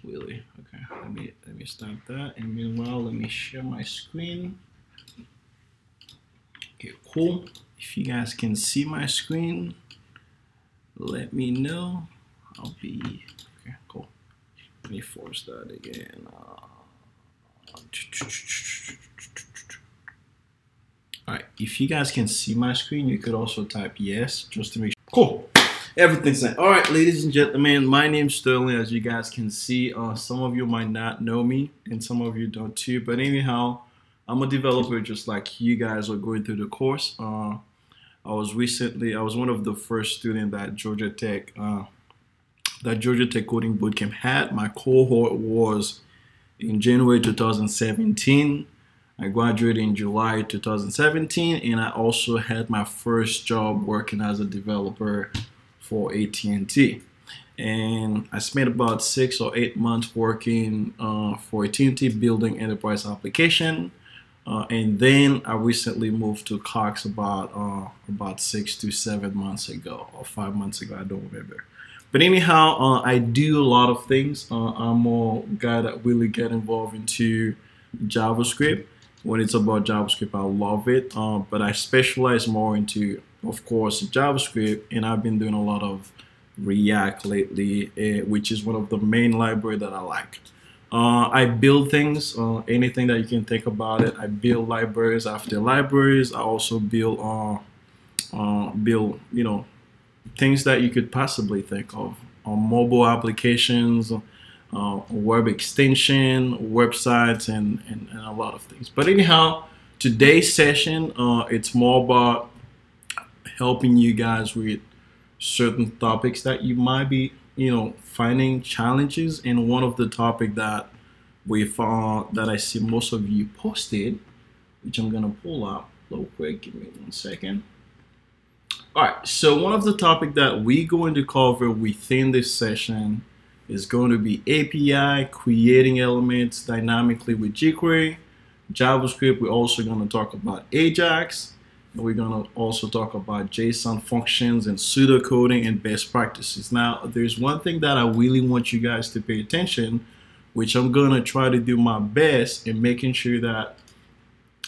Willie. Okay, let me stop that. And meanwhile, let me share my screen. Okay, cool. If you guys can see my screen, let me know. I'll be okay. Cool. Let me force that again. All right. If you guys can see my screen, you could also type yes just to make sure. Cool. Everything's set. All right, ladies and gentlemen, my name's Sterling. As you guys can see, some of you might not know me, and some of you don't too. But anyhow, I'm a developer just like you guys are going through the course. I was one of the first students that Georgia Tech Coding Bootcamp had. My cohort was in January 2017. I graduated in July 2017, and I also had my first job working as a developer for AT&T. And I spent about 6 or 8 months working for AT&T building enterprise application. And then I recently moved to Cox about 6 to 7 months ago, or 5 months ago, I don't remember. But anyhow, I do a lot of things. I'm a guy that really get involved into JavaScript. When it's about JavaScript, I love it. But I specialize more into, of course, JavaScript, and I've been doing a lot of React lately, which is one of the main library that I like. I build things, anything that you can think about it. I build libraries after libraries. I also build, things that you could possibly think of, mobile applications, web extension, websites, and a lot of things. But anyhow, today's session, it's more about helping you guys with certain topics that you might be, finding challenges. And one of the topic that we found that I see most of you posted, which I'm gonna pull up real quick. Give me 1 second. All right, so one of the topic that we're going to cover within this session is going to be API, creating elements dynamically with jQuery, JavaScript. We're also going to talk about Ajax, and we're going to also talk about JSON functions and pseudocoding and best practices. Now, there's one thing that I really want you guys to pay attention, which I'm going to try to do my best in making sure that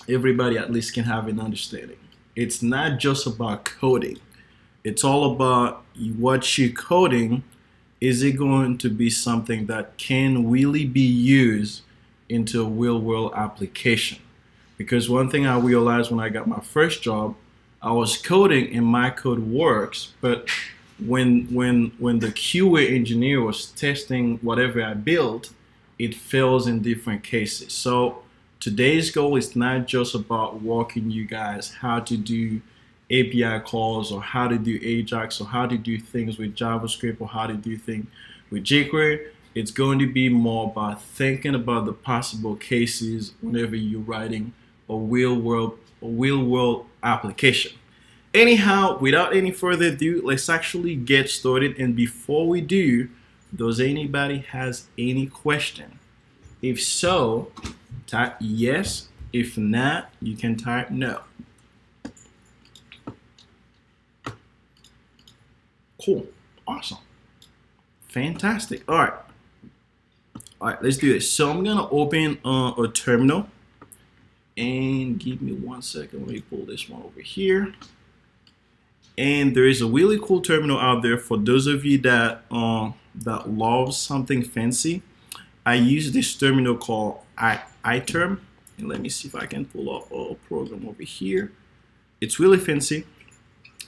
everybody at least can have an understanding. It's not just about coding. It's all about what you're coding. Is it going to be something that can really be used into a real-world application? Because one thing I realized when I got my first job, I was coding and my code works, but when the QA engineer was testing whatever I built, it fails in different cases. So today's goal is not just about walking you guys how to do API calls or how to do Ajax or how to do things with JavaScript or how to do things with jQuery. It's going to be more about thinking about the possible cases whenever you're writing a real-world application. Anyhow, without any further ado, let's actually get started. And before we do, does anybody has any question? If so, type yes. If not, you can type no. Cool. Awesome. Fantastic. All right, let's do this. So I'm going to open a terminal. And give me 1 second. Let me pull this one over here. And there is a really cool terminal out there for those of you that love something fancy. I use this terminal called iTerm. And let me see if I can pull up a program over here. It's really fancy.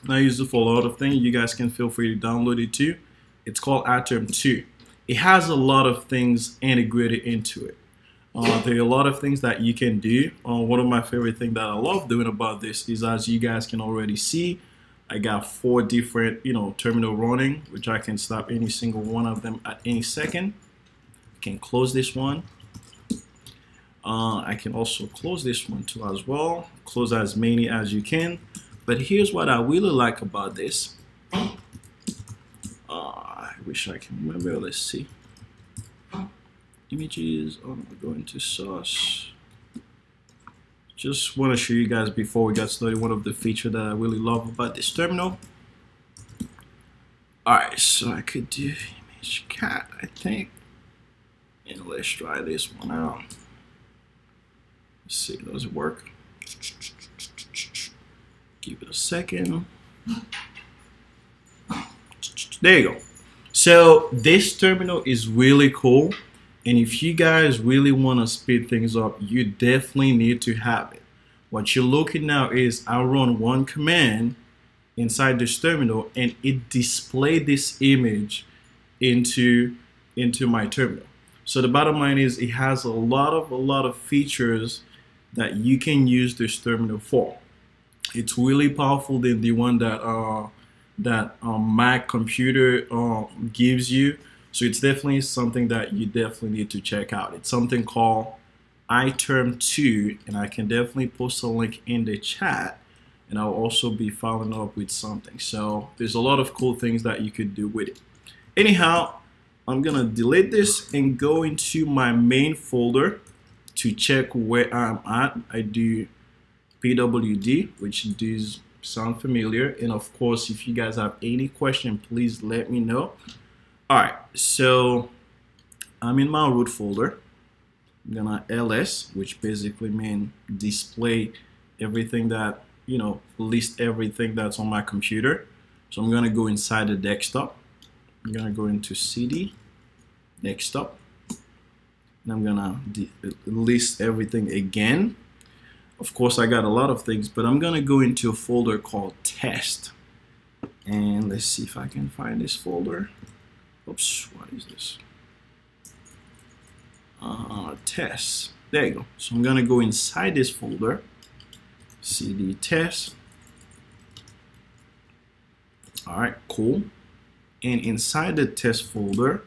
I use it for a lot of things. You guys can feel free to download it too. It's called iTerm 2. It has a lot of things integrated into it. There are a lot of things that you can do. One of my favorite things that I love doing about this is, as you guys can already see, I got 4 different, terminal running, which I can stop any single one of them at any second. I can close this one. I can also close this one too as well. Close as many as you can. But here's what I really like about this. I wish I can remember. Let's see. Images. I'm going to source. Just want to show you guys before we get started one of the features that I really love about this terminal. Alright, so I could do image cat, I think. And let's try this one out. Let's see, does it work? Give it a second. There you go. So this terminal is really cool. And if you guys really want to speed things up, you definitely need to have it. What you're looking now is I run one command inside this terminal and it displays this image into my terminal. So the bottom line is it has a lot of features that you can use this terminal for. It's really powerful than the one that Mac computer gives you. So it's definitely something that you definitely need to check out. It's something called iTerm2, and I can definitely post a link in the chat, and I'll also be following up with something. So there's a lot of cool things that you could do with it. Anyhow, I'm gonna delete this and go into my main folder to check where I'm at. I do pwd, which does sound familiar, and of course if you guys have any question, please let me know. All right, so I'm in my root folder. I'm gonna ls, which basically means display everything that, you know, list everything that's on my computer. So I'm gonna go inside the desktop. I'm gonna go into cd desktop, and I'm gonna list everything again. Of course, I got a lot of things, but I'm gonna go into a folder called test, and let's see if I can find this folder. Oops, what is this? Test. There you go. So I'm gonna go inside this folder, cd test. All right, cool. And inside the test folder,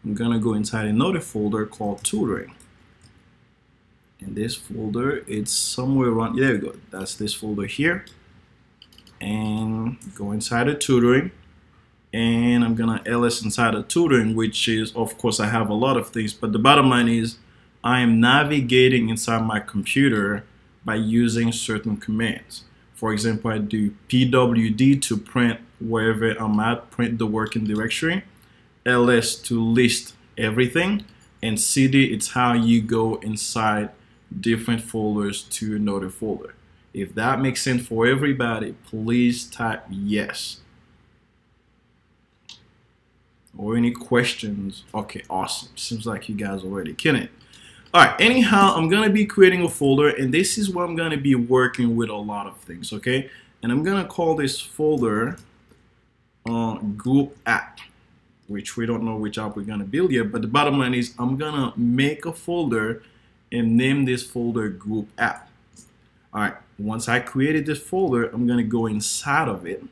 I'm gonna go inside another folder called tutoring. And this folder, it's somewhere around, there we go. That's this folder here. And go inside the tutoring. And I'm gonna ls inside of tutoring, which is, of course, I have a lot of things, but the bottom line is I am navigating inside my computer by using certain commands. For example, I do pwd to print wherever I'm at, print the working directory, ls to list everything, and cd, it's how you go inside different folders to another folder. If that makes sense for everybody, please type yes. Or any questions? Okay, awesome. Seems like you guys already killing it. All right, anyhow, I'm gonna be creating a folder, and this is where I'm gonna be working with a lot of things, okay? And I'm gonna call this folder group app, which we don't know which app we're gonna build yet, but the bottom line is I'm gonna make a folder and name this folder group app. All right, once I created this folder, I'm gonna go inside of it.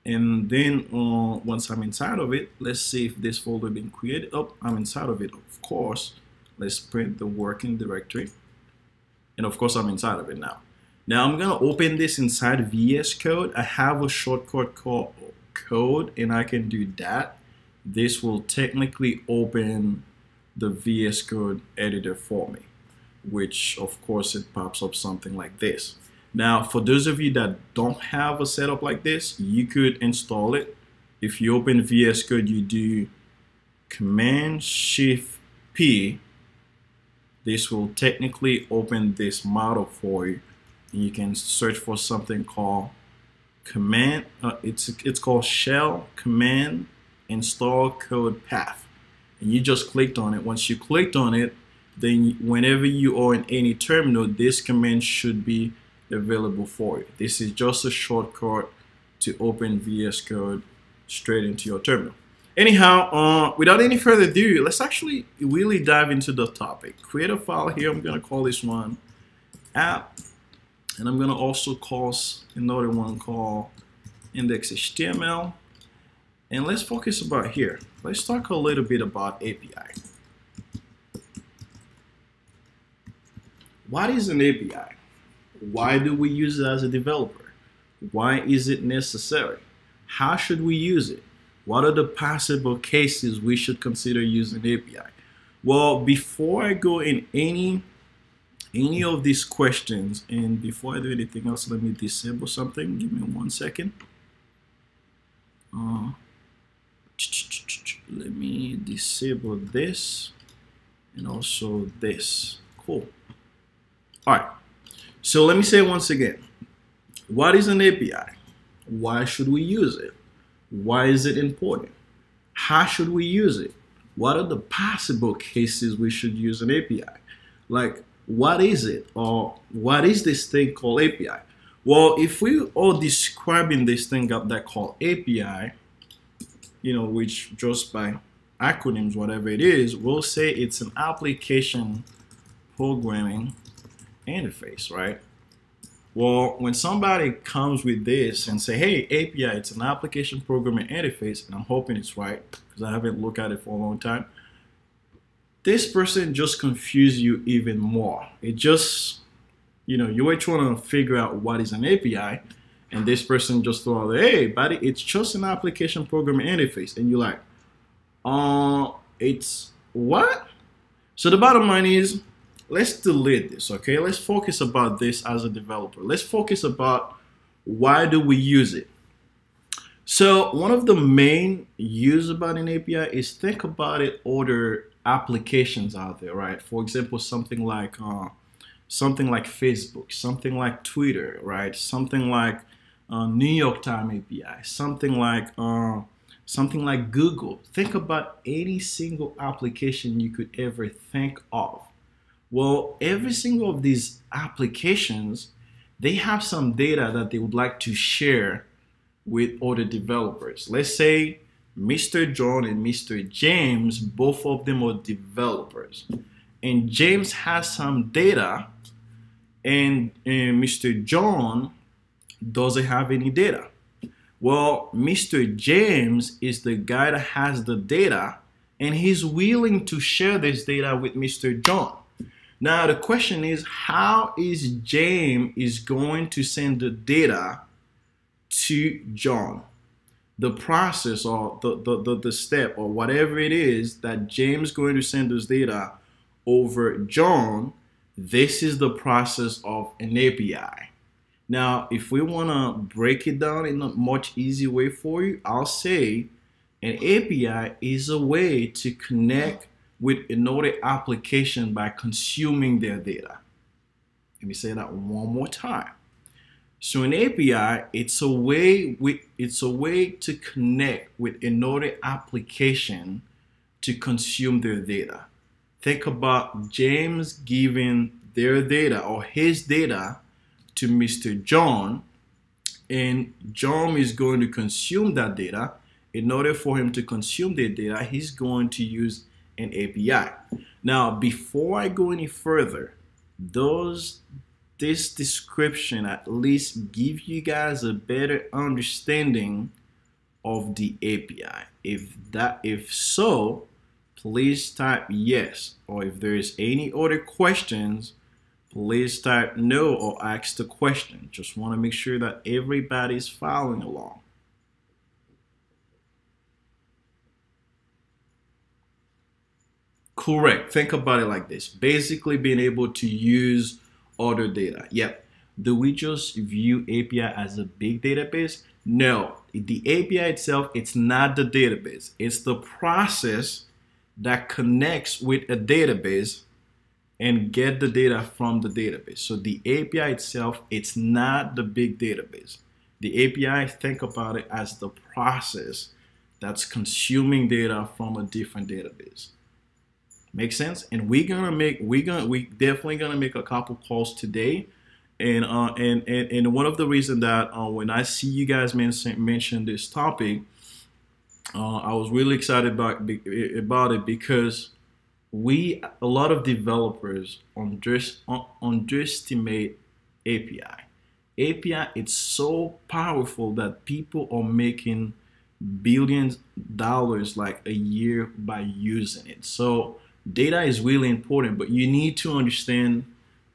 And then once I'm inside of it, let's see if this folder been created. Oh, I'm inside of it, of course. Let's print the working directory. And of course, I'm inside of it now. Now I'm gonna open this inside VS Code. I have a shortcut called code, and I can do that. This will technically open the VS Code editor for me, which of course it pops up something like this. Now, for those of you that don't have a setup like this, you could install it. If you open VS Code, you do Command-Shift-P. This will technically open this model for you. And you can search for something called command. It's called shell command install code path. And you just clicked on it. Once you clicked on it, then whenever you are in any terminal, this command should be available for you. This is just a shortcut to open VS Code straight into your terminal. Anyhow, without any further ado, let's actually really dive into the topic. Create a file here. I'm gonna call this one app, and I'm gonna also call another one called index.html. And let's focus about here. Let's talk a little bit about API. What is an API? Why do we use it as a developer? Why is it necessary? How should we use it? What are the possible cases we should consider using API? Well, before I go in any of these questions, and before I do anything else, let me disable something. Give me 1 second. Let me disable this and also this. Cool. All right. So let me say once again, what is an API? Why should we use it? Why is it important? How should we use it? What are the possible cases we should use an API? Like, what is it? Or what is this thing called API? Well, if we are describing this thing up that called API, you know, which just by acronyms, whatever it is, we'll say it's an application programming interface, right? Well, when somebody comes with this and say, hey, API, it's an application programming interface, and I'm hoping it's right because I haven't looked at it for a long time, this person just confused you even more. It just, you know, you were trying to figure out what is an API, and this person just thought, hey, buddy, it's just an application programming interface. And you're like, it's what? So the bottom line is, let's delete this, okay? Let's focus about this as a developer. Let's focus about why do we use it. So one of the main use about an API is think about it, other applications out there, right? For example, something like Facebook, something like Twitter, right? Something like New York Times API, something like Google. Think about any single application you could ever think of. Well, every single of these applications, they have some data that they would like to share with other developers. Let's say Mr. John and Mr. James, both of them are developers. And James has some data, and Mr. John doesn't have any data. Well, Mr. James is the guy that has the data, and he's willing to share this data with Mr. John. Now the question is, how is James going to send the data to John? The process or the step or whatever it is that James is going to send this data over John, this is the process of an API. Now, if we want to break it down in a much easier way for you, I'll say an API is a way to connect with another application by consuming their data. Let me say that one more time. So an API, it's a way to connect with another application to consume their data. Think about James giving their data or his data to Mr. John, and John is going to consume that data. In order for him to consume the data, he's going to use an API. Now, before I go any further, this description at least give you guys a better understanding of the API. If so, please type yes, or if there is any other questions, please type no or ask the question. Just want to make sure that everybody's following along. Correct. Think about it like this. Basically being able to use other data. Yep. Do we just view API as a big database? No. The API itself, it's not the database. It's the process that connects with a database and get the data from the database. So the API itself, it's not the big database. The API, think about it as the process that's consuming data from a different database. Make sense? And we definitely gonna make a couple calls today. And one of the reasons that when I see you guys mention this topic, I was really excited about it because a lot of developers underestimate API. API, it's so powerful that people are making billions of dollars like a year by using it. So data is really important, but you need to understand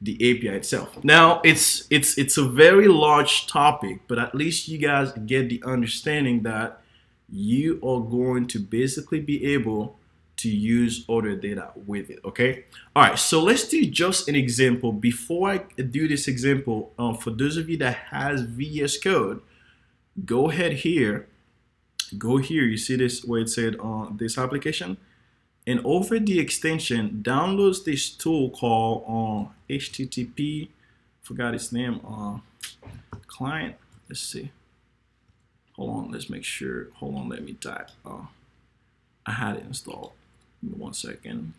the API itself. Now, it's a very large topic, but at least you guys get the understanding that you are going to basically be able to use other data with it, okay? All right, so let's do just an example. Before I do this example, for those of you that has VS Code, go ahead here. Go here, you see this where it said this application? And over the extension, downloads this tool called HTTP, forgot its name, client. Let's see. Hold on, let's make sure. Hold on, let me type. I had it installed. Give me 1 second.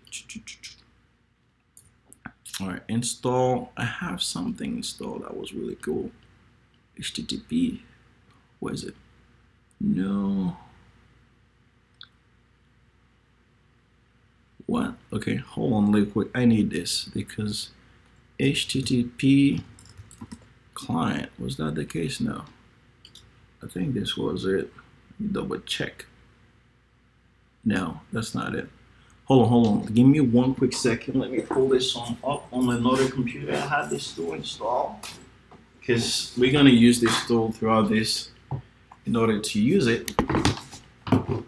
All right, install. I have something installed that was really cool. HTTP. Where is it? No. What? Okay, hold on real quick. I need this because HTTP client. Was that the case? No. I think this was it. Let me double check. No, that's not it. Hold on. Give me 1 quick second. Let me pull this up on another computer. I had this tool installed because we're gonna use this tool throughout this in order to use it. All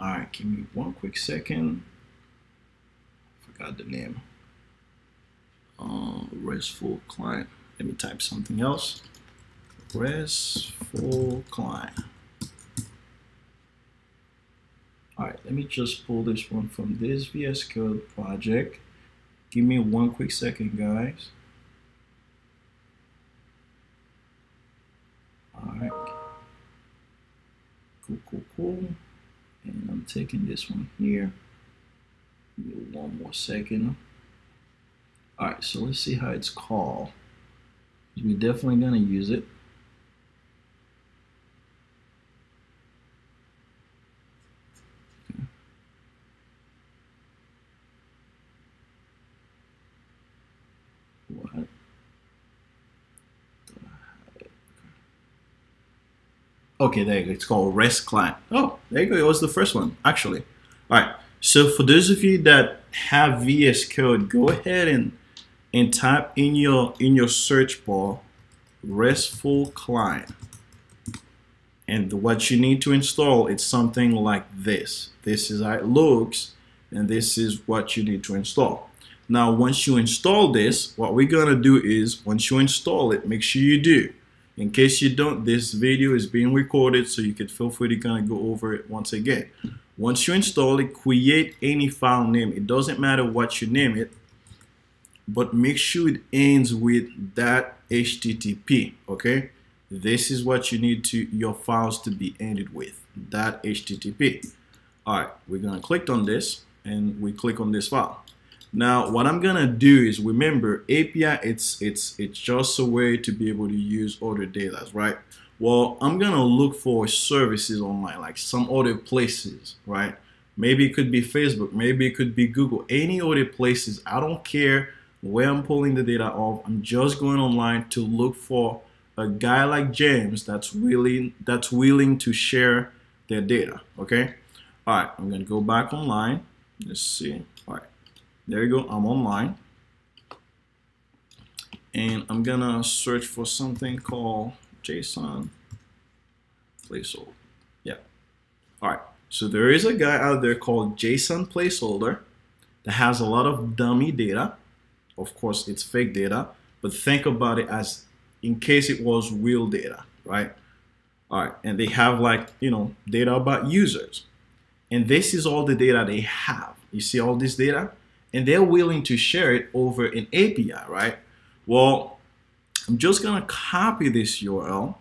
right, give me 1 quick second. Forgot the name. RESTful client. Let me type something else. RESTful client. All right, let me just pull this one from this VS Code project. Give me 1 quick second, guys. All right. Cool. And I'm taking this one here. Give me 1 more second. All right, so let's see how it's called. We're definitely gonna use it. What? Okay, there you go. It's called REST client. Oh, there you go. It was the first one, actually. All right. So for those of you that have VS Code, go ahead and type in your search bar RESTful client. And what you need to install is something like this. This is how it looks, and this is what you need to install. Now, once you install this, what we're gonna do is, once you install it, make sure you do. In case you don't, this video is being recorded, so you can feel free to kind of go over it once again. Once you install it, create any file name. It doesn't matter what you name it, but make sure it ends with that HTTP, okay? This is what you need your files to be ended with, that HTTP. All right, we're gonna click on this, and we click on this file. Now, what I'm gonna do is, remember, API, it's just a way to be able to use other data, right? Well, I'm gonna look for services online, like some other places, right? Maybe it could be Facebook, maybe it could be Google, any other places. I don't care where I'm pulling the data off. I'm just going online to look for a guy like James that's willing to share their data, okay? All right, I'm gonna go back online. Let's see. All right. There you go, I'm online. And I'm gonna search for something called JSON placeholder. Yeah. All right, so there is a guy out there called JSON placeholder that has a lot of dummy data. Of course, it's fake data, but think about it as in case it was real data, right? All right, and they have, like, you know, data about users. And this is all the data they have. You see all this data? And they're willing to share it over an API, right? Well, I'm just gonna copy this URL,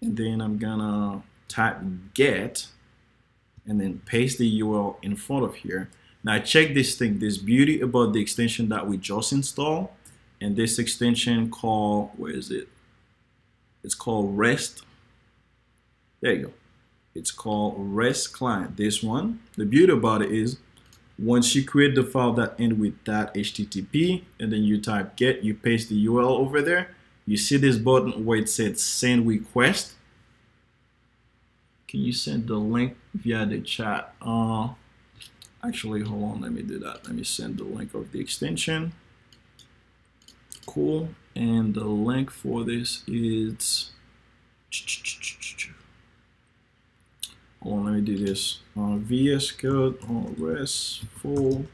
and then I'm gonna type get, and then paste the URL in front of here. Now check this thing, this beauty about the extension that we just installed, and this extension called, where is it? It's called REST. There you go. It's called REST client, this one. The beauty about it is, once you create the file that ends with that HTTP, and then you type get, you paste the URL over there, you see this button where it says send request. Can you send the link via the chat? Actually, hold on, let me do that. Let me send the link of the extension. Cool, and the link for this is, hold on, let me do this. VS Code RESTful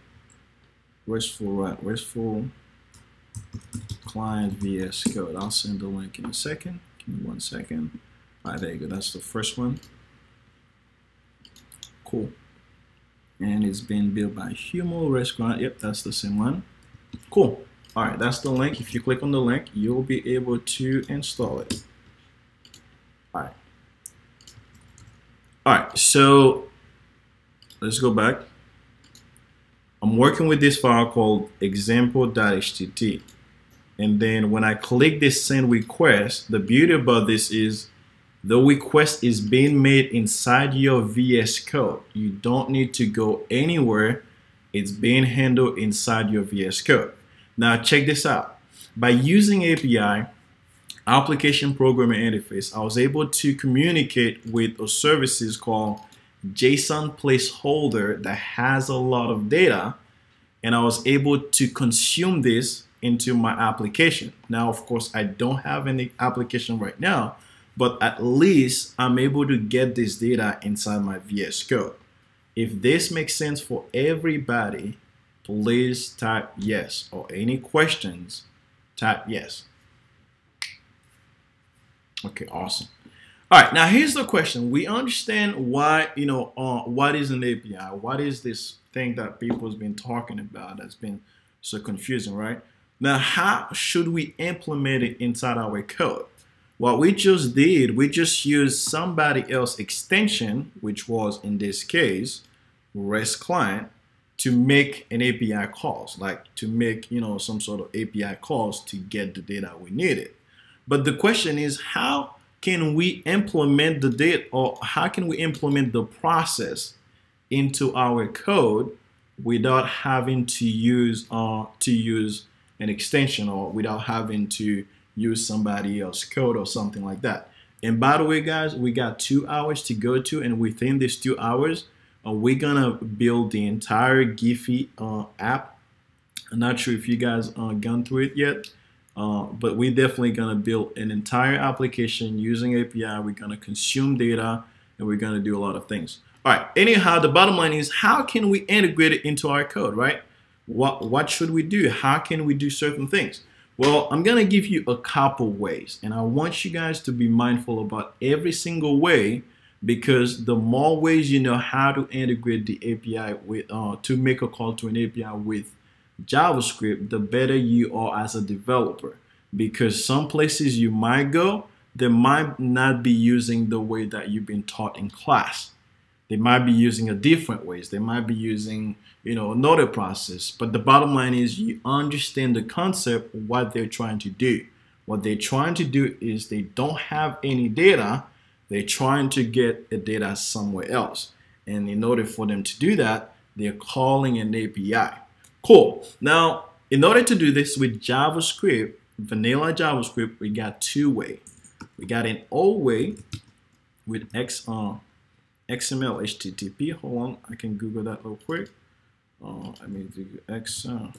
client VS Code. I'll send the link in a second. Give me 1 second. All right, there you go. That's the first one. Cool. And it's been built by Humo Restaurant. Yep, that's the same one. Cool. All right, that's the link. If you click on the link, you'll be able to install it. All right. All right, so let's go back. I'm working with this file called example.htt. And then when I click this send request, the beauty about this is the request is being made inside your VS Code. You don't need to go anywhere. It's being handled inside your VS Code. Now check this out. By using API, Application Programming Interface, I was able to communicate with a services called JSON Placeholder that has a lot of data, and I was able to consume this into my application. Now, of course, I don't have any application right now, but at least I'm able to get this data inside my VS Code. If this makes sense for everybody, please type yes, or any questions, type yes. Okay, awesome. All right, now here's the question. We understand why, what is an API? What is this thing that people's been talking about that's been so confusing, right? Now, how should we implement it inside our code? What we just did, we just used somebody else's extension, which was in this case, REST client, to make an API calls, like to make, some sort of API calls to get the data we needed. But the question is, how can we implement the data, or how can we implement the process into our code without having to use an extension, or without having to use somebody else's code or something like that? And by the way, guys, we got 2 hours to go to, and within these 2 hours, we're gonna build the entire Giphy app. I'm not sure if you guys gone through it yet. But we're definitely gonna build an entire application using API. We're gonna consume data, and we're gonna do a lot of things. All right, anyhow, the bottom line is, how can we integrate it into our code, right? What should we do? How can we do certain things? Well, I'm gonna give you a couple ways, and I want you guys to be mindful about every single way, because the more ways you know how to integrate the API with, to make a call to an API with JavaScript, the better you are as a developer, because some places you might go, they might not be using the way that you've been taught in class. They might be using a different ways. They might be using, another process. But the bottom line is, you understand the concept, what they're trying to do. What they're trying to do is, they don't have any data. They're trying to get the data somewhere else. And in order for them to do that, they're calling an API. Cool. Now, in order to do this with JavaScript, vanilla JavaScript, we got 2 ways. We got an old way with XML HTTP. Hold on, I can Google that real quick. I mean, do XML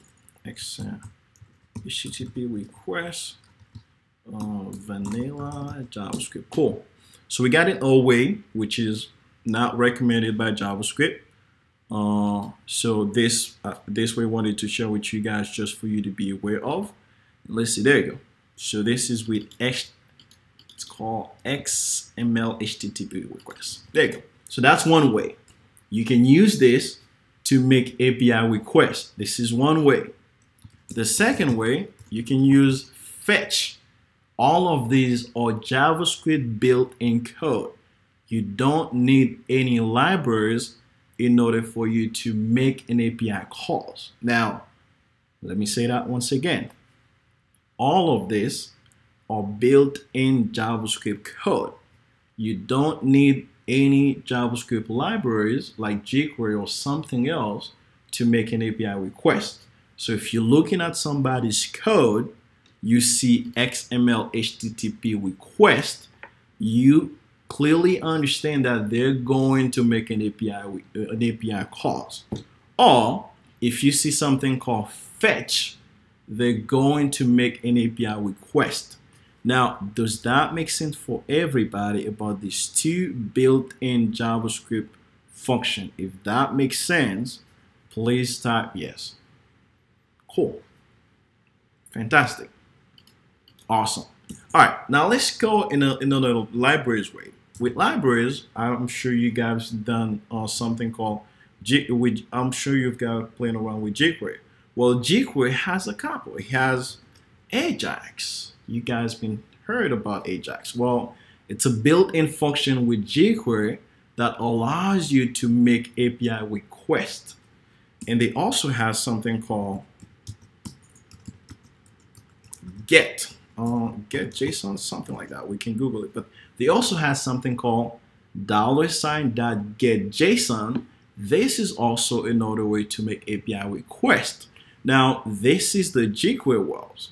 HTTP request, vanilla JavaScript. Cool. So we got an old way, which is not recommended by JavaScript. So this way I wanted to share with you guys, just for you to be aware of. Let's see, there you go. So this is with it's called XML HTTP request. There you go. So that's one way. You can use this to make API requests. This is one way. The second way, you can use fetch. All of these are JavaScript built-in code. You don't need any libraries in order for you to make an API calls. Now, let me say that once again. All of this are built-in JavaScript code. You don't need any JavaScript libraries like jQuery or something else to make an API request. So if you're looking at somebody's code, you see XML HTTP request, you clearly understand that they're going to make an API calls. Or if you see something called fetch, they're going to make an API request. Now, does that make sense for everybody about these 2 built-in JavaScript function? If that makes sense, please type yes. Cool. Fantastic. Awesome. All right, now let's go in another libraries way. with libraries, I'm sure you guys done something called I'm sure you've got playing around with jQuery. Well, jQuery has a couple. It has Ajax. You guys been heard about Ajax? Well, it's a built-in function with jQuery that allows you to make API requests. And they also have something called get JSON, something like that. We can Google it. But they also have something called $.getJSON. This is also another way to make API requests. Now, this is the jQuery world.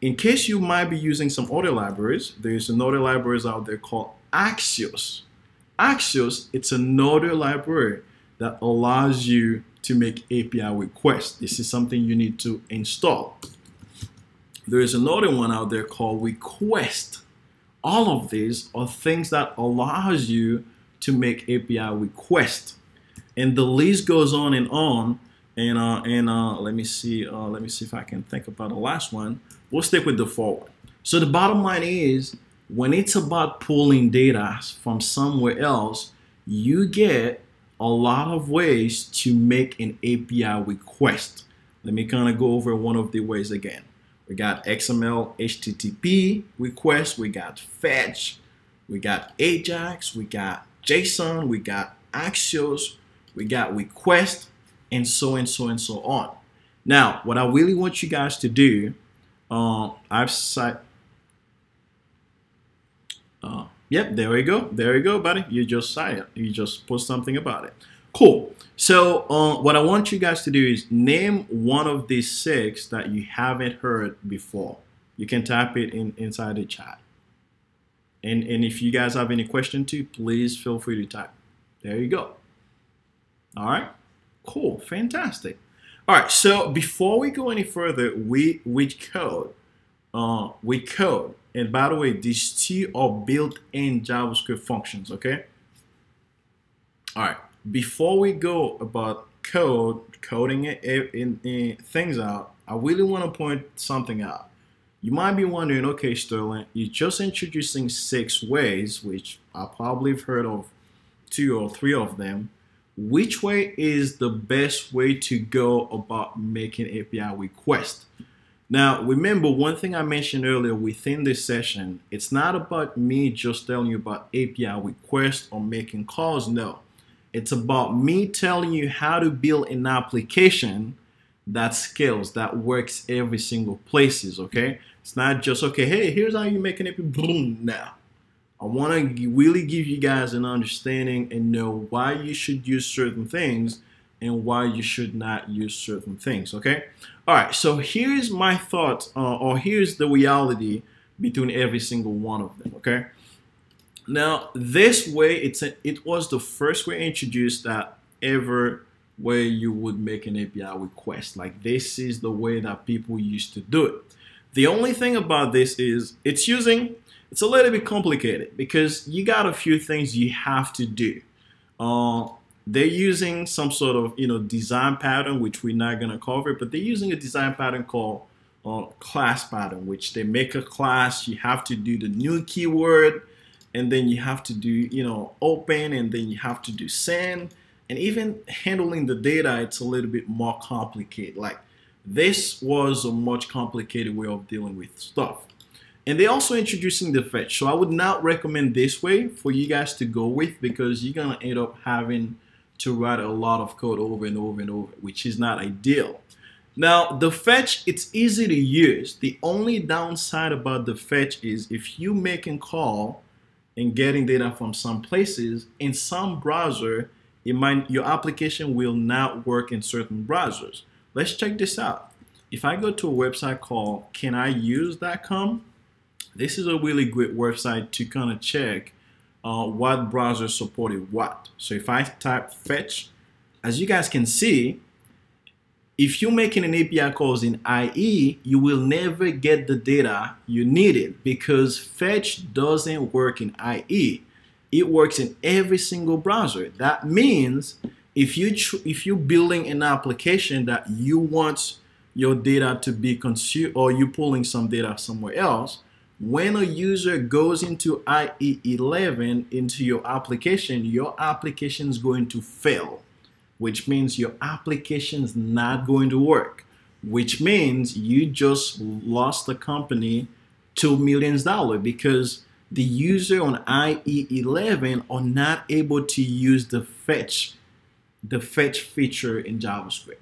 In case you might be using some other libraries, there's another libraries out there called Axios. Axios, it's another library that allows you to make API requests. This is something you need to install. There is another one out there called Request. All of these are things that allows you to make API requests. And the list goes on and on. And let me see if I can think about the last one. We'll stick with the forward. So the bottom line is, when it's about pulling data from somewhere else, you get a lot of ways to make an API request. Let me kind of go over one of the ways again. We got XML, HTTP request, we got fetch, we got Ajax, we got JSON, we got Axios, we got request, and so on. Now, what I really want you guys to do, yep, there we go, buddy. You just said it. You just post something about it. Cool. So what I want you guys to do is name one of these 6 that you haven't heard before. You can type it inside the chat. And if you guys have any question too, please feel free to type. There you go. All right. Cool. Fantastic. All right. So before we go any further, we code. And by the way, these 2 are built-in JavaScript functions. Okay. All right. Before we go about coding in things out, I really want to point something out. You might be wondering, okay, Sterling, you're just introducing 6 ways, which I probably have heard of 2 or 3 of them. Which way is the best way to go about making API requests? Now, remember one thing I mentioned earlier within this session, it's not about me just telling you about API requests or making calls, no. It's about me telling you how to build an application that scales, that works every single places, okay? It's not just, okay, hey, here's how you make an API, boom, now. I want to really give you guys an understanding and know why you should use certain things and why you should not use certain things, okay? All right, so here's my thoughts, or here's the reality between every single one of them, okay? Now, this way, it was the first way introduced that ever way you would make an API request. Like, this is the way that people used to do it. The only thing about this is it's a little bit complicated because you got a few things you have to do. They're using some sort of, design pattern, which we're not going to cover, but they're using a design pattern called class pattern, which they make a class. You have to do the new keyword, and then you have to do, open, and then you have to do send. And even handling the data, it's a little bit more complicated. Like, this was a much complicated way of dealing with stuff. And they're also introducing the fetch. So I would not recommend this way for you guys to go with, because you're going to end up having to write a lot of code over and over and over, which is not ideal. Now, the fetch, it's easy to use. The only downside about the fetch is if you make a call and getting data from some places, in some browser, your application will not work in certain browsers. Let's check this out. If I go to a website called caniuse.com, this is a really great website to kind of check what browser supported what. So if I type fetch, as you guys can see, if you're making an API calls in IE, you will never get the data you needed because fetch doesn't work in IE. It works in every single browser. That means if you're building an application that you want your data to be consumed, or you're pulling some data somewhere else, when a user goes into IE 11 into your application is going to fail, which means your application is not going to work, which means you just lost the company $2 million because the user on IE 11 are not able to use the fetch feature in JavaScript.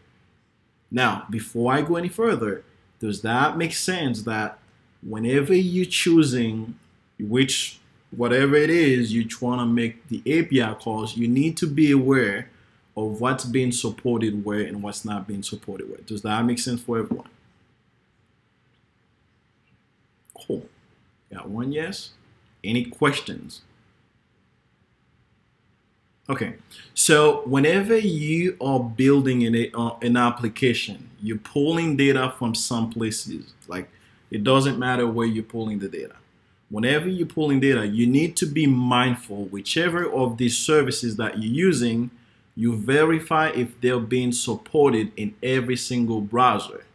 Now, before I go any further, does that make sense that whenever you're choosing whatever it is you want to make the API calls, you need to be aware of what's being supported where and what's not being supported where? Does that make sense for everyone? Cool. Got one yes? Any questions? Okay, so whenever you are building an application, you're pulling data from some places. Like, it doesn't matter where you're pulling the data. Whenever you're pulling data, you need to be mindful, whichever of these services that you're using, you verify if they're being supported in every single browser.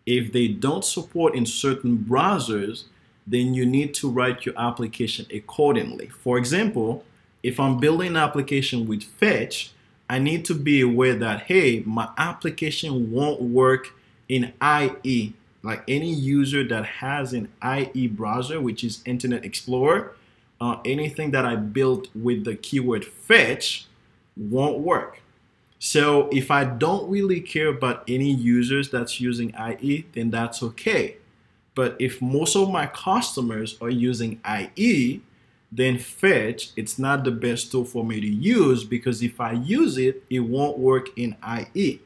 If they don't support in certain browsers, then you need to write your application accordingly. For example, if I'm building an application with Fetch, I need to be aware that, hey, my application won't work in IE. Like any user that has an IE browser, which is Internet Explorer, anything that I built with the keyword fetch won't work. So if I don't really care about any users that's using IE, then that's okay. But if most of my customers are using IE, then Fetch, it's not the best tool for me to use, because if I use it, it won't work in IE.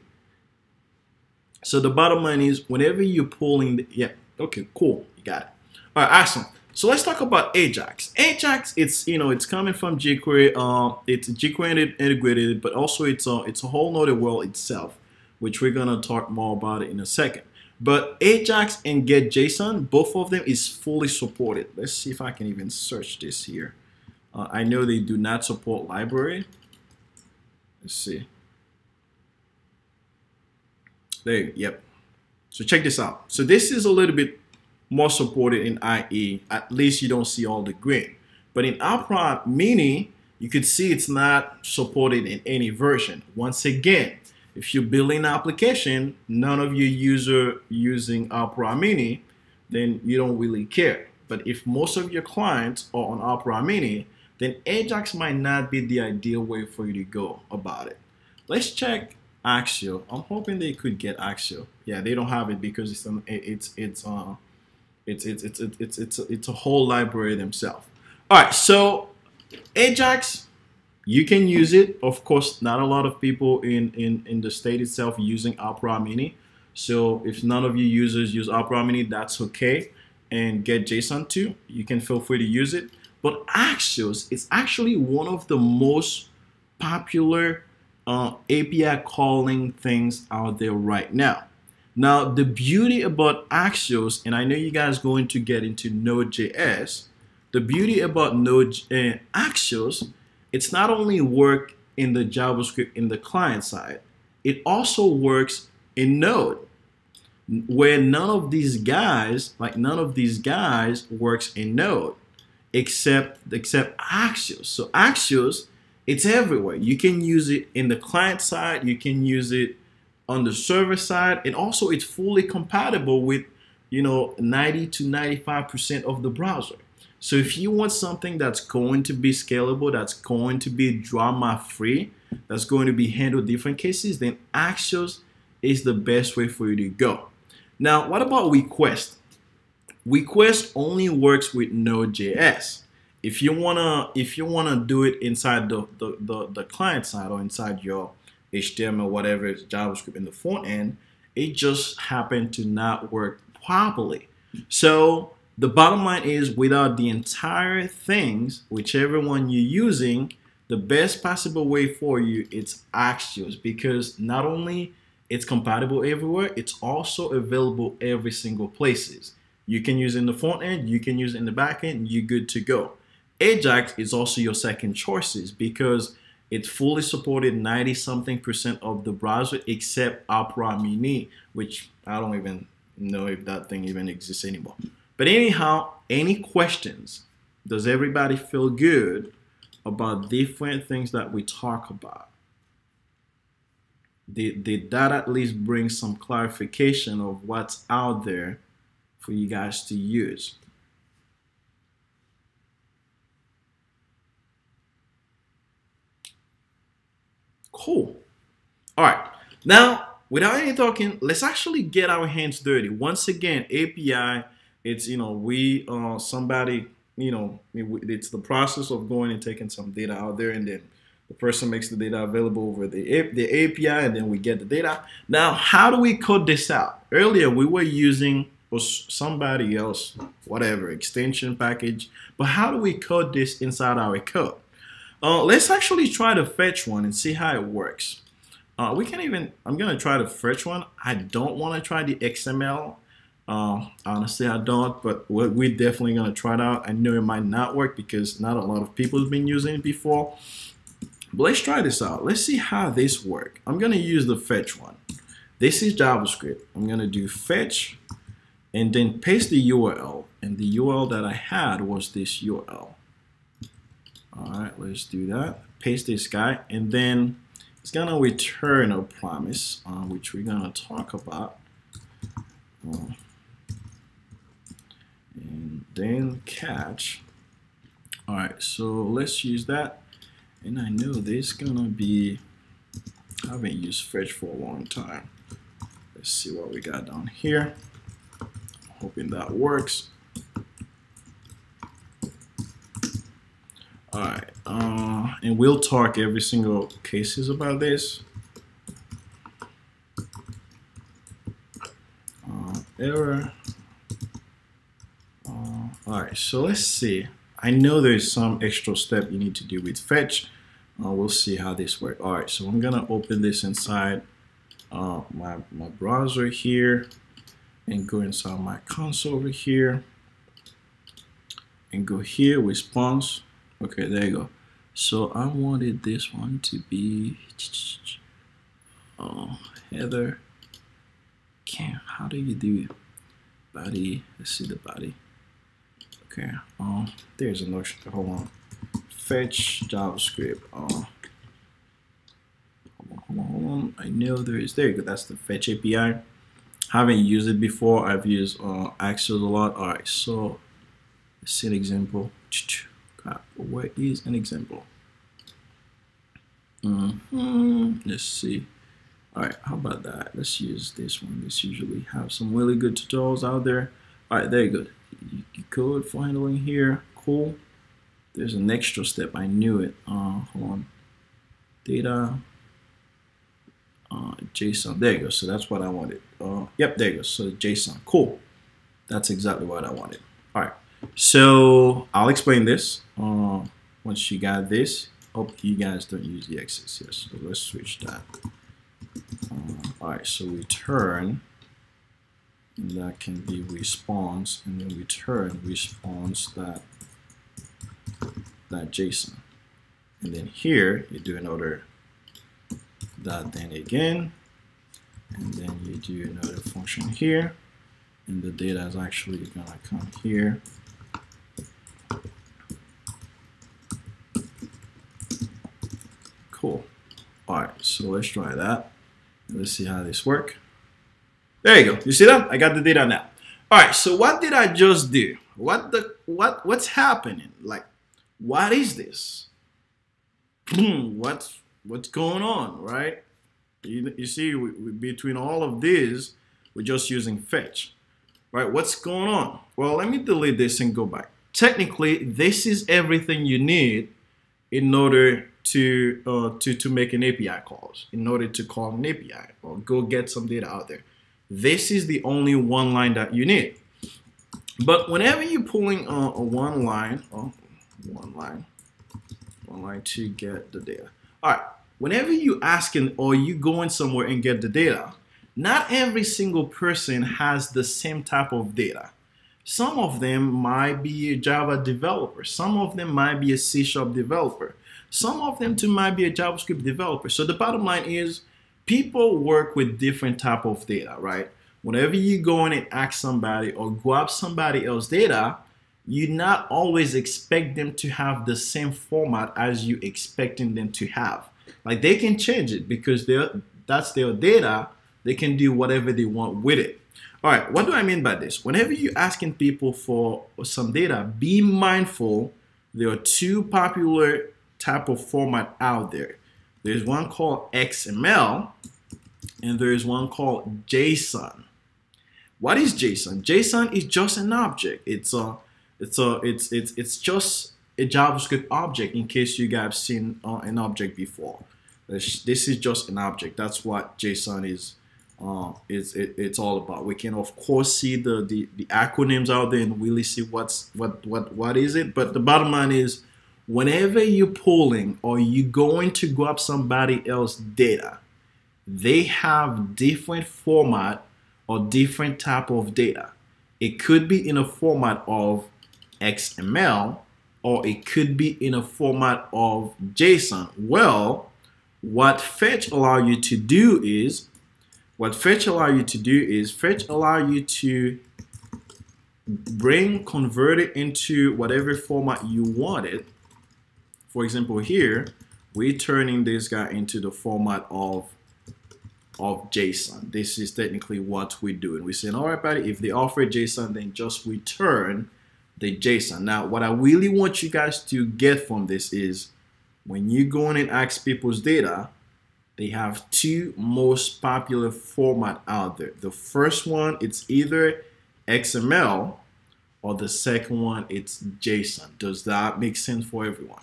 So the bottom line is, whenever you're pulling, yeah, okay, cool, you got it. All right, awesome. So let's talk about Ajax. Ajax, it's coming from jQuery. It's jQuery integrated, but also it's a whole nother world itself, which we're gonna talk more about it in a second. But Ajax and GetJSON, both of them is fully supported. Let's see if I can even search this here. I know they do not support library. Let's see. There, yep. So check this out. So this is a little bit more supported in IE. At least you don't see all the green. But in Opera Mini, you could see it's not supported in any version. Once again, if you're building an application, none of your users using Opera Mini, then you don't really care. But if most of your clients are on Opera Mini, then Ajax might not be the ideal way for you to go about it. Let's check Axio. I'm hoping they could get Axio. Yeah, they don't have it because it's a whole library themselves. All right, so Ajax, you can use it. Of course, not a lot of people in the state itself using Opera Mini. So if none of you users use Opera Mini, that's okay. And GetJSON too, you can feel free to use it. But Axios is actually one of the most popular API calling things out there right now. Now, the beauty about Axios, and I know you guys are going to get into Node.js, the beauty about Axios, it's not only work in the JavaScript in the client side, it also works in Node, where none of these guys works in Node except Axios. So Axios, it's everywhere. You can use it in the client side, you can use it on the server side, and also it's fully compatible with 90 to 95% of the browser. So if you want something that's going to be scalable, that's going to be drama free, that's going to be handled different cases, then Axios is the best way for you to go. Now, what about Request? Request only works with Node.js. If you wanna do it inside the client side or inside your HTML, whatever it's JavaScript in the front end, it just happened to not work properly. So the bottom line is, without the entire things, whichever one you're using, the best possible way for you it's Axios, because not only it's compatible everywhere, it's also available every single places. You can use it in the front end, you can use it in the back end, you're good to go. Ajax is also your second choices because it's fully supported 90-something% of the browser except Opera Mini, which I don't even know if that thing even exists anymore. But But anyhow, any questions? Does everybody feel good about different things that we talk about? Did that at least bring some clarification of what's out there for you guys to use? Cool. All right. Now, without any talking, let's actually get our hands dirty. Once again, API, it's, we, somebody, it's the process of going and taking some data out there, and then the person makes the data available over the API, and then we get the data. Now, how do we code this out? Earlier, we were using somebody else, whatever, extension package, but how do we code this inside our code? Let's actually try to fetch one and see how it works. I'm gonna try to fetch one. I don't want to try the XML. Honestly, I don't, but we're definitely gonna try it out. I know it might not work because not a lot of people have been using it before. But let's try this out. Let's see how this works. I'm gonna use the fetch one. This is JavaScript. I'm gonna do fetch and then paste the URL. And the URL that I had was this URL. All right, let's do that. Paste this guy, and then it's gonna return a promise, which we're gonna talk about. And then catch. All right, so let's use that. And I know this is gonna be, I haven't used fetch for a long time. Let's see what we got down here. Hoping that works. All right, and we'll talk every single cases about this. Error. All right, so let's see. I know there's some extra step you need to do with fetch. We'll see how this works. All right, so I'm gonna open this inside my browser here and go inside my console over here and go here, response. Okay, there you go. So I wanted this one to be header. How do you do it? Body. Let's see the body. Okay. There's a notion. Hold on. Fetch JavaScript. Hold on. I know there is. There you go. That's the fetch API. Haven't used it before. I've used Axios a lot. All right. So let's see an example. Where is an example? Let's see. All right, how about that? Let's use this one. This usually have some really good tutorials out there. All right, there you go. You code for handling here. Cool. There's an extra step. I knew it. Hold on. Data. JSON. There you go. So that's what I wanted. Yep, there you go. So JSON. Cool. That's exactly what I wanted. All right. So I'll explain this once you got this. Hope you guys don't use the X's here. So let's switch that. All right, so return, and that can be response, and then return response that JSON, and then here you do another that then again, and then you do another function here, and the data is actually gonna come here. Cool. All right, so let's try that. Let's see how this works. There you go. You see that? I got the data now. All right, so what did I just do? What's happening? Like, what is this? What's going on, right? You see, between all of these, we're just using fetch, right? What's going on? Well, let me delete this and go back. Technically, this is everything you need in order to make an API calls, in order to call an API or go get some data out there. This is the only one line that you need. But whenever you're pulling one line to get the data. All right, whenever you asking or you going somewhere and get the data, not every single person has the same type of data. Some of them might be a Java developer. Some of them might be a C# developer. Some of them too might be a JavaScript developer. So the bottom line is people work with different type of data, right? whenever you go in and ask somebody or grab somebody else's data, you not always expect them to have the same format as you expecting them to have. Like, they can change it because that's their data. They can do whatever they want with it. All right, what do I mean by this? Whenever you're asking people for some data, be mindful there are two popular type of format out there. There's one called XML and there is one called JSON. What is JSON? JSON is just an object. It's just a JavaScript object, in case you guys have seen an object before. This is just an object. That's what JSON is. It's all about. We can of course see the acronyms out there and really see what is it. But the bottom line is, whenever you're pulling or you're going to grab somebody else's data, they have different format or different type of data. It could be in a format of XML or it could be in a format of JSON. Well, what Fetch allow you to do is Fetch allow you to convert it into whatever format you want it. For example, here we're turning this guy into the format of JSON. This is technically what we're doing. We're saying, all right, buddy, if they offer JSON, then just return the JSON. Now, what I really want you guys to get from this is, when you go in and ask people's data, they have two most popular format out there. The first one, it's either XML, or the second one, it's JSON. Does that make sense for everyone?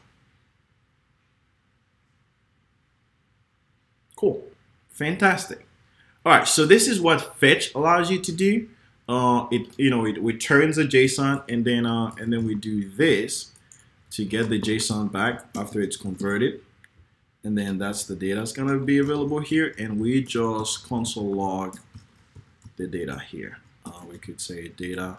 Cool. Fantastic. All right, so this is what Fetch allows you to do. It returns a JSON, and then we do this to get the JSON back after it's converted. And then that's the data that's gonna be available here, and we just console log the data here. We could say data,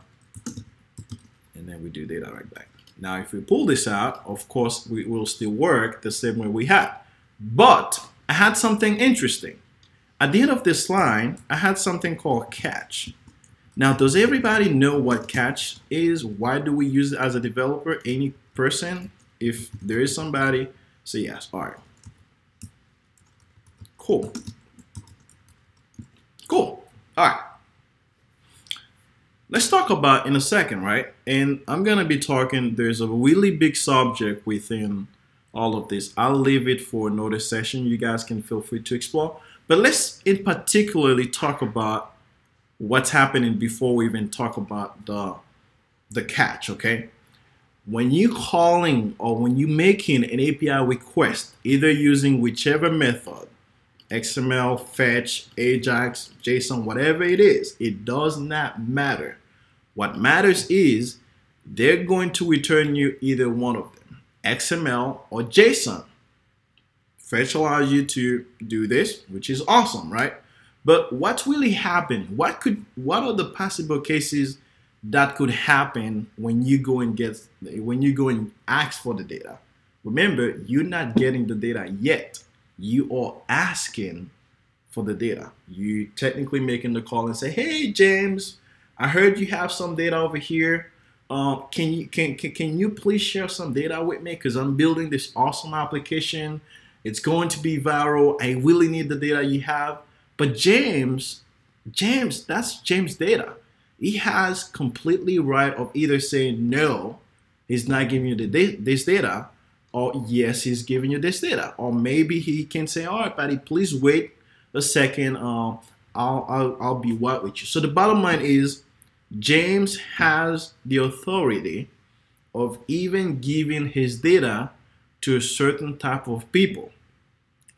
and then we do data right back. Now, if we pull this out, of course, we will still work the same way we had. But I had something interesting. At the end of this line, I had something called catch. Now, does everybody know what catch is? Why do we use it as a developer? Any person? If there is somebody, say yes. All right. Cool. Cool. All right. Let's talk about in a second, right? And I'm going to be talking, there's a really big subject within all of this. I'll leave it for another session. You guys can feel free to explore. But let's in particularly talk about what's happening before we even talk about the catch, okay? When you calling or when you making an API request, either using whichever method, XML, Fetch, Ajax, JSON, whatever it is, it does not matter. What matters is they're going to return you either one of them, XML or JSON. Fetch allows you to do this, which is awesome, right? But what's really happened? What are the possible cases that could happen when you go and ask for the data? Remember, you're not getting the data yet. You are asking for the data. You technically making the call and say, "Hey James, I heard you have some data over here. Can you please share some data with me? Because I'm building this awesome application. It's going to be viral. I really need the data you have." But James, that's James' data. He has completely right of either saying no, he's not giving you this data, or yes, he's giving you this data. Or maybe he can say, "All right, buddy, please wait a second. I'll be right with you." So the bottom line is, James has the authority of even giving his data to a certain type of people.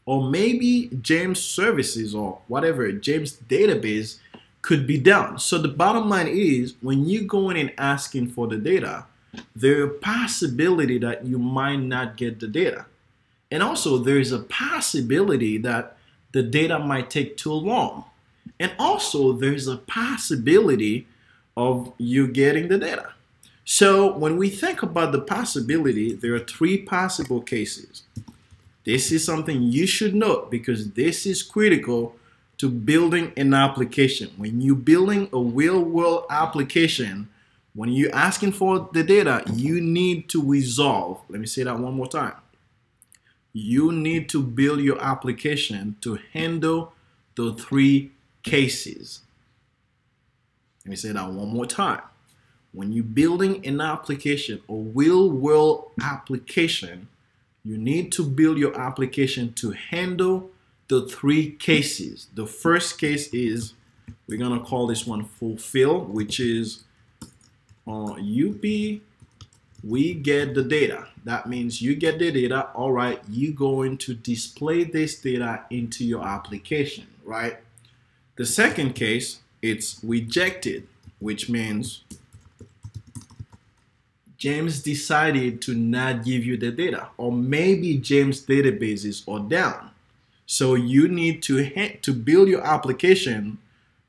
Or maybe James services or whatever, James database could be down. So the bottom line is, when you go in and asking for the data, there's a possibility that you might not get the data. And also there's a possibility that the data might take too long. And also there's a possibility of you getting the data. So when we think about the possibility, there are three possible cases. This is something you should know because this is critical to building an application. When you're building a real-world application, when you're asking for the data, you need to resolve. Let me say that one more time. You need to build your application to handle the three cases. Let me say that one more time. When you're building an application, a real-world application, you need to build your application to handle the three cases. The first case is, we're going to call this one fulfill, which is UP, we get the data. That means you get the data. All right, you're going to display this data into your application, right? The second case, it's rejected, which means James decided to not give you the data, or maybe James' databases are down. So you need to build your application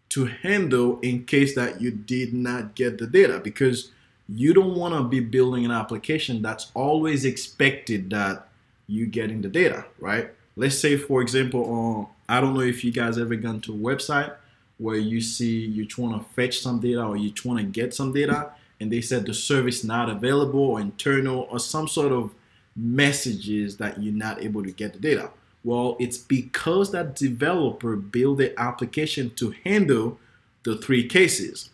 to handle in case that you did not get the data, because you don't want to be building an application that's always expected that you getting the data, right? Let's say, for example, I don't know if you guys ever gone to a website where you see you're trying to fetch some data or you're trying to get some data, and they said the service not available or internal or some sort of messages that you're not able to get the data. Well, it's because that developer built the application to handle the three cases.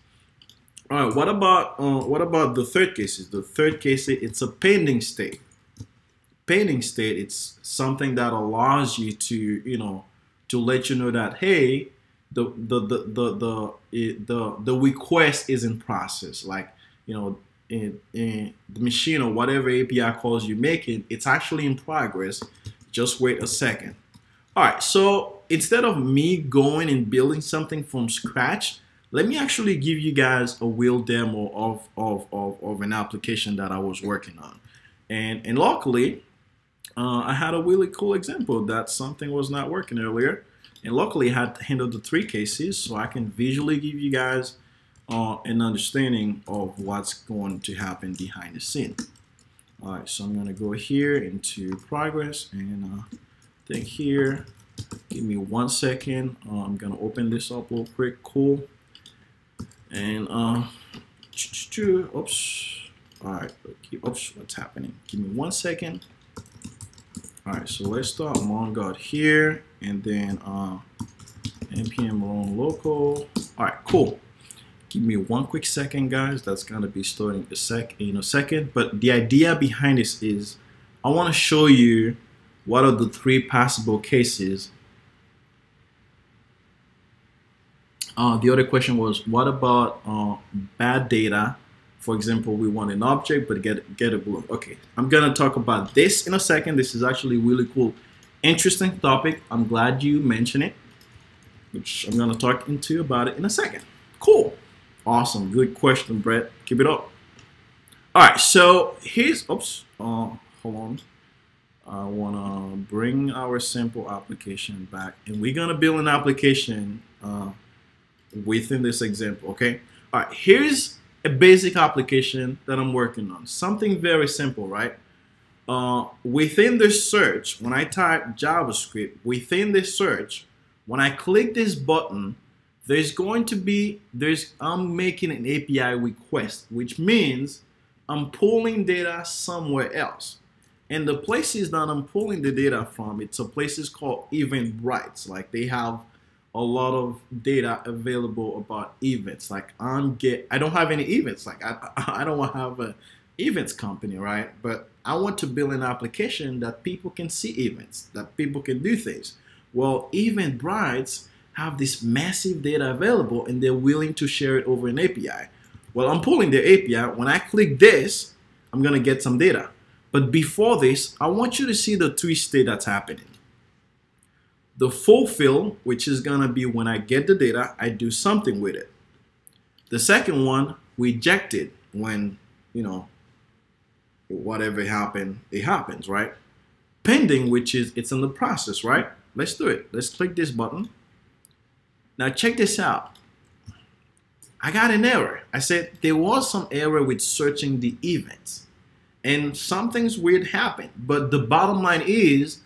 All right, what about the third case? The third case, it's a pending state. Pending state, it's something that allows you to, to let you know that, hey, the request is in process. Like, in the machine or whatever API calls you're making, it's actually in progress. Just wait a second. All right, so instead of me going and building something from scratch, let me actually give you guys a real demo of an application that I was working on. And luckily, I had a really cool example that something was not working earlier. And luckily, I had handled the three cases, so I can visually give you guys an understanding of what's going to happen behind the scene. All right, so I'm gonna go here into progress, and I think here, give me 1 second. I'm gonna open this up real quick. Cool. And oops. All right, oops, what's happening? Give me 1 second. All right, so let's start Mongo here, and then npm run local. All right, cool. Give me 1 quick second, guys. That's gonna be starting in a second. But the idea behind this is, I want to show you what are the three possible cases. The other question was, what about bad data? For example, we want an object but get a balloon. Okay, I'm gonna talk about this in a second. This is actually really cool, interesting topic. I'm glad you mentioned it, which I'm gonna talk into about it in a second. Cool. Awesome, good question, Brett. Keep it up. All right, so here's, oops, hold on. I wanna bring our simple application back, and we're gonna build an application within this example, okay? All right, here's a basic application that I'm working on. Something very simple, right? Within the search, when I type JavaScript, within the search, when I click this button, I'm making an API request, which means I'm pulling data somewhere else. And the places that I'm pulling the data from, it's a places called Eventbrite. Like, they have a lot of data available about events. Like, I don't have any events. Like, I don't have an events company, right? But I want to build an application that people can see events, that people can do things. Well, Eventbrite have this massive data available, and they're willing to share it over an API. Well, I'm pulling the API. When I click this, I'm gonna get some data. But before this, I want you to see the three state that's happening. The fulfill, which is gonna be when I get the data, I do something with it. The second one, rejected, when, whatever happened, it happens, right? Pending, which is it's in the process, right? Let's do it. Let's click this button. Now check this out. I got an error. I said there was some error with searching the events, and something's weird happened. But the bottom line is,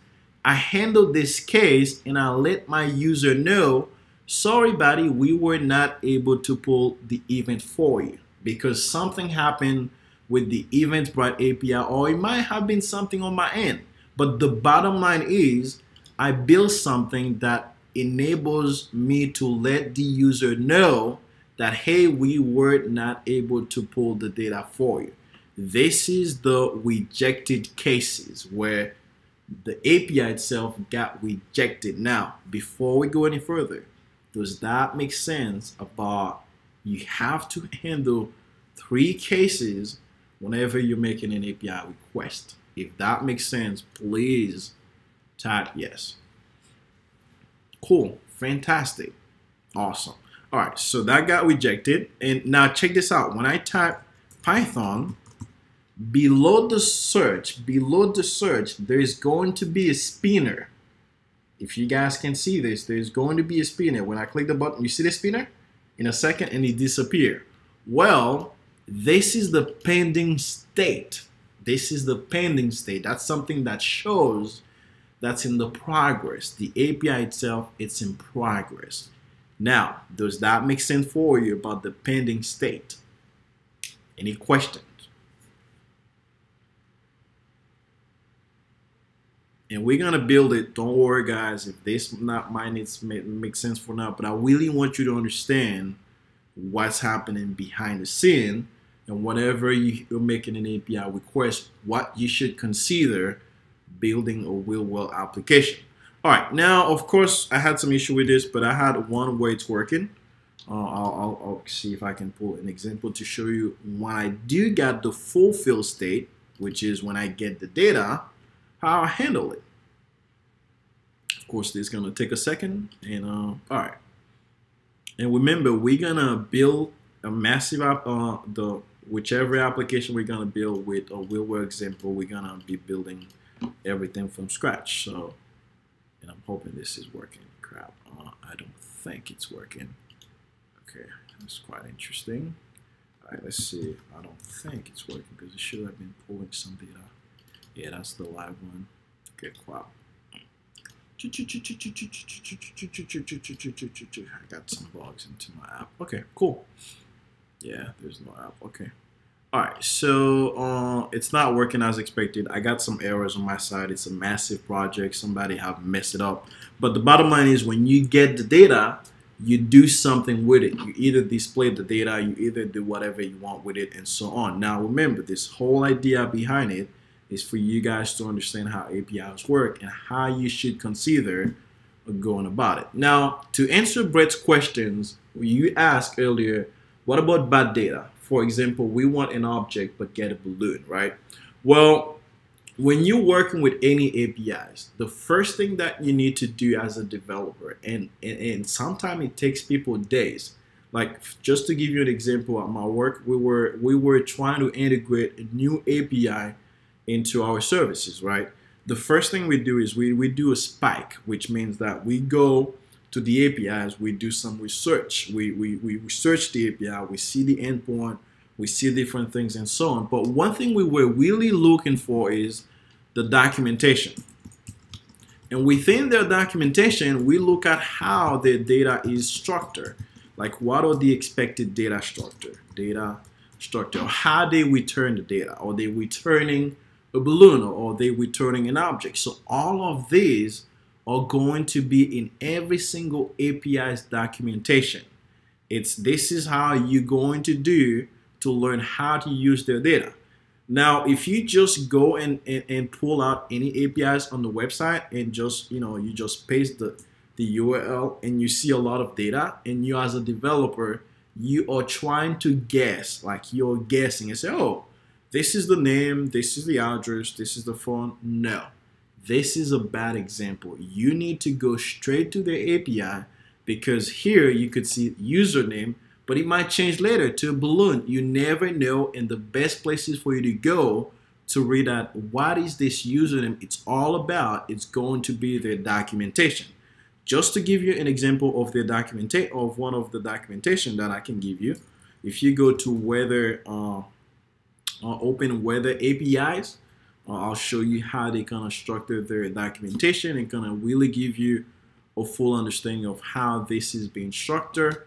I handled this case and I let my user know sorry buddy, we were not able to pull the event for you because something happened with the Eventbrite API, or it might have been something on my end. But the bottom line is I built something that enables me to let the user know that, hey, we were not able to pull the data for you. This is the rejected cases where the API itself got rejected. Now, before we go any further, does that make sense about you have to handle 3 cases whenever you're making an API request? If that makes sense, please type yes. Cool, fantastic, awesome. All right, so that got rejected. And now check this out. When I type Python, below the search, there is going to be a spinner. If you guys can see this, there's going to be a spinner. When I click the button, you see the spinner? In a second, and it disappears. Well, this is the pending state. This is the pending state. That's something that shows that's in the progress. The API itself, it's in progress. Now, does that make sense for you about the pending state? Any questions? And we're gonna build it. Don't worry, guys. If this might make sense for now, but I really want you to understand what's happening behind the scene, and whenever you're making an API request, what you should consider building a real-world application. All right, now of course I had some issue with this, but I had one way it's working. I'll see if I can pull an example to show you when I do get the fulfill state, which is when I get the data, how I handle it. Of course, this is gonna take a second, and all right. And remember, we're gonna build a massive whichever application we're gonna build with a real-world example, we're gonna be building everything from scratch. So, and I'm hoping this is working. Crap, I don't think it's working. Okay, that's quite interesting. All right, let's see. I don't think it's working because it should have been pulling some data. Yeah, that's the live one. Okay, wow. I got some bugs into my app. Okay, cool. Yeah, there's no app. Okay. All right, so it's not working as expected. I got some errors on my side. It's a massive project. Somebody have messed it up. But the bottom line is when you get the data, you do something with it. You either display the data, you either do whatever you want with it, and so on. Now, remember, this whole idea behind it is for you guys to understand how APIs work and how you should consider going about it. Now, to answer Brett's questions, you asked earlier, what about bad data? For example, we want an object but get a balloon, right? Well, when you're working with any APIs, the first thing that you need to do as a developer, and sometimes it takes people days. Like, just to give you an example, at my work, we were trying to integrate a new API into our services, right? The first thing we do is we do a spike, which means that we go to the APIs, we do some research. We research the API, we see the endpoint, we see different things and so on. But one thing we were really looking for is the documentation. And within their documentation, we look at how their data is structured. Like, what are the expected data structure? How they return the data. Are they returning a balloon, or are they returning an object? So all of these are going to be in every single API's documentation. This is how you're going to do to learn how to use their data. Now, if you just go and pull out any APIs on the website and just, you just paste the URL and you see a lot of data, and you as a developer, you are trying to guess, like you're guessing and say, oh, this is the name, this is the address, this is the phone. No, this is a bad example. You need to go straight to the API, because here you could see username, but it might change later to a balloon. You never know, and the best places for you to go to read out what is this username it's all about, it's going to be their documentation. Just to give you an example of their one of the documentation that I can give you, if you go to weather, open weather APIs, I'll show you how they kind of structure their documentation and kind of really give you a full understanding of how this is being structured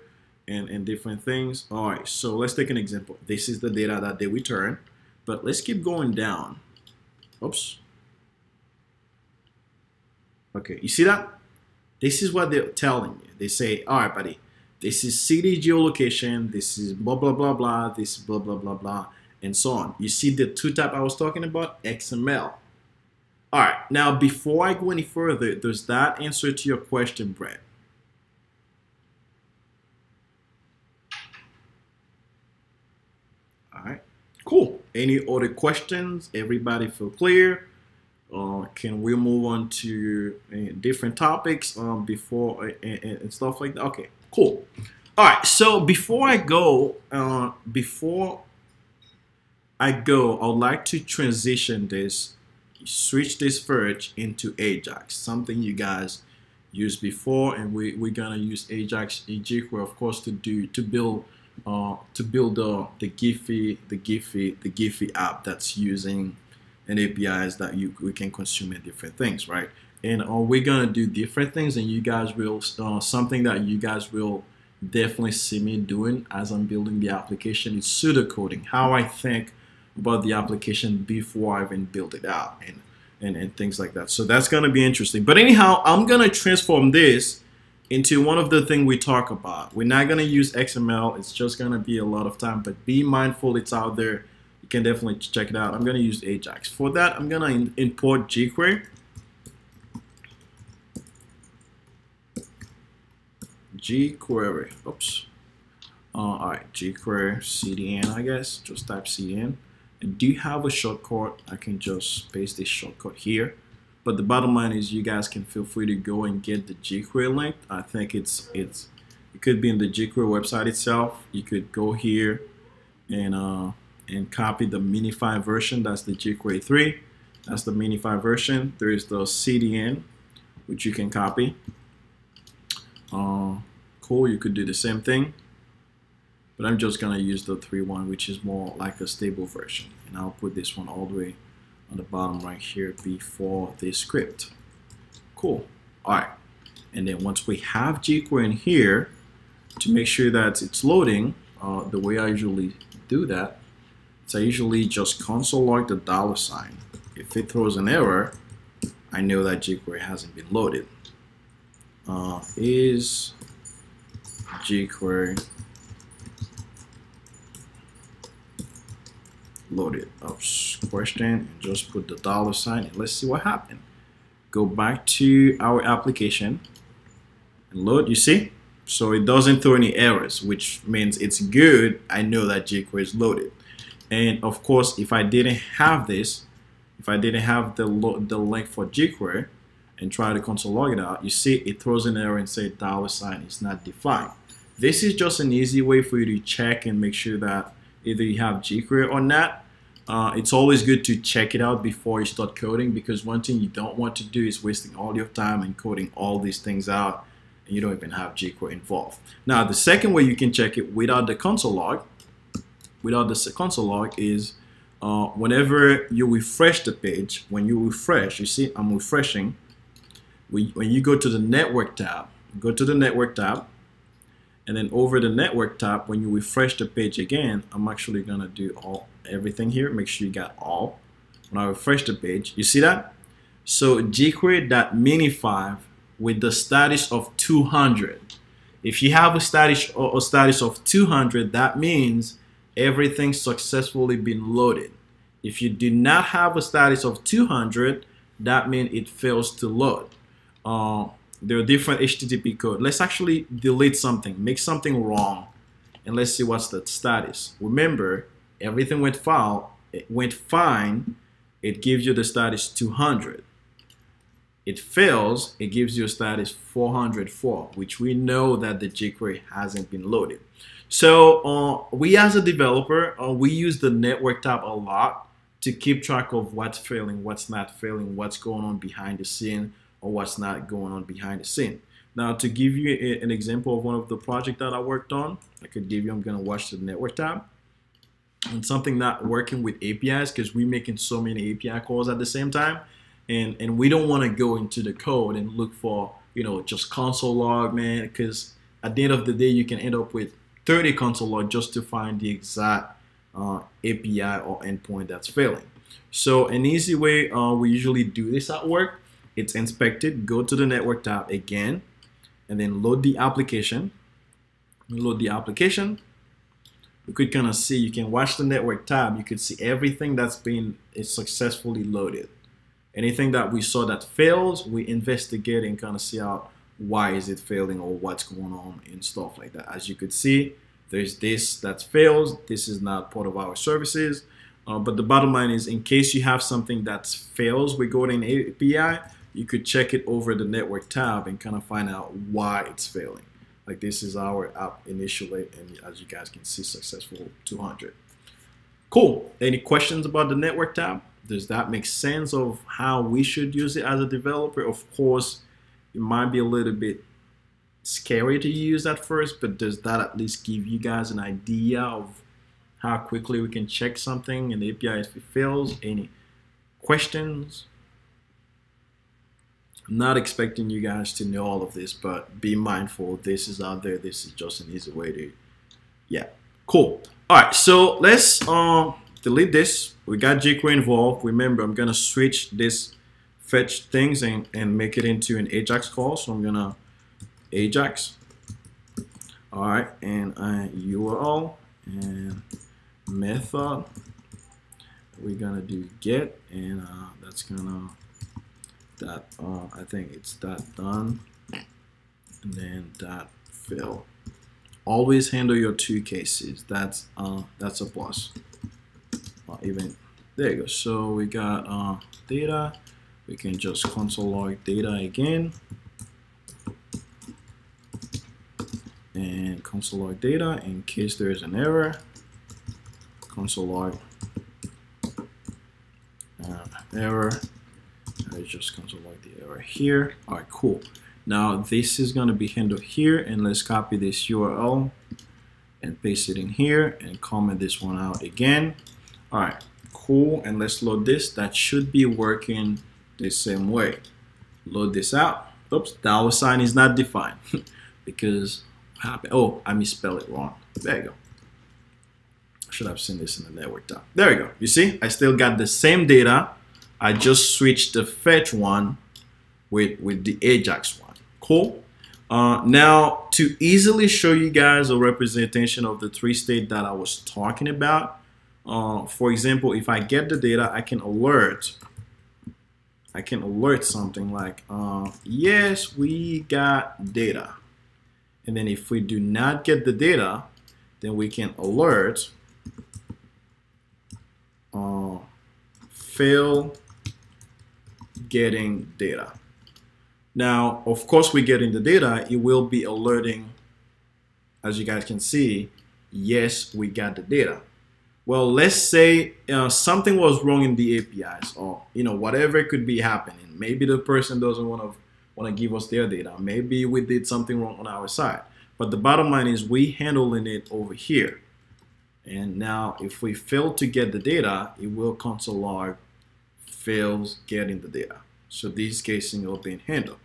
and different things. All right, so let's take an example. This is the data that they return, but let's keep going down. Oops. Okay, you see that? This is what they're telling you. They say, all right, buddy, this is city geolocation, this is blah, blah, blah, blah, this is blah, blah, blah, blah, and so on. You see the two type I was talking about? XML. All right, now before I go any further, does that answer to your question, Brett? All right, cool. Any other questions? Everybody feel clear? Can we move on to different topics before and stuff like that? Okay, cool. All right, so before I go, I would like to transition this, switch this Verge into Ajax, something you guys used before, and we're gonna use Ajax in jQuery, of course, to build the Giphy app that's using and APIs that we can consume in different things, right? And we're gonna do different things, and you guys will something that you guys will definitely see me doing as I'm building the application is pseudocoding, how I think about the application before I even build it out, and things like that. So that's gonna be interesting. But anyhow, I'm gonna transform this into one of the things we talk about. We're not gonna use XML. It's just gonna be a lot of time, but be mindful, it's out there. You can definitely check it out. I'm going to use Ajax. For that, I'm going to import jQuery. Oops. All right, jQuery CDN, I guess. Just type CDN. I do have a shortcut. I can just paste this shortcut here. But the bottom line is you guys can feel free to go and get the jQuery link. I think it could be in the jQuery website itself. You could go here and copy the minify version. That's the jQuery 3. That's the minify version. There is the CDN, which you can copy. Cool, you could do the same thing. But I'm just gonna use the 3.1, which is more like a stable version. And I'll put this one all the way on the bottom right here before this script. Cool, all right. And then once we have jQuery in here, to make sure that it's loading, the way I usually do that, so I usually just console log the $. If it throws an error, I know that jQuery hasn't been loaded. Is jQuery loaded? Question, and just put the $, and let's see what happened. Go back to our application and load. You see? So it doesn't throw any errors, which means it's good. I know that jQuery is loaded. And of course, if I didn't have this, if I didn't have the link for jQuery and try to console log it out, you see it throws an error and say $ is not defined. This is just an easy way for you to check and make sure that either you have jQuery or not. It's always good to check it out before you start coding, because one thing you don't want to do is wasting all your time and coding all these things out and you don't even have jQuery involved. Now, the second way you can check it without the console log, is whenever you refresh the page, when you refresh, you see I'm refreshing. When you go to the network tab, and then over the network tab, when you refresh the page again, I'm actually gonna do everything here. Make sure you got all. When I refresh the page, you see that? So jQuery.minify with the status of 200. If you have a status of 200, that means everything successfully been loaded. If you do not have a status of 200, that means it fails to load. There are different HTTP code. Let's actually delete something, make something wrong, and let's see what's the status. Remember, everything went fine. It gives you the status 200. It fails, it gives you a status 404, which we know that the jQuery hasn't been loaded. So we as a developer, we use the network tab a lot to keep track of what's failing, what's not failing, what's going on behind the scene, or what's not going on behind the scene. Now, to give you an example of one of the projects that I worked on, I'm gonna watch the network tab. And something not working with APIs, because we're making so many API calls at the same time, and we don't want to go into the code and look for just console log, man, because at the end of the day, you can end up with 30 console log just to find the exact API or endpoint that's failing. So an easy way we usually do this at work, it's inspected, go to the network tab again, and then load the application. Load the application. You could kind of see, you can watch the network tab, you could see everything that's been successfully loaded. Anything that we saw that fails, we investigate and kind of see out why is it failing or what's going on and stuff like that. As you could see, there's this that fails. This is not part of our services. But the bottom line is, in case you have something that fails with Golden API, you could check it over the network tab and kind of find out why it's failing. Like this is our app initially, and as you guys can see, successful 200. Cool. Any questions about the network tab? Does that make sense of how we should use it as a developer? Of course, it might be a little bit scary to use at first, but does that at least give you guys an idea of how quickly we can check something in the API if it fails? Any questions? I'm not expecting you guys to know all of this, but be mindful. This is out there. This is just an easy way to, yeah, cool. All right, so let's delete this. We got jQuery involved. Remember, I'm gonna switch this fetch things and make it into an Ajax call. So I'm gonna Ajax. All right, and URL and method. We're gonna do get, and that's gonna I think it's done, and then fill. Always handle your two cases. That's a plus. Even there you go. So we got data. We can just console log data again, and console log data in case there is an error. Console log error. I just console log the error here. All right, cool. Now this is going to be handled here, and let's copy this URL and paste it in here and comment this one out again. All right, cool. And let's load this. That should be working the same way. Load this out. Oops, $sign is not defined because what happened? Oh, I misspelled it wrong. There you go. I should have seen this in the network tab. There you go. You see, I still got the same data. I just switched the fetch one with the Ajax one. Cool. Now, to easily show you guys a representation of the three state that I was talking about, for example, if I get the data, I can alert something like, yes, we got data. And then if we do not get the data, then we can alert fail getting data. Now, of course, we're getting the data. It will be alerting, as you guys can see, yes, we got the data. Well, let's say something was wrong in the APIs, or whatever could be happening. Maybe the person doesn't want to give us their data. Maybe we did something wrong on our side. But the bottom line is we handling it over here. And now, if we fail to get the data, it will console log fails getting the data. So these casing are being handled.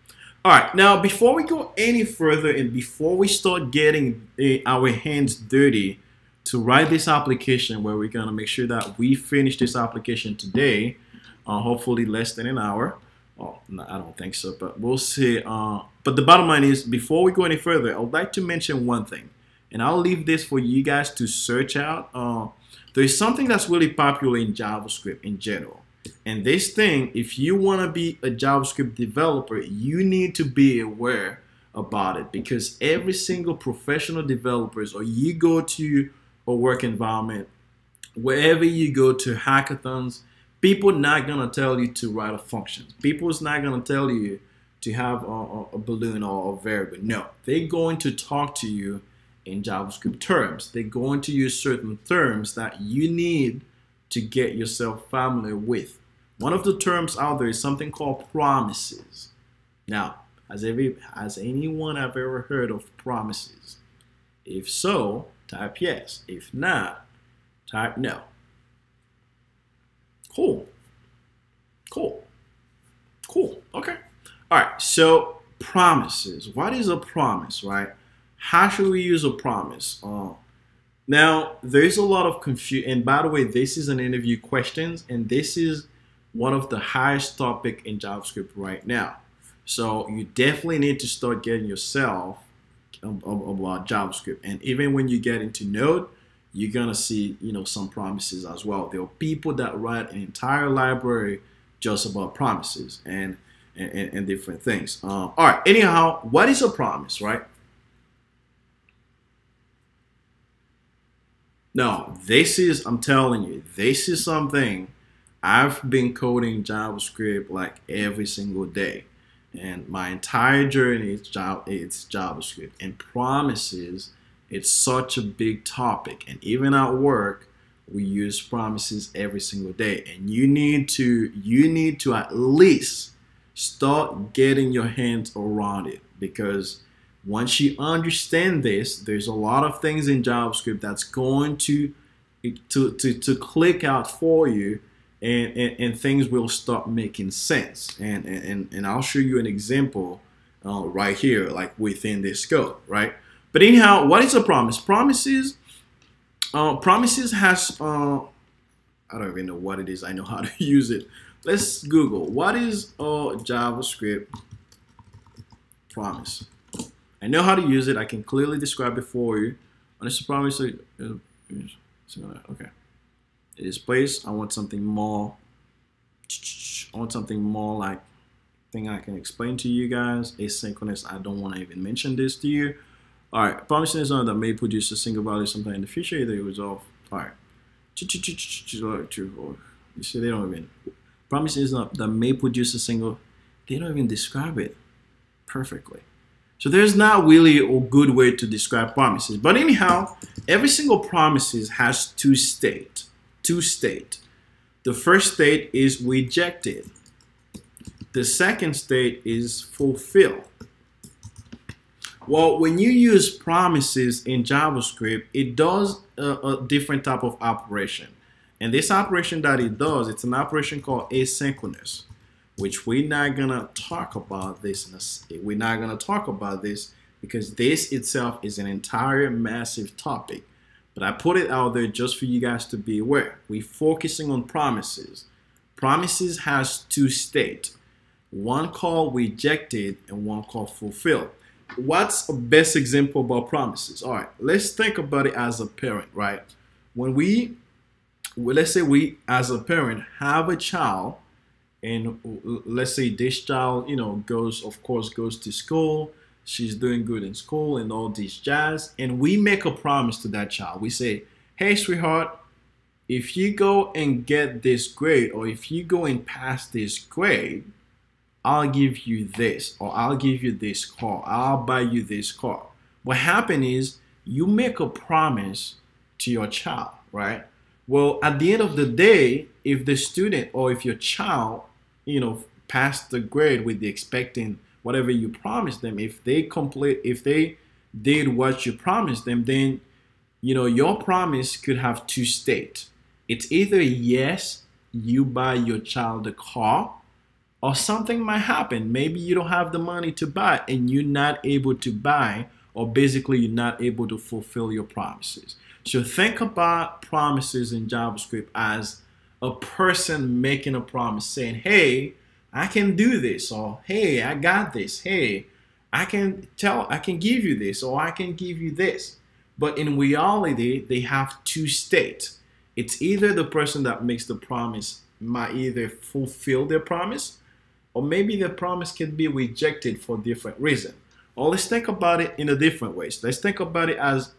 All right, now before we go any further and before we start getting our hands dirty to write this application, where we're gonna make sure that we finish this application today, hopefully less than an hour. Oh, no, I don't think so, but we'll see. But the bottom line is, before we go any further, I would like to mention one thing, and I'll leave this for you guys to search out. There's something that's really popular in JavaScript in general. And this thing, if you want to be a JavaScript developer, you need to be aware about it, because every single professional developers, or you go to a work environment, wherever you go to hackathons, people not going to tell you to write a function. People's not going to tell you to have a balloon or a variable. No, they're going to talk to you in JavaScript terms. They're going to use certain terms that you need to get yourself familiar with. One of the terms out there is something called promises. Now, has anyone ever heard of promises? If so, type yes. If not, type no. Cool. Cool. Cool. Okay. All right. So promises. What is a promise, right? How should we use a promise? Now, there's a lot of confusion. And by the way, this is an interview questions, and this is one of the highest topic in JavaScript right now. So you definitely need to start getting yourself about JavaScript. And even when you get into Node, you're gonna see, some promises as well. There are people that write an entire library just about promises and different things. All right. Anyhow, what is a promise, right? No, I'm telling you, this is something I've been coding JavaScript like every single day. And my entire journey is it's JavaScript. And promises, it's such a big topic. And even at work, we use promises every single day. And you need to at least start getting your hands around it, because once you understand this, there's a lot of things in JavaScript that's going to click out for you, and things will start making sense. And I'll show you an example right here, like within this code, right? But anyhow, what is a promise? Promises has I don't even know what it is. I know how to use it. Let's Google what is a JavaScript promise. I know how to use it. I can clearly describe it for you. On this promise, okay. It is place. I want something more. Like thing I can explain to you guys. Asynchronous. I don't want to even mention this to you. All right. Promising is something that may produce a single value sometime in the future. Either it resolve. All right. You see, they don't even. Promising is not that may produce a single. They don't even describe it perfectly. So there's not really a good way to describe promises. But anyhow, every single promises has two state. The first state is rejected. The second state is fulfill. Well, when you use promises in JavaScript, it does a different type of operation. And this operation that it does, it's an operation called asynchronous, which we're not gonna talk about this. We're not gonna talk about this because this itself is an entire massive topic. But I put it out there just for you guys to be aware. We're focusing on promises. Promises has two states. One called rejected and one called fulfilled. What's a best example about promises? All right, let's think about it as a parent, right? Let's say we as a parent have a child, and let's say this child, goes to school. She's doing good in school and all this jazz. And we make a promise to that child. We say, hey, sweetheart, if you go and get this grade, or if you go and pass this grade, I'll give you this, or I'll give you this car. I'll buy you this car. What happened is you make a promise to your child, right? Well, at the end of the day, if the student or if your child, passed the grade with the expecting whatever you promised them, if they did what you promised them, then your promise could have two states. It's either yes, you buy your child a car, or something might happen. Maybe you don't have the money to buy and you're not able to buy, or basically you're not able to fulfill your promises. So think about promises in JavaScript as a person making a promise saying, hey, I can do this, or hey, I got this, hey, I can give you this, or I can give you this. But in reality, they have two states. It's either the person that makes the promise might either fulfill their promise, or maybe the promise can be rejected for different reason. Or let's think about it in a different way. So let's think about it as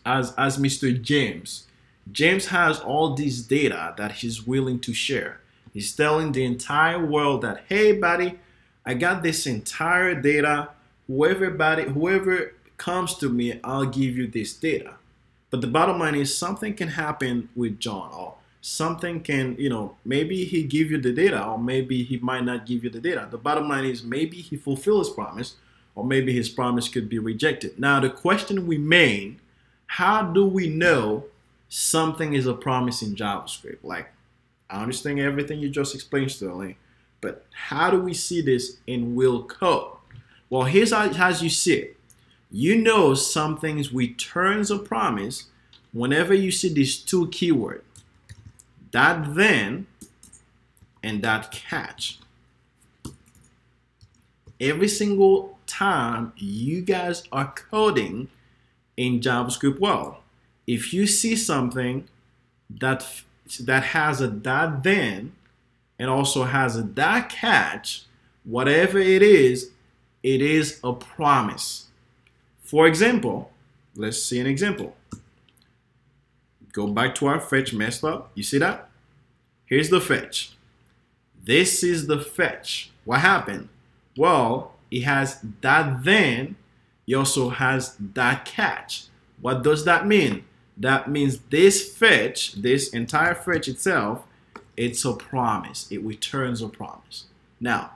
Mr. James. James has all this data that he's willing to share. He's telling the entire world that, hey, buddy, I got this entire data. Whoever comes to me, I'll give you this data. But the bottom line is something can happen with John, or something can, maybe he give you the data, or maybe he might not give you the data. The bottom line is maybe he fulfills his promise, or maybe his promise could be rejected. Now, the question remains, how do we know something is a promise in JavaScript? Like, I understand everything you just explained, Sterling, but how do we see this in real code? Well, here's how you see it. You know some things returns a promise whenever you see these two keywords, that then and that catch. Every single time you guys are coding in JavaScript world, if you see something that has a that then and also has a that catch, whatever it is a promise. For example, let's see an example. Go back to our fetch messed up. You see that? Here's the fetch. This is the fetch. What happened? Well, it has that then. It also has that catch. What does that mean? That means this fetch, this entire fetch itself, it's a promise. It returns a promise. Now,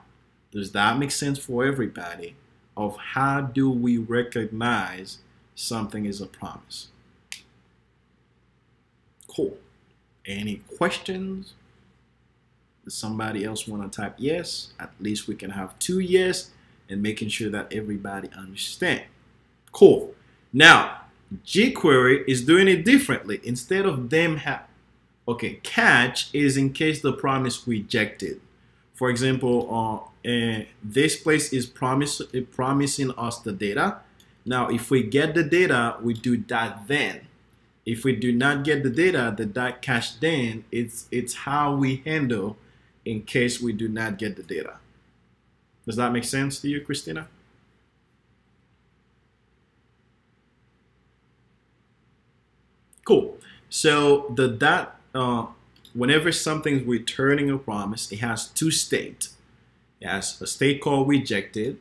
does that make sense for everybody of how do we recognize something is a promise? Cool. Any questions? Does somebody else want to type yes? At least we can have 2 yes and making sure that everybody understands. Cool. Now, jQuery is doing it differently. Instead of them okay, catch is in case the promise rejected. For example, this place is promising us the data. Now, if we get the data, we do that then. If we do not get the data, the that catch then, it's how we handle in case we do not get the data. Does that make sense to you, Christina? Cool. So whenever something's returning a promise, it has two states. It has a state called rejected,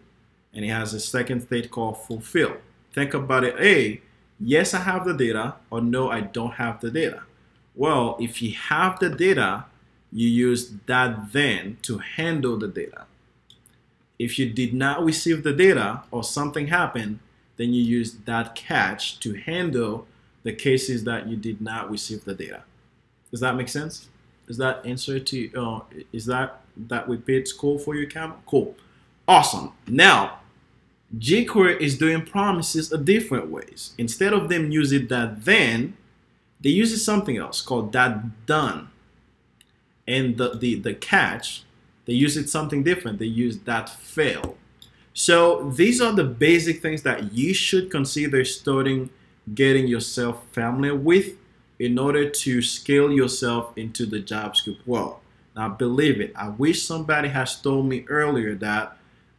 and it has a second state called fulfill. Think about it. A, yes, I have the data, or no, I don't have the data. Well, if you have the data, you use that then to handle the data. If you did not receive the data or something happened, then you use that catch to handle the cases that you did not receive the data. Does that make sense? Does that answer to is that repeats cool for you, Cam? Cool. Awesome. Now, jQuery is doing promises a different ways. Instead of them using that then, they use something else called that done. And the catch, they use it something different. They use that fail. So these are the basic things that you should consider starting getting yourself familiar with in order to scale yourself into the JavaScript world. Now, believe it, I wish somebody has told me earlier that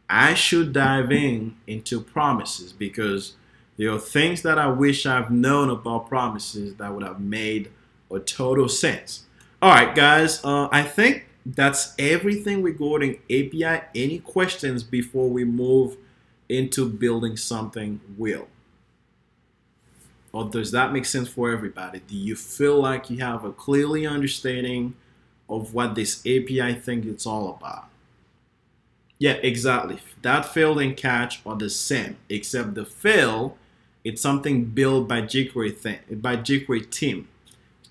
I should dive into promises, because there are things that I wish I've known about promises that would have made a total sense. All right, guys, I think that's everything regarding API. Any questions before we move into building something real? Or does that make sense for everybody? Do you feel like you have a clearly understanding of what this API thing is all about? Yeah, exactly. That fail and catch are the same, except the fail, it's something built by jQuery team.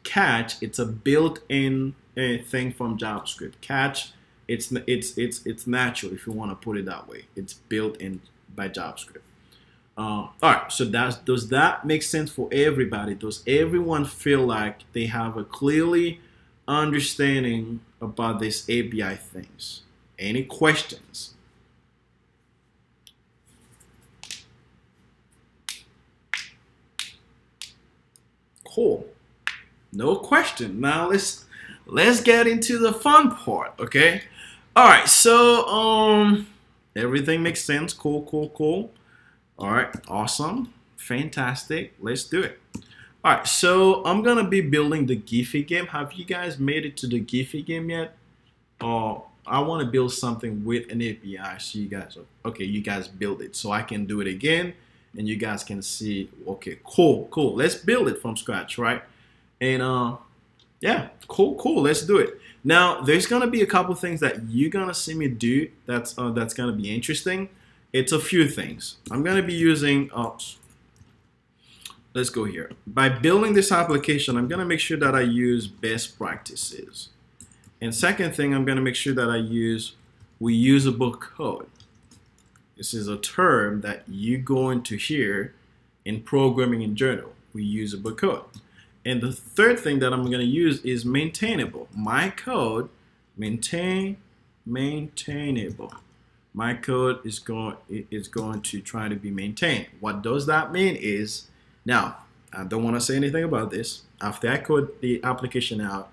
Catch, it's a built-in thing from JavaScript. Catch, it's natural, if you want to put it that way. It's built in by JavaScript. All right, so does that make sense for everybody? Does everyone feel like they have a clearly understanding about this API things? Any questions? Cool. No question. Now let's get into the fun part, okay? All right, so everything makes sense. Cool, cool, cool. All right, awesome, fantastic. Let's do it. All right, so I'm gonna be building the Giphy game. Have you guys made it to the Giphy game yet? I want to build something with an API, so you guys, okay, you guys build it, so I can do it again, and you guys can see. Okay, cool, cool. Let's build it from scratch, right? And yeah, cool, cool. Let's do it. Now, there's gonna be a couple things that you're gonna see me do. That's gonna be interesting. It's a few things. I'm gonna be using. Let's go here. By building this application, I'm gonna make sure that I use best practices. And second thing, I'm gonna make sure that I use reusable code. This is a term that you're going to hear in programming in general. Reusable code. And the third thing that I'm going to use is maintainable. My code, maintainable. My code is going to try to be maintained. What does that mean is, now, I don't want to say anything about this. After I code the application out,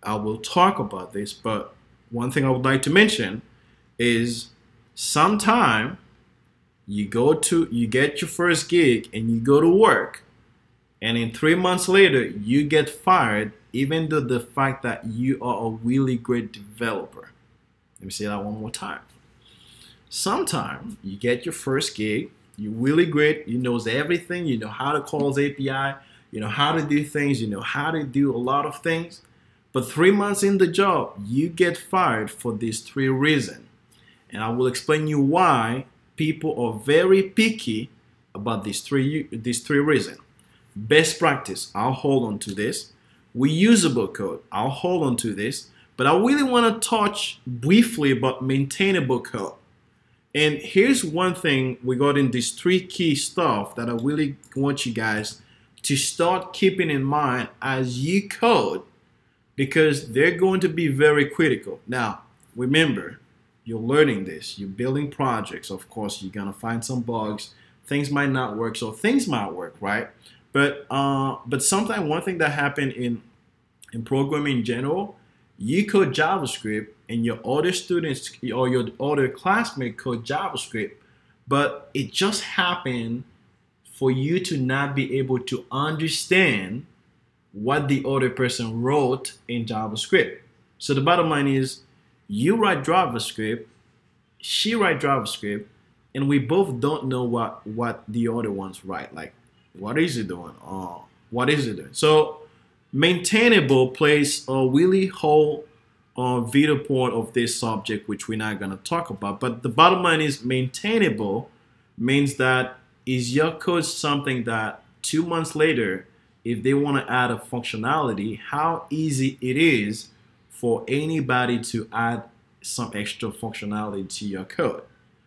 I will talk about this, but one thing I would like to mention is sometime you get your first gig and you go to work, and in 3 months later you get fired, even though the fact that you are a really great developer. Let me say that one more time. Sometime you get your first gig, you're really great, you know everything, you know how to call API, you know how to do things, you know how to do a lot of things, but 3 months in the job, you get fired for these 3 reasons. And I will explain you why people are very picky about these three reasons. Best practice, I'll hold on to this. Reusable code, I'll hold on to this. But I really want to touch briefly about maintainable code. And here's one thing regarding these 3 key stuff that I really want you guys to start keeping in mind as you code, because they're going to be very critical. Now, remember, you're learning this, you're building projects. Of course, you're gonna find some bugs. Things might not work, so things might work, right? But sometimes one thing that happened in programming in general, you code JavaScript and your other students or your other classmates code JavaScript, but it just happened for you to not be able to understand what the other person wrote in JavaScript. So the bottom line is, you write JavaScript, she write JavaScript, and we both don't know what the other ones write. Like, what is it doing? What is it doing? So maintainable plays a really whole vital part of this subject, which we're not going to talk about. But the bottom line is, maintainable means that is your code something that 2 months later, if they want to add a functionality, how easy it is for anybody to add some extra functionality to your code?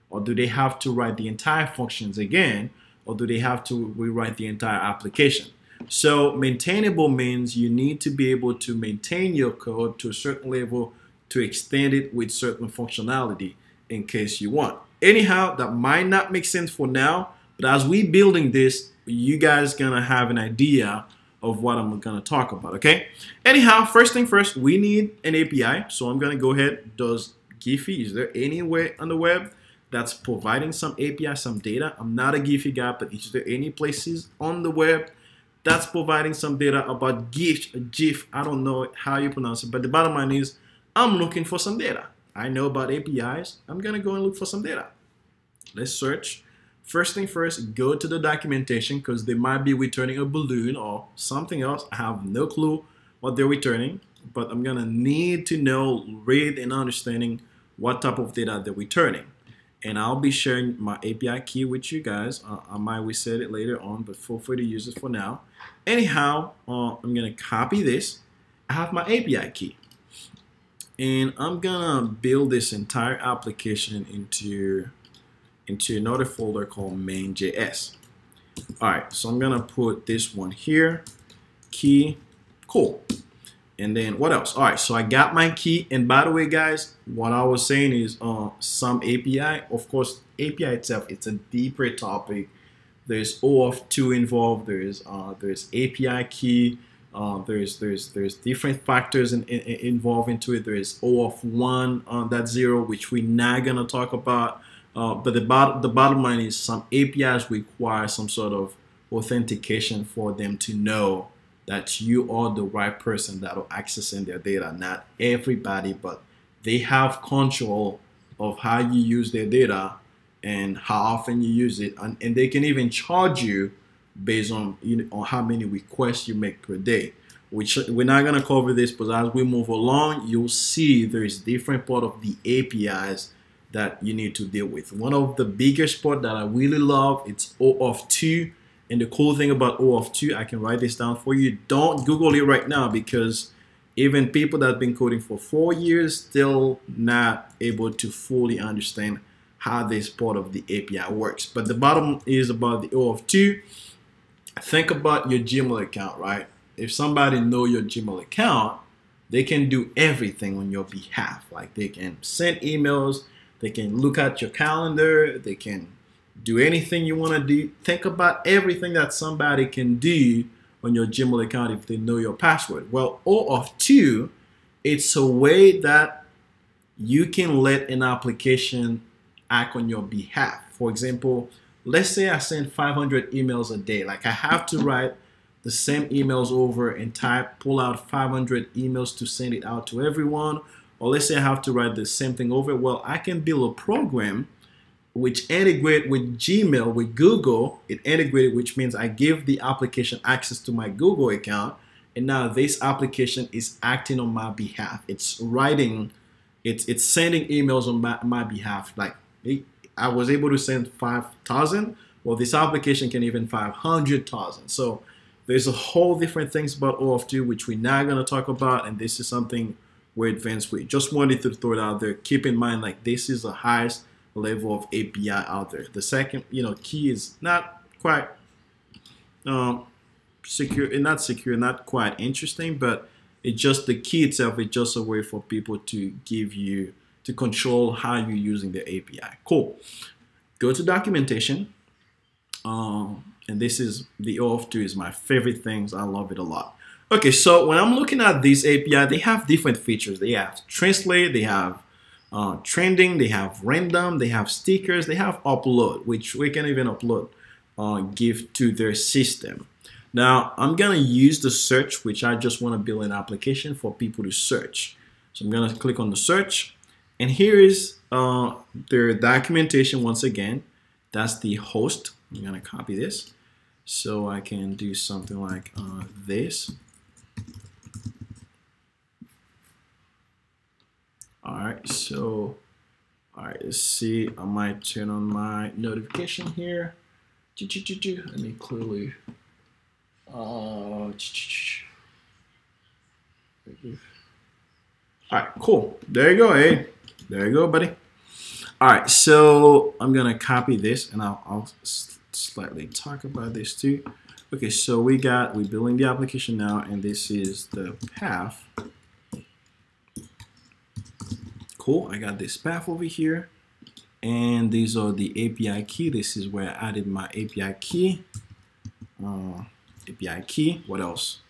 Or do they have to write the entire functions again? Or do they have to rewrite the entire application? So maintainable means you need to be able to maintain your code to a certain level to extend it with certain functionality in case you want. Anyhow, that might not make sense for now, but as we building this, you guys gonna have an idea of what I'm gonna talk about, okay? Anyhow, first thing first, we need an API. So I'm gonna go ahead, does Giphy, is there anywhere on the web that's providing some API, some data? I'm not a Giphy guy, but is there any places on the web that's providing some data about GIF? I don't know how you pronounce it, but the bottom line is, I'm looking for some data. I know about APIs, I'm gonna go and look for some data. Let's search. First thing first, go to the documentation, because they might be returning a balloon or something else. I have no clue what they're returning, but I'm gonna need to know, read, and understanding what type of data they're returning. And I'll be sharing my API key with you guys. I might reset it later on, but feel free to use it for now. Anyhow, I'm gonna copy this. I have my API key, and I'm gonna build this entire application into another folder called main.js. All right, so I'm gonna put this one here, key, cool. And then what else? All right, so I got my key. And by the way, guys, what I was saying is some API, of course, API itself, it's a deeper topic. There's OAuth 2 involved. There's API key. There's different factors involved into it. There's OAuth 1.0, which we're not gonna talk about. But the bottom line is, some APIs require some sort of authentication for them to know that you are the right person that are accessing their data. Not everybody, but they have control of how you use their data and how often you use it, and they can even charge you based on, on how many requests you make per day. Which we're not gonna cover this, but as we move along, you'll see there's different part of the APIs that you need to deal with. One of the biggest part that I really love, it's OAuth 2. And the cool thing about OAuth 2, I can write this down for you. Don't Google it right now, because even people that have been coding for 4 years still not able to fully understand how this part of the API works. But the bottom is about the OAuth 2. Think about your Gmail account, right? If somebody know your Gmail account, they can do everything on your behalf. Like they can send emails, they can look at your calendar, they can do anything you want to do. Think about everything that somebody can do on your Gmail account if they know your password. Well, OAuth 2, it's a way that you can let an application act on your behalf. For example, let's say I send 500 emails a day. Like I have to write the same emails over and pull out 500 emails to send it out to everyone. Or let's say I have to write the same thing over. Well, I can build a program which integrate with Gmail, with Google. It integrated, which means I give the application access to my Google account. And now this application is acting on my behalf. It's writing, it's sending emails on my behalf. Like I was able to send 5,000. Well, this application can even 500,000. So there's a whole different things about OAuth 2, which we're not going to talk about. And this is something we're advanced with. Just wanted to throw it out there. Keep in mind, like this is the highest level of API out there. The second, key is not quite secure, not quite interesting, but it's just the key itself is just a way for people to control how you're using the API. Cool. Go to documentation. And this is the OAuth 2 is my favorite things. I love it a lot. Okay, so when I'm looking at this API, they have different features. They have translate, they have trending, they have random, they have stickers, they have upload, which we can even upload GIF to their system. Now I'm gonna use the search, which I just want to build an application for people to search. So I'm gonna click on the search, and here is their documentation once again. That's the host. I'm gonna copy this so I can do something like this. Alright, so let's see. I might turn on my notification here. Let me clearly alright, cool. There you go, hey. There you go, buddy. Alright, so I'm gonna copy this and I'll slightly talk about this too. Okay, so we're building the application now, and this is the path. Cool, I got this path over here, and these are the API key. This is where I added my API key. API key, what else?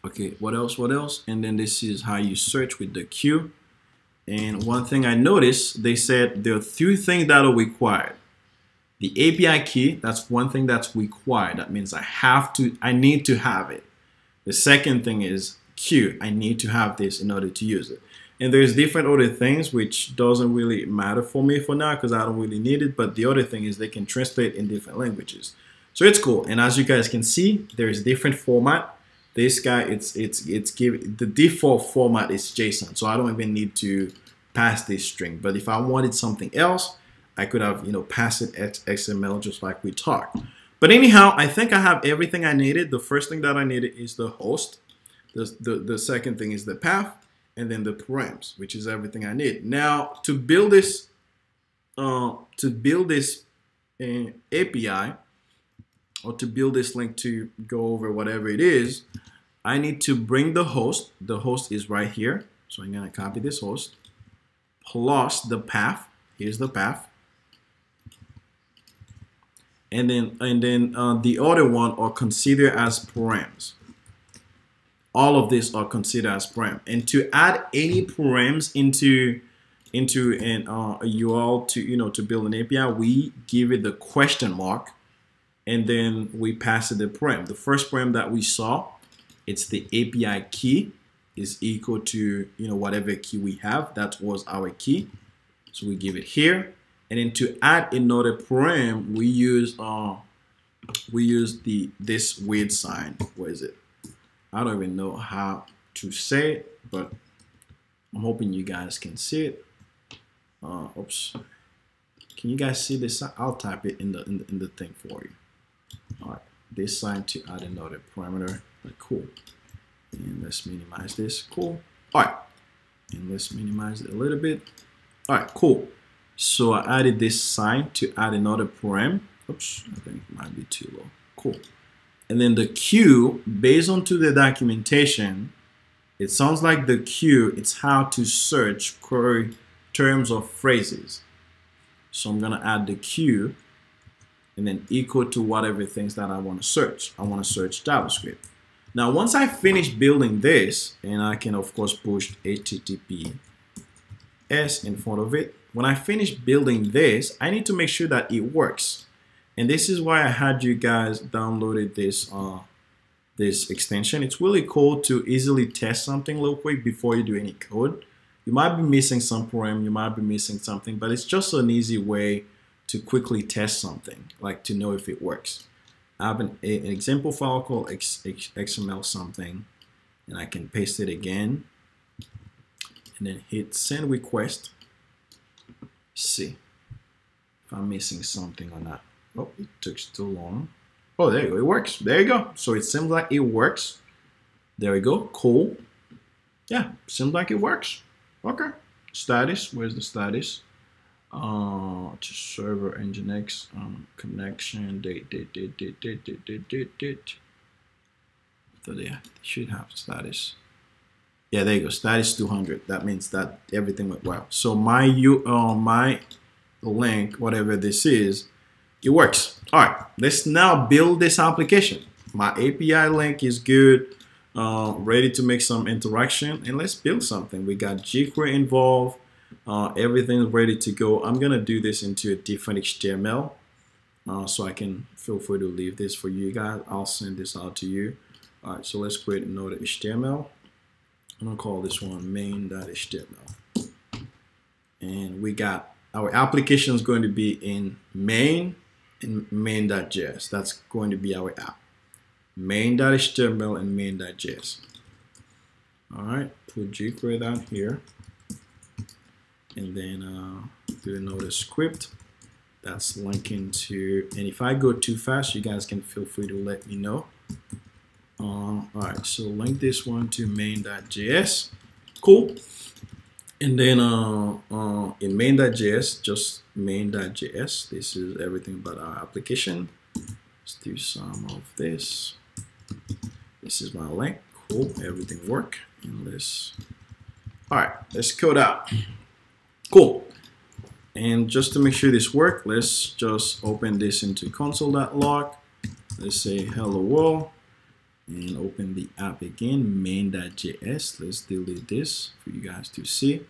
Okay, what else? And then this is how you search with the Q. And one thing I noticed, they said there are 3 things that are required. The API key, that's one thing that's required. That means I need to have it. The second thing is Q, I need to have this in order to use it. And there's different other things which doesn't really matter for me for now because I don't really need it. But the other thing is they can translate in different languages. So it's cool. And as you guys can see, there's different format. This guy, the default format is JSON. So I don't even need to pass this string. But if I wanted something else, I could have, passed it XML just like we talked. But anyhow, I think I have everything I needed. The first thing that I needed is the host. The second thing is the path, and then the params, which is everything I need. Now to build this API, or to build this link to go over whatever it is, I need to bring the host. The host is right here. So I'm gonna copy this host plus the path. Here's the path. And then the other one are considered as params. All of these are considered as param. And to add any params into a URL to build an API, we give it the question mark, and then we pass it the param. The first param that we saw, it's the API key is equal to whatever key we have. That was our key, so we give it here. And then to add another param, we use this weird sign. Where is it? I don't even know how to say it, but I'm hoping you guys can see it. Oops. Can you guys see this? I'll type it in the thing for you. All right, this sign to add another parameter. Cool. And let's minimize this. Cool. All right, and let's minimize it a little bit. All right, cool. So I added this sign to add another param. Oops, I think it might be too low. Cool. And then the Q, based on to the documentation, it sounds like the Q, it's how to search query terms or phrases. So I'm gonna add the Q and then equal to whatever things that I want to search. I want to search JavaScript. Now, once I finish building this, and I can of course push HTTPS in front of it. When I finish building this, I need to make sure that it works. And this is why I had you guys downloaded this this extension. It's really cool to easily test something real quick before you do any code. You might be missing some param, you might be missing something, but it's just an easy way to quickly test something, like to know if it works. I have an example file called XML something, and I can paste it again, and then hit send request. See if I'm missing something or not. Oh, it took too long. Oh, there you go, it works. There you go. So it seems like it works. There we go, cool. Yeah, seems like it works. Okay, status, where's the status? To server Nginx connection date. So yeah, should have status. Yeah, there you go, status 200. That means that everything went well. So my my link, whatever this is, it works. All right, let's now build this application. My API link is good, ready to make some interaction, and let's build something. We got jQuery involved. Everything's ready to go. I'm gonna do this into a different HTML, so I can feel free to leave this for you guys. I'll send this out to you. All right, so let's create another HTML. I'm gonna call this one main.html, and we got our application is going to be in main and main.js. That's going to be our app. Main.html and main.js. All right, put jQuery down here. And then do another script that's linking to, and if I go too fast, you guys can feel free to let me know. All right, so link this one to main.js. Cool. And then in main.js, just main.js. This is everything about our application. Let's do some of this. This is my link. Cool, everything work. And all right, let's code out. Cool. And just to make sure this works, let's just open this into console.log. Let's say hello world and open the app again, main.js. Let's delete this for you guys to see.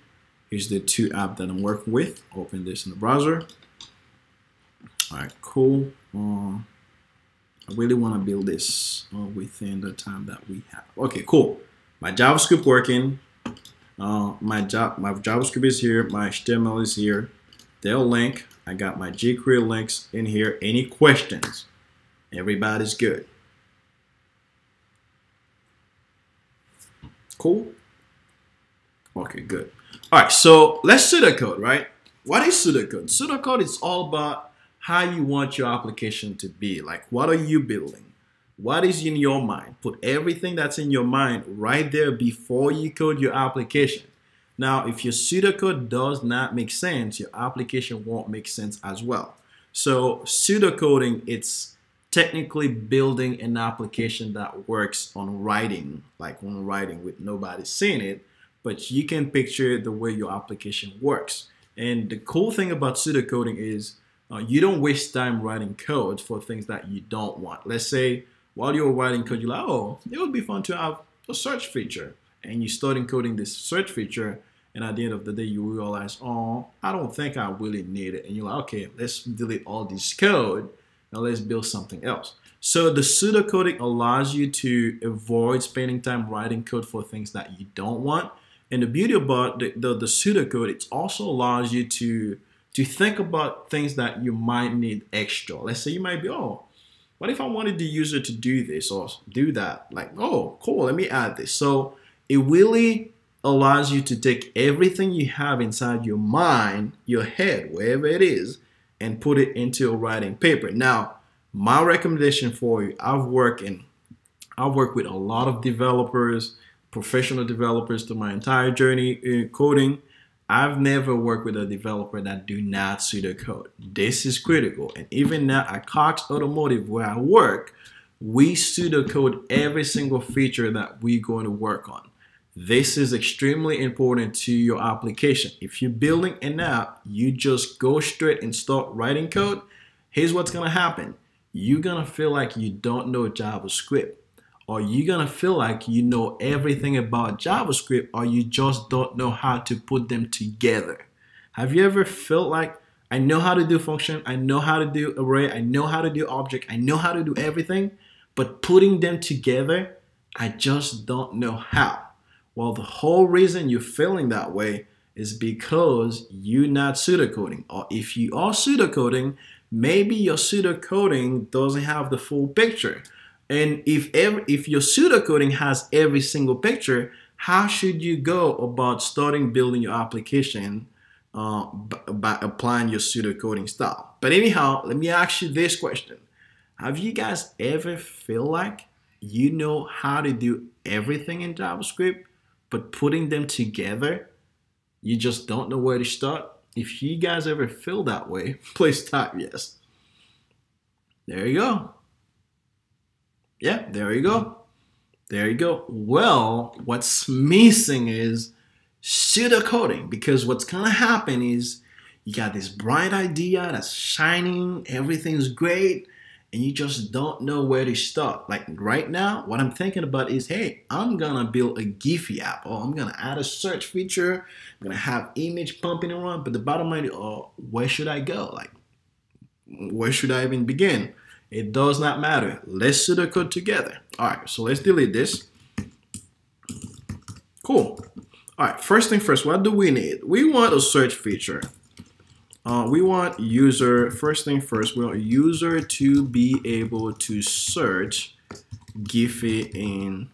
Here's the two apps that I'm working with. Open this in the browser. All right, cool. I really want to build this within the time that we have. Okay, cool. My JavaScript working. My JavaScript is here, my HTML is here, they'll link. I got my jQuery links in here. Any questions? Everybody's good. Cool. Okay, good. All right, so let's pseudocode, right? What is pseudocode? Pseudocode is all about how you want your application to be. Like, what are you building? What is in your mind? Put everything that's in your mind right there before you code your application. Now, if your pseudocode does not make sense, your application won't make sense as well. So pseudocoding, it's technically building an application that works on writing, like on writing with nobody seeing it, but you can picture the way your application works. And the cool thing about pseudocoding is you don't waste time writing code for things that you don't want. Let's say while you're writing code, you're like, oh, it would be fun to have a search feature. And you start encoding this search feature, and at the end of the day, you realize, oh, I don't think I really need it. And you're like, okay, let's delete all this code, and let's build something else. So the pseudocoding allows you to avoid spending time writing code for things that you don't want. And the beauty about the pseudocode, it also allows you to think about things that you might need extra. Let's say you might be, oh, what if I wanted the user to do this or do that? Like, oh, cool, let me add this. So it really allows you to take everything you have inside your mind, your head, wherever it is, and put it into a writing paper. Now, my recommendation for you, I've worked with a lot of developers, professional developers through my entire journey in coding. I've never worked with a developer that do not pseudocode. This is critical. And even now at Cox Automotive where I work, we pseudocode every single feature that we're going to work on. This is extremely important to your application. If you're building an app, you just go straight and start writing code. Here's what's going to happen. You're going to feel like you don't know JavaScript, or you're going to feel like you know everything about JavaScript, or you just don't know how to put them together. Have you ever felt like, I know how to do function, I know how to do array, I know how to do object, I know how to do everything, but putting them together, I just don't know how. Well, the whole reason you're feeling that way is because you're not pseudocoding. Or if you are pseudocoding, maybe your pseudocoding doesn't have the full picture. And if your pseudocoding has every single picture, how should you go about starting building your application by applying your pseudocoding style? But anyhow, let me ask you this question. Have you guys ever feel like you know how to do everything in JavaScript, but putting them together, you just don't know where to start? If you guys ever feel that way, please type yes. There you go. Yeah, there you go. There you go. Well, what's missing is pseudocoding, because what's gonna happen is you got this bright idea that's shining, everything's great, and you just don't know where to start. Like right now, what I'm thinking about is, hey, I'm gonna build a Giphy app, or I'm gonna add a search feature, I'm gonna have image pumping around, but the bottom line is, where should I go? Like, where should I even begin? It does not matter. Let's pseudocode together. All right, so let's delete this. Cool. All right, first thing first, what do we need? We want a search feature. We want user, first thing first, we want user to be able to search Giphy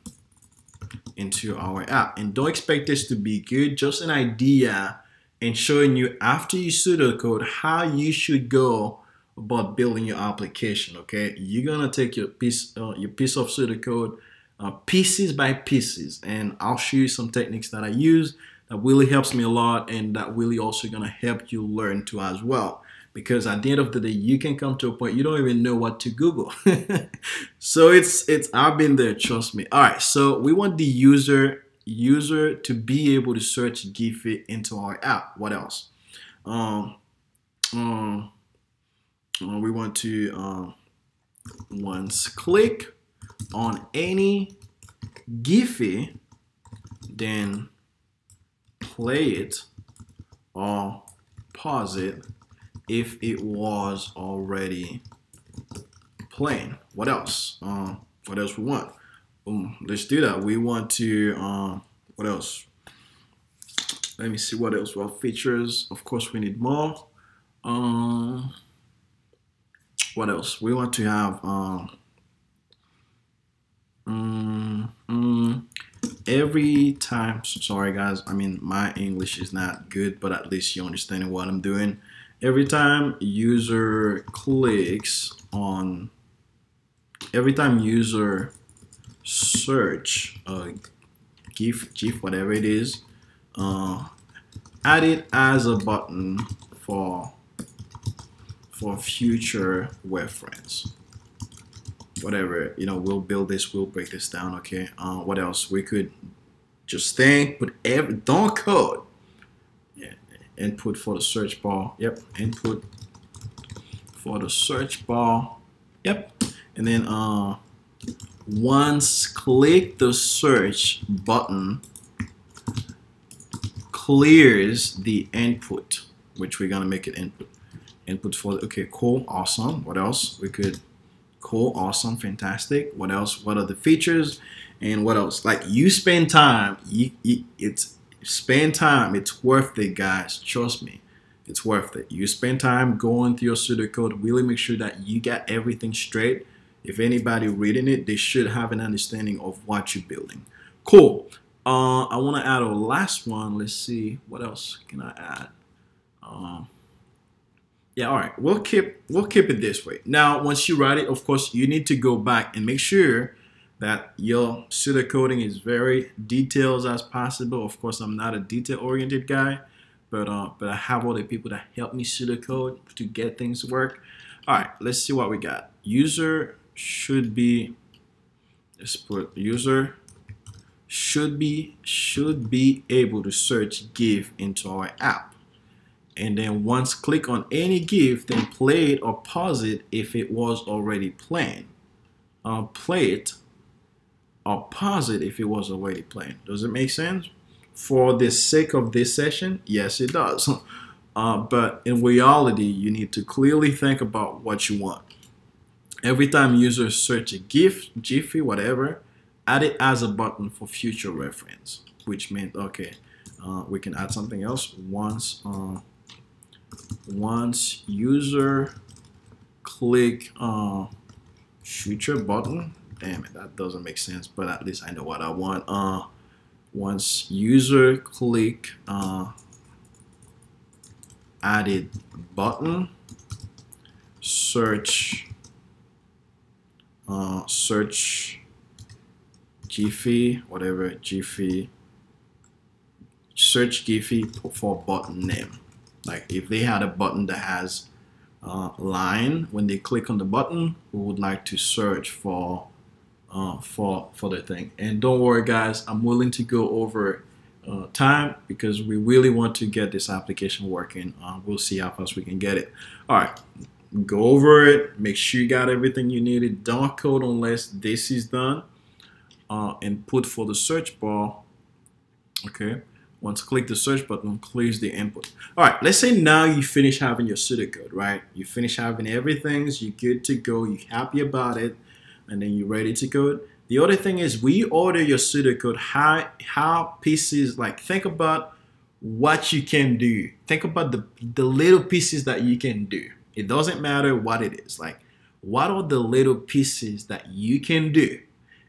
into our app. And don't expect this to be good, just an idea and showing you after you pseudocode how you should go about building your application. Okay, you're gonna take your piece of pseudocode pieces by pieces, and I'll show you some techniques that I use that really helps me a lot, and that really also gonna help you learn too as well. Because at the end of the day, you can come to a point you don't even know what to Google. So it's I've been there, trust me. All right, so we want the user to be able to search Giphy into our app. What else? We want to once click on any Giphy, then play it or pause it if it was already playing. What else? What else we want? Let's do that. We want to what else? Let me see what else. Well, features. Of course, we need more. What else? We want to have every time. Sorry guys, I mean my English is not good, but at least you understand what I'm doing. Every time user clicks on, every time user search GIF, whatever it is, add it as a button for future reference. Whatever, you know, we'll build this, we'll break this down. Okay, what else? We could just think, put don't code. Yeah, input for the search bar. Yep, input for the search bar. Yep, and then once click the search button, clears the input, which we're gonna make it input for. Okay, cool, awesome. What else? We could. Cool, awesome, fantastic. What else? What are the features? And what else? Like, you spend time, it's worth it, guys. Trust me, it's worth it. You spend time going through your pseudocode, really make sure that you got everything straight. If anybody reading it, they should have an understanding of what you're building. Cool. I want to add a last one. Let's see, what else can I add? Yeah, all right, we'll keep it this way. Now, once you write it, of course, you need to go back and make sure that your pseudocoding is very detailed as possible. Of course, I'm not a detail-oriented guy, but I have other people that help me pseudocode to get things to work. All right, let's see what we got. User should be, let's put user should be able to search GIF into our app. And then once click on any GIF, then play it or pause it if it was already playing. Play it or pause it if it was already playing. Does it make sense? For the sake of this session, yes, it does. But in reality, you need to clearly think about what you want. Every time users search a GIF, Jiffy, whatever, add it as a button for future reference, which means, okay, we can add something else. Once user click future button, damn it, that doesn't make sense, but at least I know what I want. Once user click added button, search Jiffy, whatever, Jiffy, search Jiffy for button name. Like if they had a button that has line, when they click on the button, we would like to search for the thing. And don't worry guys, I'm willing to go over time because we really want to get this application working. We'll see how fast we can get it. All right, go over it, make sure you got everything you needed. Don't code unless this is done. Input for the search bar. Okay, once click the search button, clears the input. All right, let's say now you finish having your pseudocode, right? You finish having everything, so you're good to go, you're happy about it, and then you're ready to code. The other thing is we order your pseudocode how pieces, like think about what you can do. Think about the little pieces that you can do. It doesn't matter what it is. Like what are the little pieces that you can do?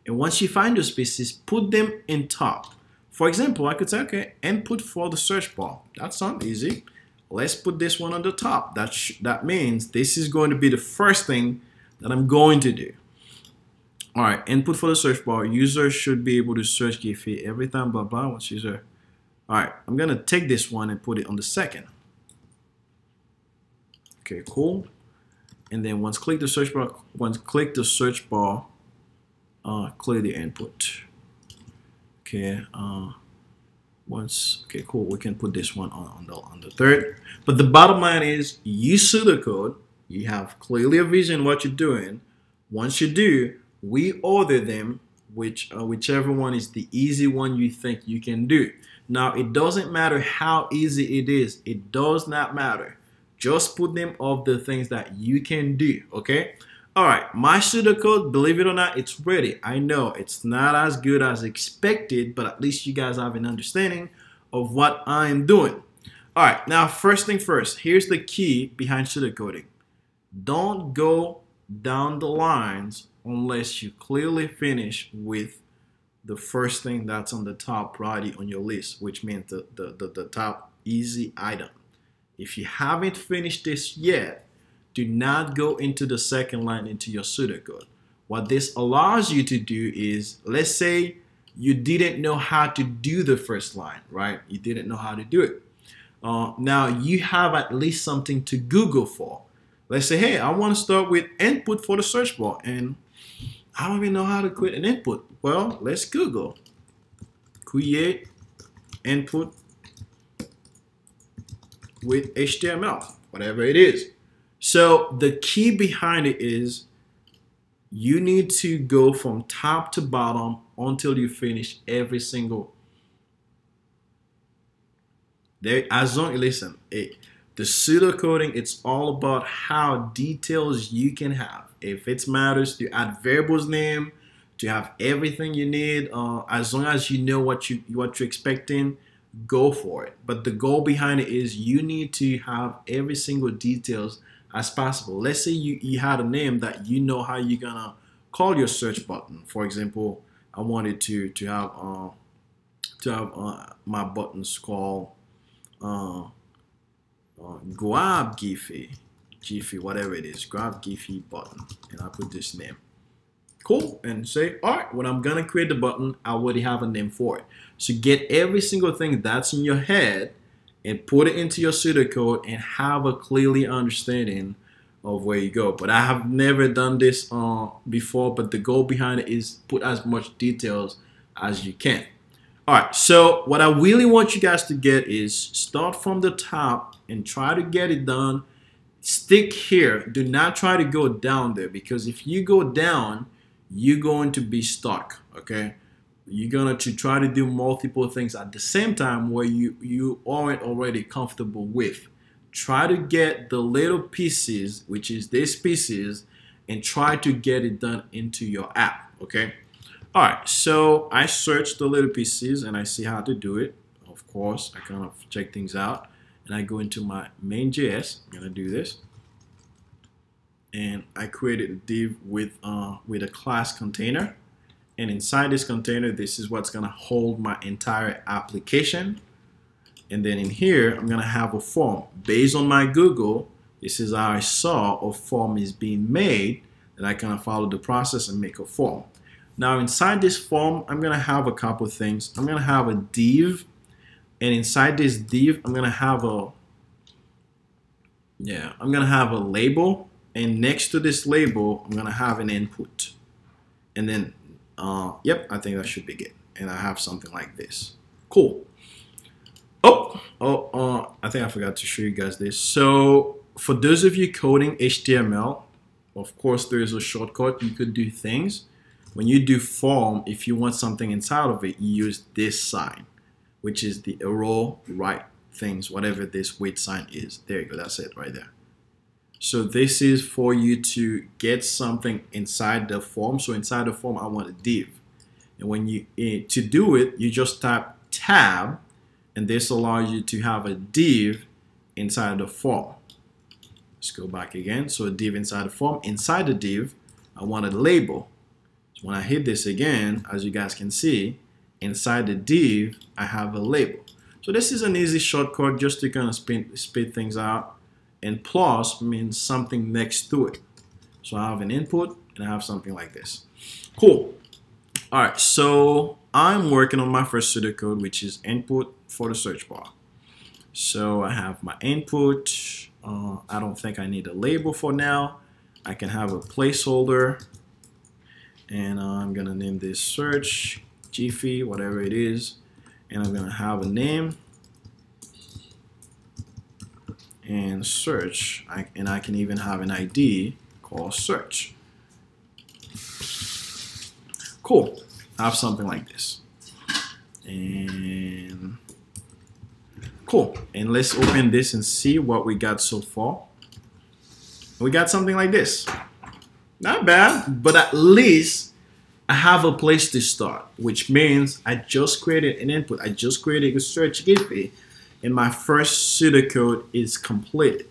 And once you find those pieces, put them in top. For example, I could say, okay, input for the search bar. That sounds easy. Let's put this one on the top. That means this is going to be the first thing that I'm going to do. All right, input for the search bar. User should be able to search Giphy every time, blah, blah, once user. All right, I'm gonna take this one and put it on the second. Okay, cool. And then once click the search bar, clear the input. Okay, okay, cool. We can put this one on the third. But the bottom line is, you pseudocode. You have clearly a vision what you're doing. Once you do, we order them, whichever one is the easy one you think you can do. Now, it doesn't matter how easy it is. It does not matter. Just put them of the things that you can do, okay? All right, my pseudocode, believe it or not, it's ready. I know it's not as good as expected, but at least you guys have an understanding of what I'm doing. All right, now first thing first, here's the key behind pseudocoding. Don't go down the lines unless you clearly finish with the first thing that's on the top priority on your list, which means the top easy item. If you haven't finished this yet, do not go into the second line into your pseudocode. What this allows you to do is, let's say you didn't know how to do the first line, right? You didn't know how to do it. Now you have at least something to Google for. Let's say, hey, I want to start with input for the search bar, and I don't even know how to create an input. Well, let's Google. Create input with HTML, whatever it is. So the key behind it is you need to go from top to bottom until you finish every single. Listen, the pseudocoding, it's all about how details you can have. If it matters to add variables name, to have everything you need, as long as you know what you're expecting, go for it. But the goal behind it is you need to have every single details as possible. Let's say you had a name that you know how you're gonna call your search button. For example, I wanted to have my buttons called grab Giphy, whatever it is, grab Giphy button, and I put this name. Cool, and say, all right, when I'm gonna create the button, I already have a name for it. So get every single thing that's in your head and put it into your pseudocode and have a clearly understanding of where you go. But I have never done this before, but the goal behind it is put as much details as you can. All right, so what I really want you guys to get is start from the top and try to get it done. Stick here. Do not try to go down there, because if you go down, you're going to be stuck, okay? You're going to try to do multiple things at the same time where you aren't already comfortable with. Try to get the little pieces, which is these pieces, and try to get it done into your app, okay? All right, so I searched the little pieces and I see how to do it. Of course, I kind of check things out and I go into my main.js. I'm gonna do this, and I created a div with a class container, and inside this container, this is what's gonna hold my entire application. And then in here, I'm gonna have a form. Based on my Google, this is how I saw a form is being made, and I kind of follow the process and make a form. Now inside this form, I'm gonna have a couple things. I'm gonna have a div, and inside this div, I'm gonna have a label, and next to this label, I'm gonna have an input. And then, yep, I think that should be good. And I have something like this. Cool. I think I forgot to show you guys this. So for those of you coding HTML, of course, there is a shortcut. You could do things. When you do form, if you want something inside of it, you use this sign, which is the arrow right things, whatever this wait sign is. There you go. That's it right there. So this is for you to get something inside the form. So inside the form, I want a div. And when you, to do it, you just tap tab, and this allows you to have a div inside the form. Let's go back again. So a div inside the form. Inside the div, I want a label. So when I hit this again, as you guys can see, inside the div, I have a label. So this is an easy shortcut just to kind of speed things out. And plus means something next to it. So I have an input and I have something like this. Cool. All right, so I'm working on my first pseudocode, which is input for the search bar. So I have my input. I don't think I need a label for now. I can have a placeholder, and I'm gonna name this search, Jiffy, whatever it is, and I'm gonna have a name and search, and I can even have an ID called search. Cool. I have something like this. And cool. And let's open this and see what we got so far. We got something like this. Not bad, but at least I have a place to start, which means I just created an input. I just created a search gateway, and my first pseudocode is complete.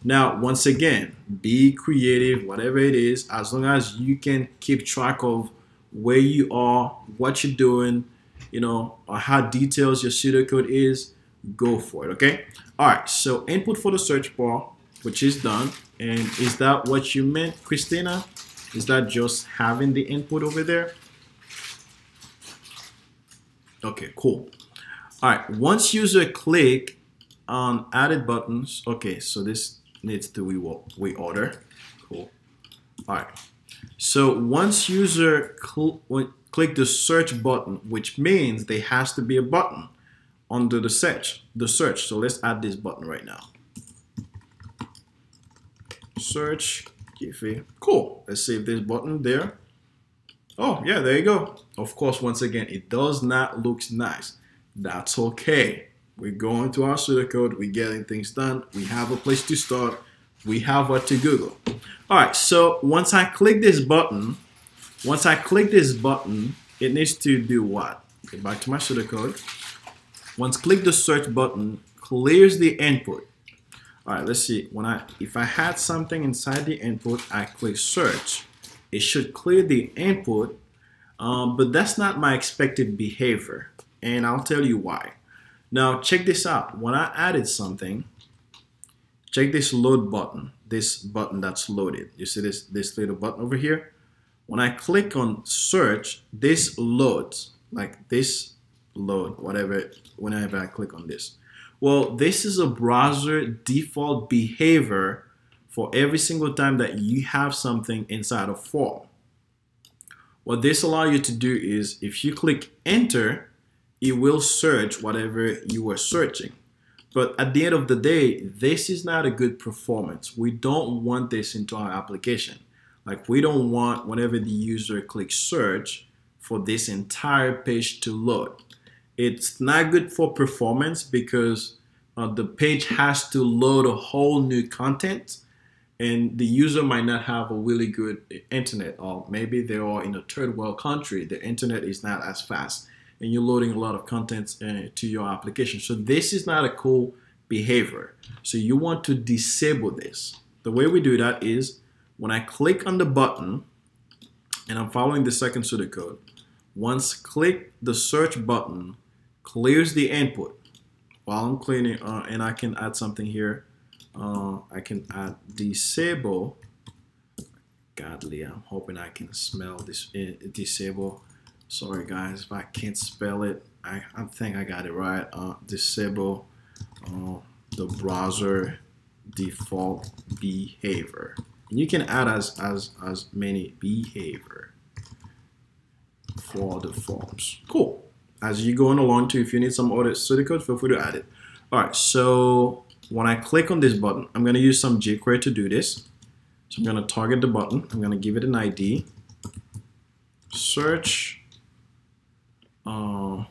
Now, once again, be creative, whatever it is, as long as you can keep track of where you are, what you're doing, you know, or how detailed your pseudocode is, go for it, okay? All right, so input for the search bar, which is done. And is that what you meant, Christina? Is that just having the input over there? Okay, cool. All right, once user click on added buttons, okay, so this needs to reorder. Cool. All right. So once user click the search button, which means there has to be a button under the search. So let's add this button right now. Search, Jiffy. Cool. Let's save this button there. Oh yeah, there you go. Of course, once again, it does not look nice. That's okay. We're going to our pseudocode. We're getting things done. We have a place to start. We have what to Google. All right, so once I click this button, it needs to do what? Go back to my pseudocode. Once click the search button, clears the input. All right, let's see. If I had something inside the input, I click search. It should clear the input, but that's not my expected behavior, and I'll tell you why. Now check this out. When I added something, check this load button, this button that's loaded. You see this little button over here? When I click on search, this loads, like this load, whenever I click on this. Well, this is a browser default behavior for every single time that you have something inside a form. What this allows you to do is if you click enter, it will search whatever you were searching. But at the end of the day, this is not a good performance. We don't want this into our application. Like we don't want whenever the user clicks search for this entire page to load. It's not good for performance because the page has to load a whole new content, and the user might not have a really good internet, or maybe they are in a third world country, the internet is not as fast, and you're loading a lot of content to your application. So this is not a cool behavior. So you want to disable this. The way we do that is when I click on the button, and I'm following the second pseudocode, once click the search button, clears the input. While I'm cleaning, and I can add something here. I can add disable. Godly, I'm hoping I can smell this disable. Sorry guys if I can't spell it. I think I got it right. Disable the browser default behavior. And you can add as many behavior for the forms. Cool. As you going along too, if you need some other pseudocode, feel free to add it. All right, so when I click on this button, I'm going to use some jQuery to do this. So I'm going to target the button. I'm going to give it an ID. Search. I'm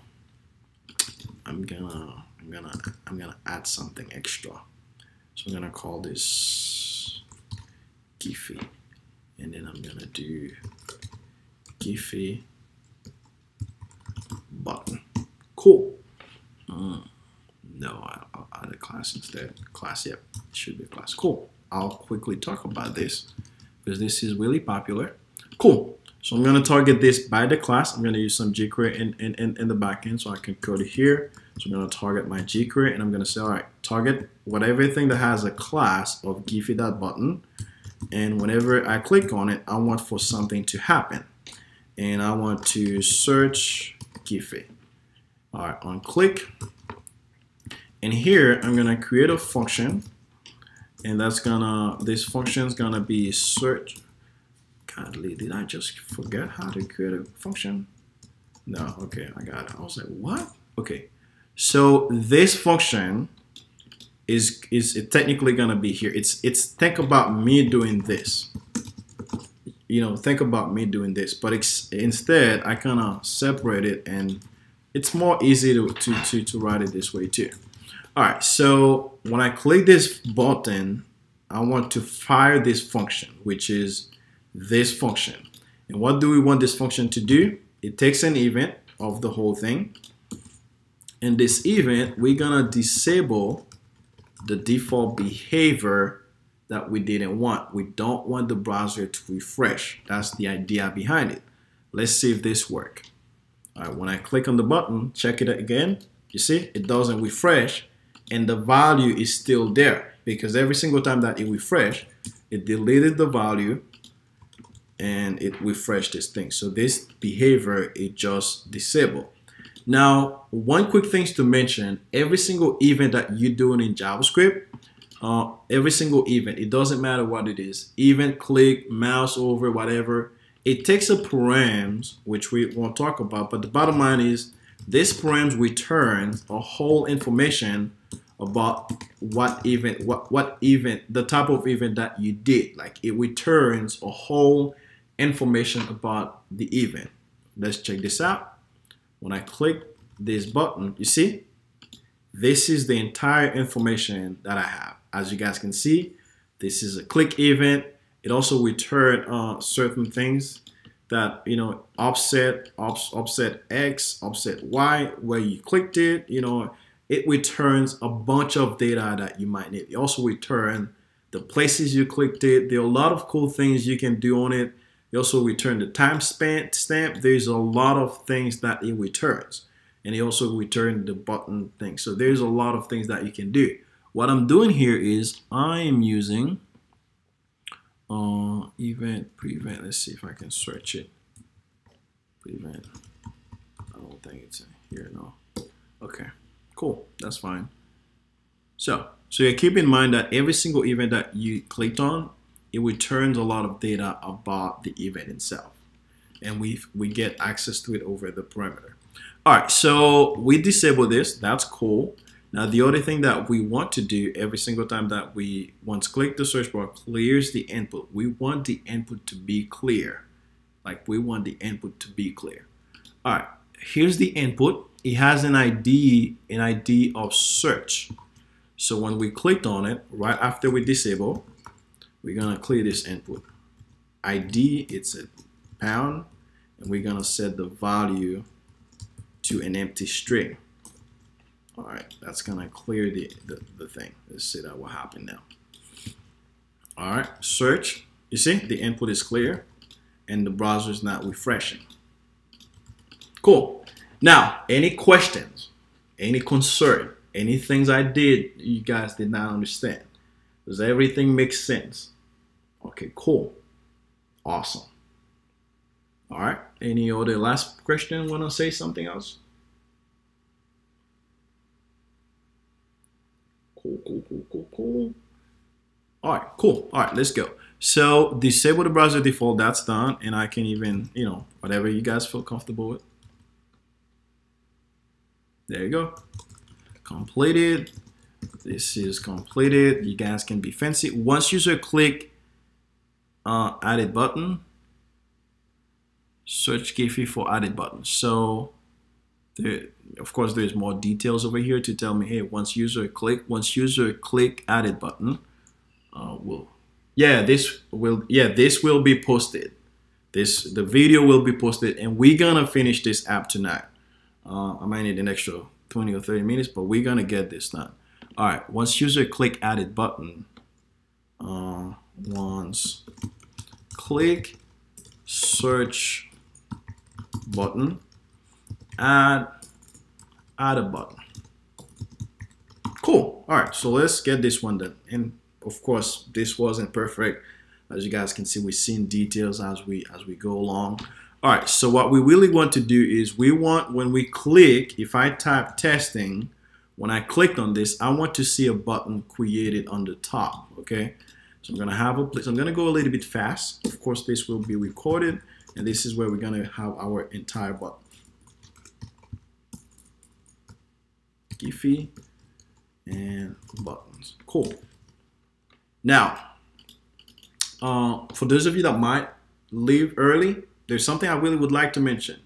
gonna add something extra. So I'm gonna call this Giphy, and then I'm gonna do Giphy button. Cool. No, I'll add a class instead. Class, yep, it should be a class. Cool. I'll quickly talk about this because this is really popular. Cool. So I'm going to target this by the class. I'm going to use some jQuery in the backend so I can code it here. So I'm going to target my jQuery and I'm going to say, all right, target everything that has a class of Giphy.button. And whenever I click on it, I want for something to happen. And I want to search Giphy. All right, on click. And here I'm going to create a function. And this function is going to be search. Godly, did I just forget how to create a function? No, okay, I got it. I was like, what? Okay, so this function is technically gonna be here. It's think about me doing this. You know, think about me doing this, but instead I kind of separate it, and it's more easy to write it this way too. All right, so when I click this button, I want to fire this function, which is this function. And what do we want this function to do? It takes an event of the whole thing. In this event, we're gonna disable the default behavior that we didn't want. We don't want the browser to refresh. That's the idea behind it. Let's see if this works. All right, when I click on the button, check it again. You see, it doesn't refresh, and the value is still there because every single time that it refreshed, it deleted the value and it refreshed this thing. So this behavior is just disabled. Now, one quick thing to mention, every single event that you're doing in JavaScript, every single event, it doesn't matter what it is, event, click, mouse over, whatever, it takes a params, which we won't talk about, but the bottom line is this params returns a whole information about what event, what event, the type of event that you did. Like it returns a whole information about the event. Let's check this out. When I click this button, you see, this is the entire information that I have. As you guys can see, this is a click event. It also returns certain things that, you know, offset X, offset Y, where you clicked it, you know, it returns a bunch of data that you might need. It also returns the places you clicked it. There are a lot of cool things you can do on it. It also returns the timestamp. There's a lot of things that it returns. And it also returns the button thing. So there's a lot of things that you can do. What I'm doing here is I am using event prevent. Let's see if I can search it. Prevent. I don't think it's here, no. Okay, cool, that's fine. So you keep in mind that every single event that you clicked on, it returns a lot of data about the event itself, and we get access to it over the perimeter. All right, so we disable this. That's cool. Now the other thing that we want to do every single time that we once click the search bar clears the input, we want the input to be clear. Like we want the input to be clear. All right, here's the input. It has an ID of search. So when we clicked on it, right after we disable, we're gonna clear this input. ID, it's a pound, and we're gonna set the value to an empty string. All right, that's gonna clear the thing. Let's see that what happened now. All right, search. You see the input is clear, and the browser is not refreshing. Cool. Now, any questions, any concern, any things I did you guys did not understand? Does everything make sense? Okay, cool. Awesome. All right. Any other last question? Want to say something else? Cool. All right, cool. All right, let's go. So disable the browser default, that's done. And I can even, whatever you guys feel comfortable with. There you go. Completed. This is completed. You guys can be fancy. Once user click added button, search Giphy for added button. So there, of course, there's more details over here to tell me, hey, once user click added button, this will be posted. The video will be posted, and we're gonna finish this app tonight. I might need an extra 20 or 30 minutes, but we're gonna get this done. All right, once user click added button, once click search button, add a button. Cool. All right, so let's get this one done. And of course, this wasn't perfect. As you guys can see, we're seeing details as we go along. All right, so what we really want to do is when we click, if I type testing, when I clicked on this, I want to see a button created on the top, okay? So I'm gonna I'm gonna go a little bit fast. Of course, this will be recorded, and this is where we're gonna have our entire button. Giphy and buttons, cool. Now, for those of you that might leave early, there's something I really would like to mention.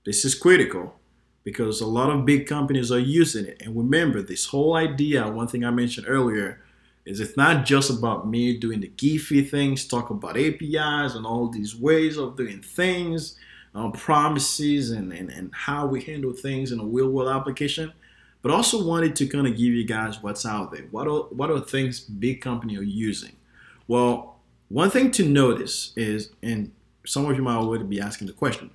This is critical because a lot of big companies are using it. And remember, this whole idea, one thing I mentioned earlier, is it's not just about me doing the Giphy things, talk about APIs and all these ways of doing things, promises and how we handle things in a real-world application, but also wanted to kind of give you guys what's out there. What are things big companies are using? Well, one thing to notice is, and some of you might already be asking the question,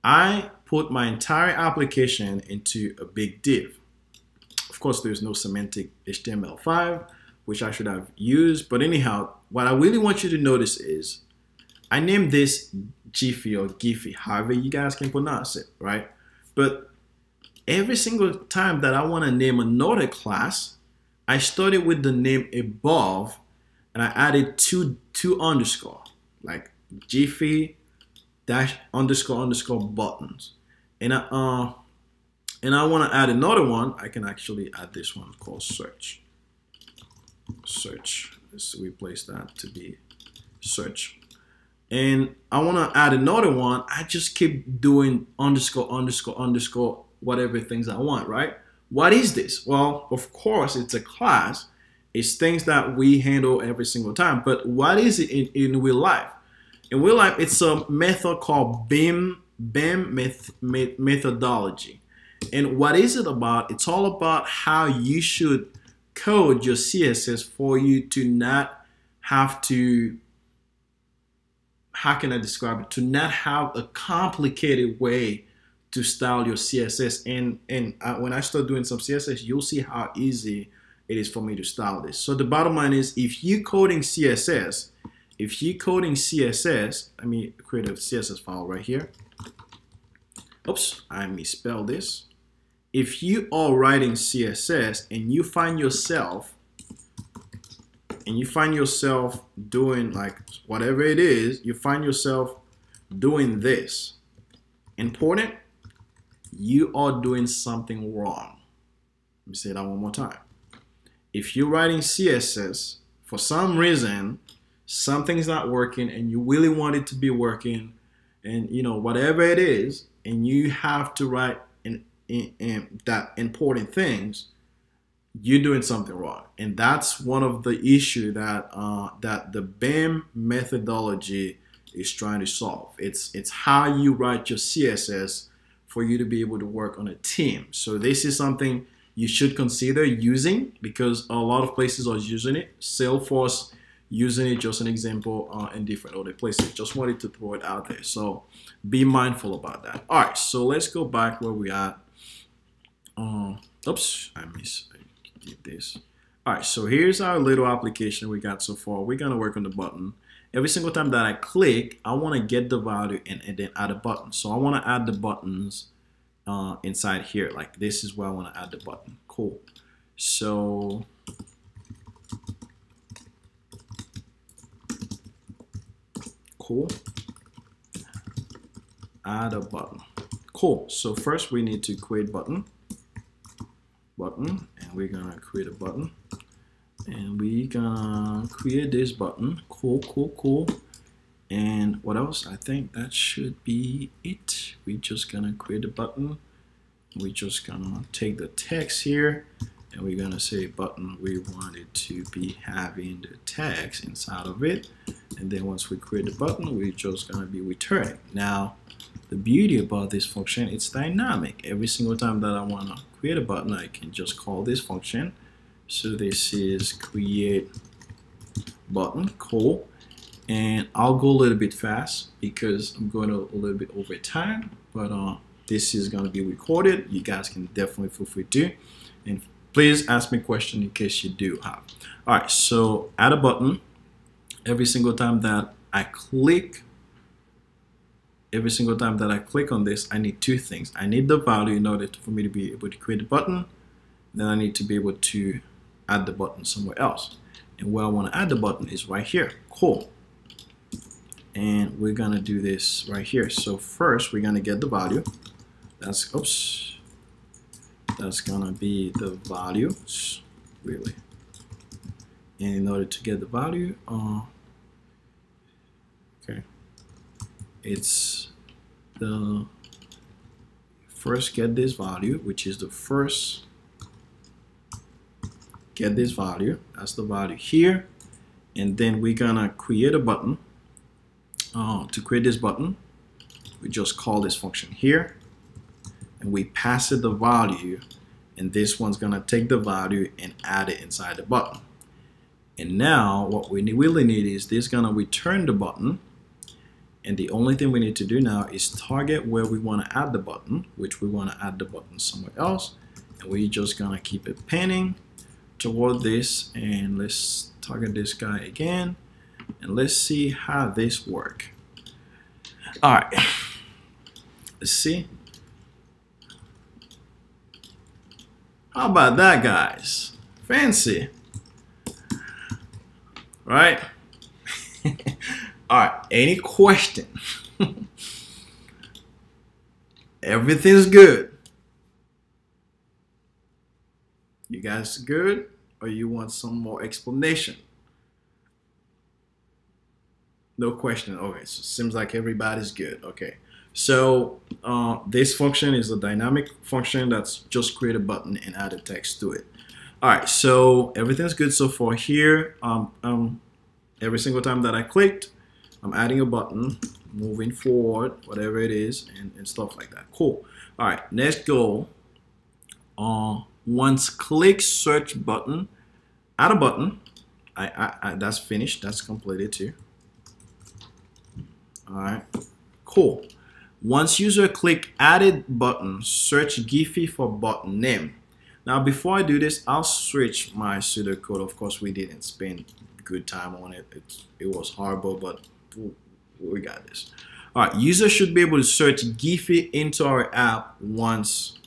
I put my entire application into a big div. Of course, there's no semantic HTML5, which I should have used. But anyhow, what I really want you to notice is I named this Giphy or Giphy, however you guys can pronounce it, right? But every single time that I want to name another class, I started with the name above and I added two underscore, like Giphy __ buttons. And I want to add another one. I can actually add this one called search. Let's replace that to be search. And I want to add another one. I just keep doing __ whatever things I want, right? What is this? Well, of course, it's a class. It's things that we handle every single time. But what is it in real life? In real life, it's a method called BEM methodology. And what is it about? It's all about how you should code your CSS for you to not have to, how can I describe it? To not have a complicated way to style your CSS. And when I start doing some CSS, you'll see how easy it is for me to style this. So the bottom line is, if you're coding CSS, let me create a CSS file right here. Oops, I misspelled this. if you are writing CSS and you find yourself doing like whatever it is, you find yourself doing this important, you are doing something wrong. Let me say that one more time. If you're writing CSS, for some reason, something's not working and you really want it to be working, and you know, whatever it is, and you have to write in that important things, you're doing something wrong. And that's one of the issue that that the BIM methodology is trying to solve. It's how you write your CSS for you to be able to work on a team. So this is something you should consider using, because a lot of places are using it. Salesforce using it, just an example, in different other places. Just wanted to throw it out there. So be mindful about that. All right, so let's go back where we are. Oops, I did this. All right, so here's our little application we got so far. We're gonna work on the button. Every single time that I click, I want to get the value and then add a button. So I want to add the buttons inside here. Like this is where I want to add the button. Cool. So cool. Add a button. Cool. So first we need to create button, and we're gonna create a button. And we gonna create this button. Cool. And what else? I think that should be it. We're just gonna create a button. We're just gonna take the text here and we're gonna say button. We want it to be having the text inside of it. And then once we create the button, we're just gonna be returning. Now, the beauty about this function, it's dynamic. Every single time that I wanna create a button, I can just call this function. So this is create button. Cool. And I'll go a little bit fast because I'm going a little bit over time, but this is going to be recorded. You guys can definitely feel free to, and please ask me a question in case you do have. All right, so add a button. Every single time that I click on this, I need two things. I need the value in order for me to be able to create a button. Then I need to be able to add the button somewhere else. And where I want to add the button is right here. Cool. And we're gonna do this right here. So first we're gonna get the value. That's gonna be the value, really. And in order to get the value, okay, it's the first get this value, which is the first get this value. That's the value here. And then we're gonna create a button. To create this button, we just call this function here and we pass it the value, and this one's gonna take the value and add it inside the button. And now what we really need is this gonna return the button, and the only thing we need to do now is target where we want to add the button, which we want to add the button somewhere else, and we're just gonna keep it panning toward this, and let's target this guy again. And let's see how this works. All right, let's see. How about that, guys? Fancy, right? All right, any question? Everything's good. You guys good? Or you want some more explanation? No question. Okay, so it seems like everybody's good. Okay, so this function is a dynamic function that's just create a button and add a text to it. All right, so everything's good so far here. Every single time that I clicked, I'm adding a button, moving forward, whatever it is, and stuff like that. Cool. All right, let's go. Once click search button, add a button. That's finished. That's completed too. All right, cool. Once user click added button, search Giphy for button name. Now, before I do this, I'll switch my pseudocode. Of course, we didn't spend good time on it. It was horrible, but we got this. All right, user should be able to search Giphy into our app once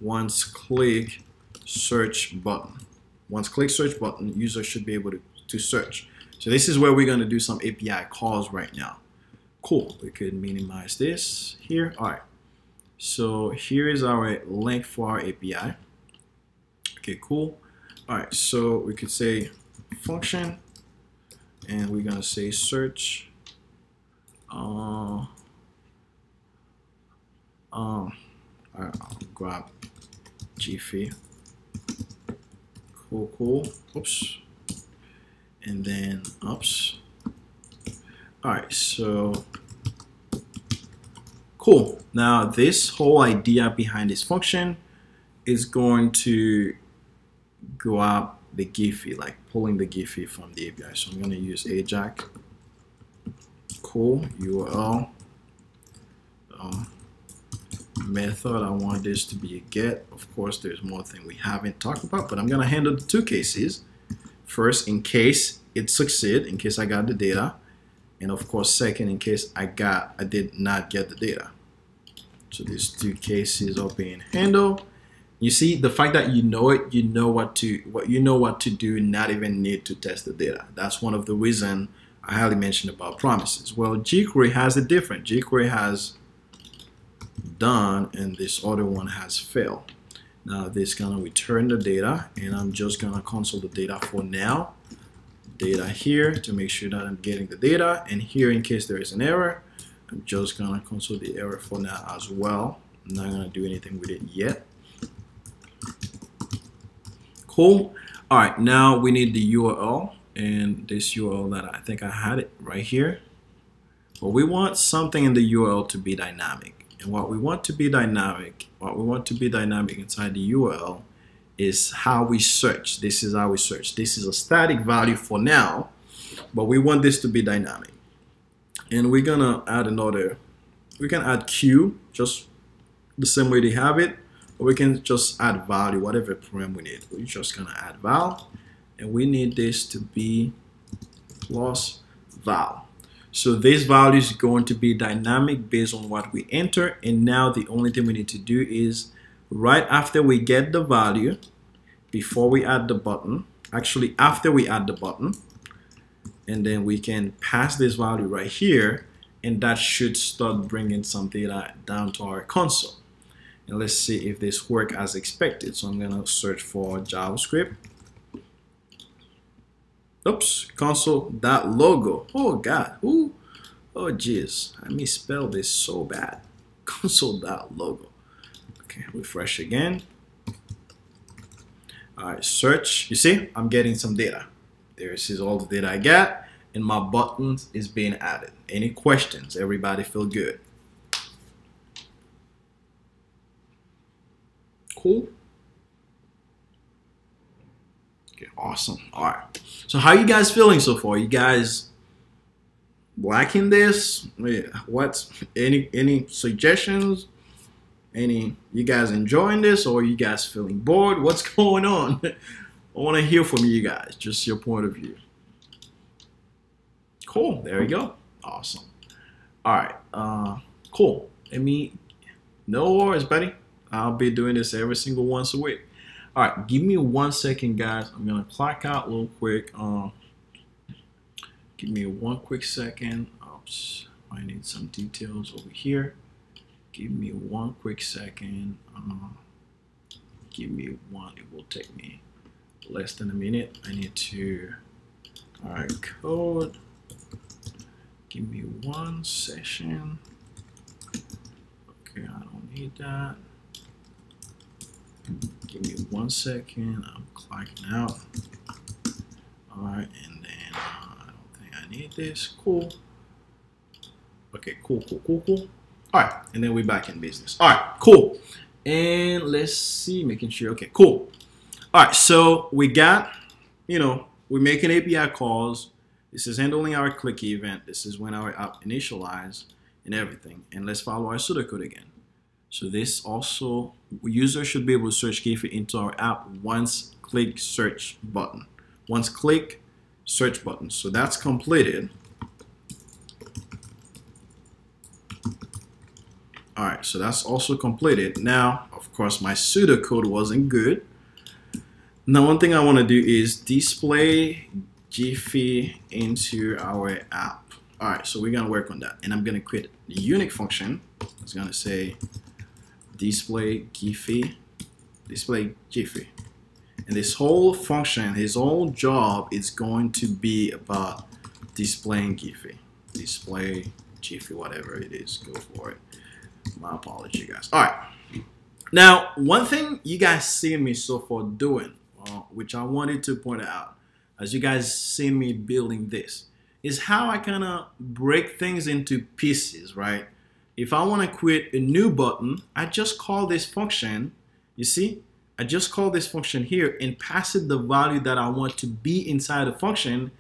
once click search button. Once click search button, user should be able to search. So this is where we're going to do some API calls right now. Cool. We could minimize this here. All right. So here is our link for our API. Okay, cool. All right. So we could say function, and we're going to say search. I'll grab Giphy. Cool. Oops. And then oops. All right, so cool. Now this whole idea behind this function is going to go up the Giphy, like pulling the Giphy from the API. So I'm going to use Ajax. Cool. URL method. I want this to be a get. Of course, there's more thing we haven't talked about, but I'm going to handle the two cases. First, in case it succeed, in case I got the data. And of course, second, in case I did not get the data. So these two cases are being handled. You see, the fact that you know it, you know what to do, not even need to test the data. That's one of the reasons I highly mentioned about promises. Well, jQuery has it different. jQuery has done, and this other one has failed. Now this is gonna return the data, and I'm just gonna console the data for now. Data here to make sure that I'm getting the data, and here in case there is an error, I'm just gonna console the error for now as well. I'm not gonna do anything with it yet. Cool. All right, now we need the URL, and this URL that I think I had it right here. But we want something in the URL to be dynamic, and what we want to be dynamic inside the URL is how we search. This is how we search. This is a static value for now, but we want this to be dynamic. And we're gonna add another, we can add Q, just the same way they have it, or we can just add value, whatever param we need. We're just gonna add val, and we need this to be plus val. So this value is going to be dynamic based on what we enter, and now the only thing we need to do is right after we get the value, before we add the button, actually after we add the button, and then we can pass this value right here, and that should start bringing some data down to our console. And let's see if this works as expected. So I'm gonna search for JavaScript. Oops, console.logo. Oh God, ooh, oh geez, I misspelled this so bad. Console.logo. Okay, refresh again. All right, search. You see, I'm getting some data. This is all the data I got, and my buttons is being added. Any questions? Everybody feel good? Cool. Okay, awesome. All right. So how you guys feeling so far? You guys liking this? What's any suggestions? You guys enjoying this, or you guys feeling bored? What's going on? I want to hear from you guys, just your point of view. Cool, there you go. Awesome. All right, cool. No worries, buddy. I'll be doing this every single once a week. All right, give me 1 second, guys. I'm gonna clock out real quick. Give me 1 quick second. Oops, I need some details over here. Give me 1 quick second. Give me one. It will take me less than a minute. I need to. All right, code. Give me 1 session. Okay, I don't need that. Give me 1 second. I'm clocking out. All right, and then I don't think I need this. Cool. Okay, cool. All right, and then we're back in business. All right, cool. And let's see, making sure. Okay, cool. All right, so we got, we're making API calls. This is handling our click event. This is when our app initialized and everything. And let's follow our pseudocode again. So this also, user should be able to search Giphy into our app once click search button. Once click search button. So that's completed. All right, so that's also completed. Now, of course, my pseudocode wasn't good. Now, one thing I want to do is display Giphy into our app. All right, so we're going to work on that. And I'm going to create a unique function. It's going to say display Giphy, And this whole function, his whole job is going to be about displaying Giphy. Display Giphy, whatever it is, go for it. My apology, guys. All right. Now, one thing you guys see me so far doing, which I wanted to point out, as you guys see me building this, is how I kind of break things into pieces, right? If I want to create a new button, I just call this function, you see? I just call this function here and pass it the value that I want to be inside the function,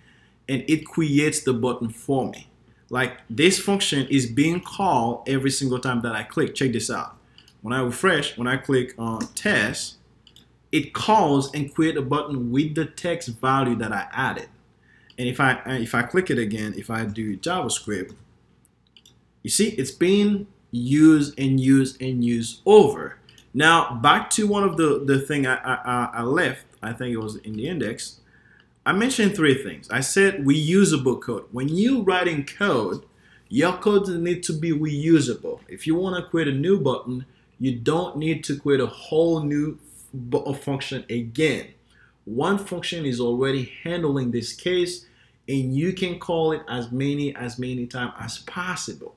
and it creates the button for me. Like this function is being called every single time that I click. Check this out. When I refresh, when I click on test, it calls and create a button with the text value that I added. And if I click it again, if I do JavaScript, you see it's being used and used and used over. Now back to one of the thing I left, I think it was in the index. I mentioned three things. I said reusable code. When you writing code, your code needs to be reusable. If you want to create a new button, you don't need to create a whole new function again. One function is already handling this case, and you can call it as many times as possible.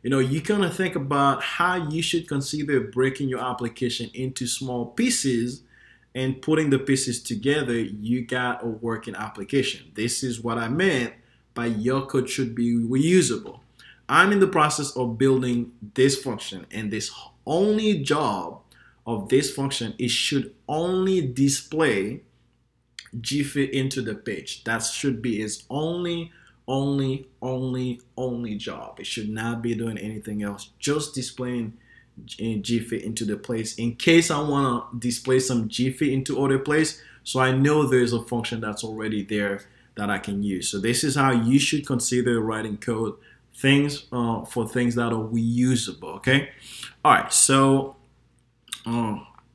You know, you kind of think about how you should consider breaking your application into small pieces and putting the pieces together. You got a working application. This is what I meant by your code should be reusable. I'm in the process of building this function, and this only job of this function is should only display Giphy into the page. That should be its only job. It should not be doing anything else, just displaying Giphy into the place in case I want to display some Giphy into other place, so I know there's a function that's already there that I can use. So this is how you should consider writing code things for things that are reusable. Okay, all right, so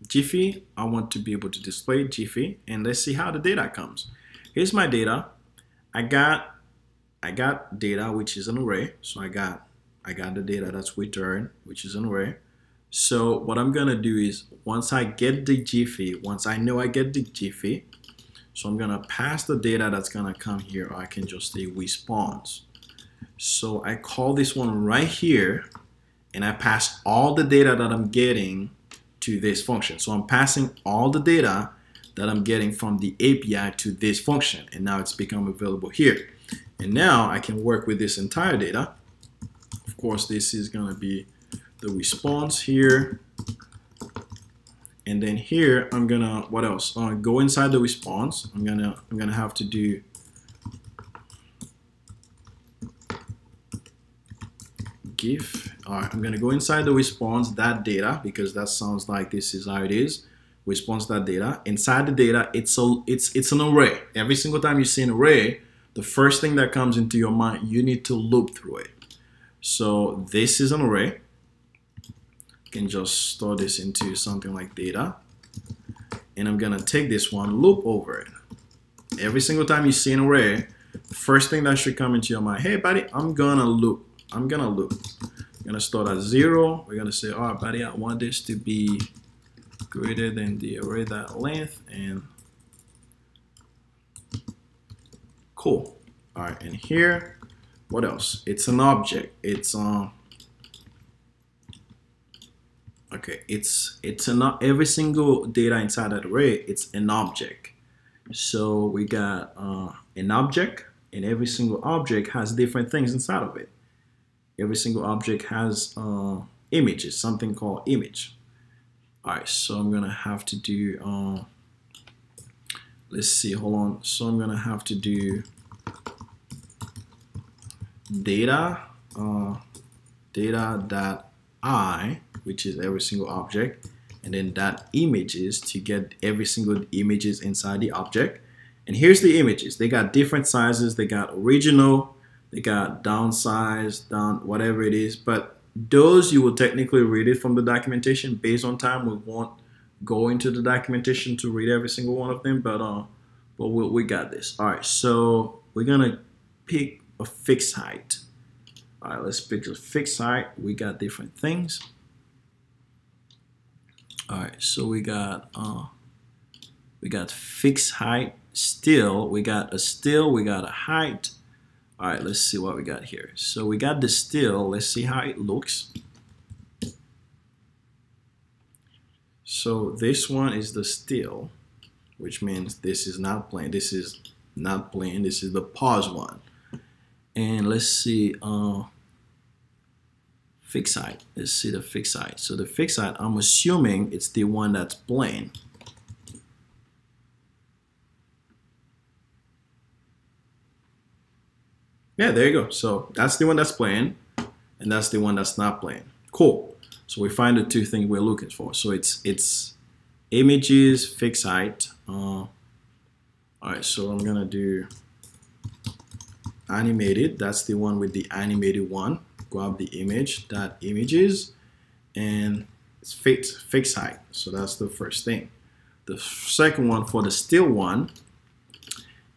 Giphy, I want to be able to display Giphy, and let's see how the data comes. Here's my data. I got data, which is an array. So I got the data that's returned, which is an array. So what I'm gonna do is once I get the Giphy, once I know I get the Giphy, so I'm gonna pass the data that's gonna come here, or I can just say response. So I call this one right here, and I pass all the data that I'm getting to this function. So I'm passing all the data that I'm getting from the API to this function, and now it's become available here. And now I can work with this entire data. Of course, this is gonna be the response here. And then here, I'm gonna, what else? Go inside the response. I'm gonna have to do GIF. All right, I'm gonna go inside the response, that data, because that sounds like this is how it is. Response that data. Inside the data, it's an array. Every single time you see an array, the first thing that comes into your mind, you need to loop through it. So this is an array. You can just store this into something like data. And I'm gonna take this one, loop over it. Every single time you see an array, the first thing that should come into your mind, hey buddy, I'm gonna loop. I'm gonna start at 0. We're gonna say, all right buddy, I want this to be greater than the array that length, and cool. All right, and here, what else? It's an object. It's okay. It's every single data inside that array. It's an object. So we got an object, and every single object has different things inside of it. Every single object has images, something called image. All right, so I'm gonna have to do. Let's see. Hold on. So I'm gonna have to do data data.I, which is every single object, and then that images to get every single images inside the object. And here's the images. They got different sizes. They got original, they got downsized, down, whatever it is. But those you will technically read it from the documentation. Based on time, we won't go into the documentation to read every single one of them, but we got this. All right, so we're gonna pick a fixed height. All right, let's pick a fixed height. We got different things. All right, so we got fixed height, still. We got a still, we got a height. All right, let's see what we got here. So we got the still. Let's see how it looks. So this one is the still, which means this is not plain. This is not plain. This is the pause one. And let's see fixed height. Let's see the fixed height. So the fixed height, I'm assuming it's the one that's plain. Yeah, there you go. So that's the one that's plain, and that's the one that's not plain. Cool. So we find the two things we're looking for. So it's images, fixed height. All right, so I'm gonna do animated. That's the one with the animated one. Grab the image, that images, and it's fixed height. So that's the first thing. The second one, for the still one,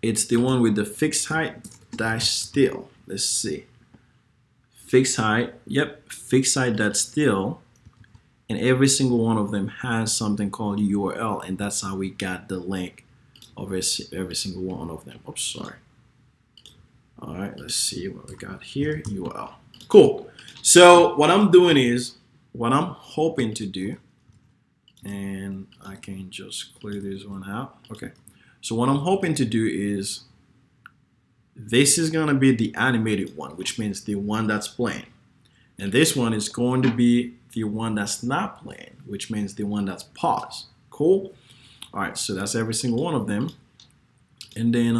it's the one with the fixed height dash still. Let's see. Fixed height, yep, fixed height that's still, and every single one of them has something called URL, and that's how we got the link of every single one of them. Oops, sorry. All right, let's see what we got here. URL. Cool. So what I'm doing is, what I'm hoping to do, and I can just clear this one out. Okay. So what I'm hoping to do is, this is going to be the animated one, which means the one that's plain. And this one is going to be the one that's not plain, which means the one that's paused. Cool. All right, so that's every single one of them. And then,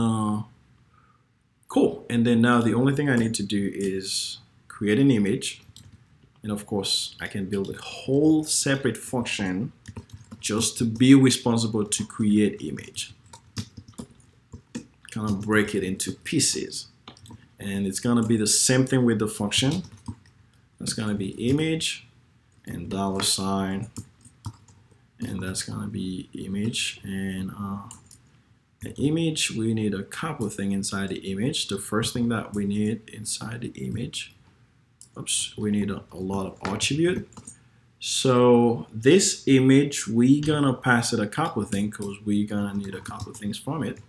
cool. And then now the only thing I need to do is create an image. And of course, I can build a whole separate function just to be responsible to create image. Kind of break it into pieces. And it's going to be the same thing with the function. That's going to be image and $, and that's going to be image. And the image, we need a couple things inside the image. The first thing that we need inside the image, oops, we need a lot of attribute. So this image, we're gonna pass it a couple of things because we're gonna need a couple of things from it.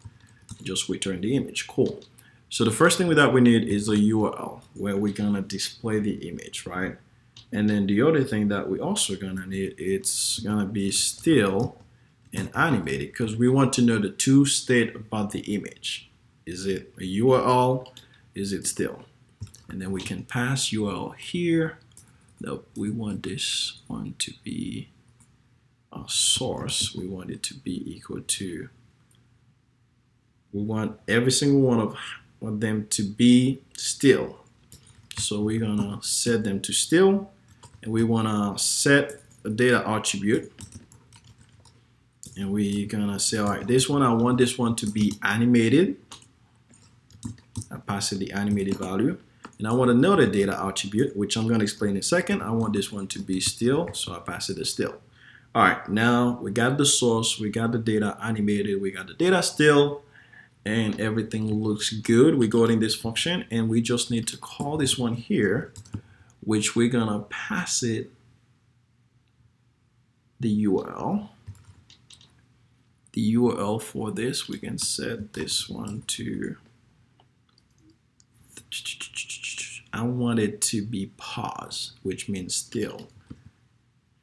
Just return the image. Cool. So the first thing that we need is a URL where we're gonna display the image, right? And then the other thing that we also gonna need, it's gonna be still and animated, because we want to know the two state about the image. Is it a URL? Is it still? And then we can pass URL here. Nope, we want this one to be a source. We want it to be equal to, we want every single one of them to be still. So we're gonna set them to still, and we wanna set a data attribute. And we're gonna say, all right, this one, I want this one to be animated. I pass it the animated value. And I want another data attribute, which I'm gonna explain in a second. I want this one to be still, so I pass it as still. All right, now we got the source, we got the data animated, we got the data still, and everything looks good. We go in this function, and we just need to call this one here, which we're gonna pass it the URL. The URL for this, we can set this one to, I want it to be pause, which means still.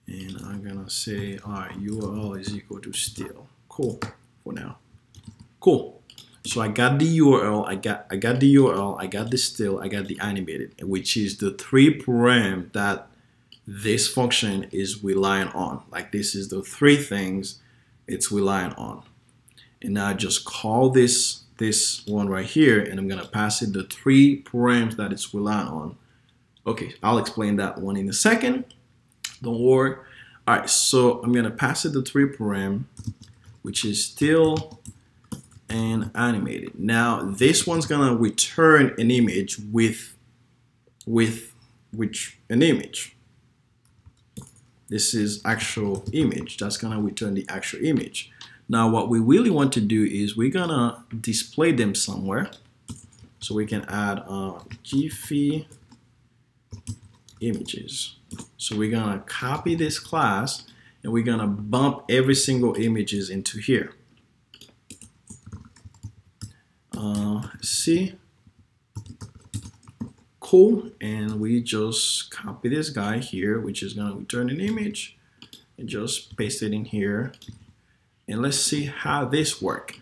And I'm gonna say, all right, URL is equal to still. Cool for now. Cool. So I got the URL, I got the URL, I got the still, I got the animated, which is the three param that this function is relying on. Like, this is the three things it's relying on. And now I just call this one right here, and I'm gonna pass it the three params that it's relying on. Okay, I'll explain that one in a second. Don't worry. All right, so I'm gonna pass it the three param, which is still and animated. Now this one's gonna return an image with which an image. This is actual image. That's gonna return the actual image. Now what we really want to do is we're gonna display them somewhere. So we can add Giphy images. So we're gonna copy this class and we're gonna bump every single images into here. See, cool. And we just copy this guy here, which is gonna return an image, and just paste it in here. And let's see how this works.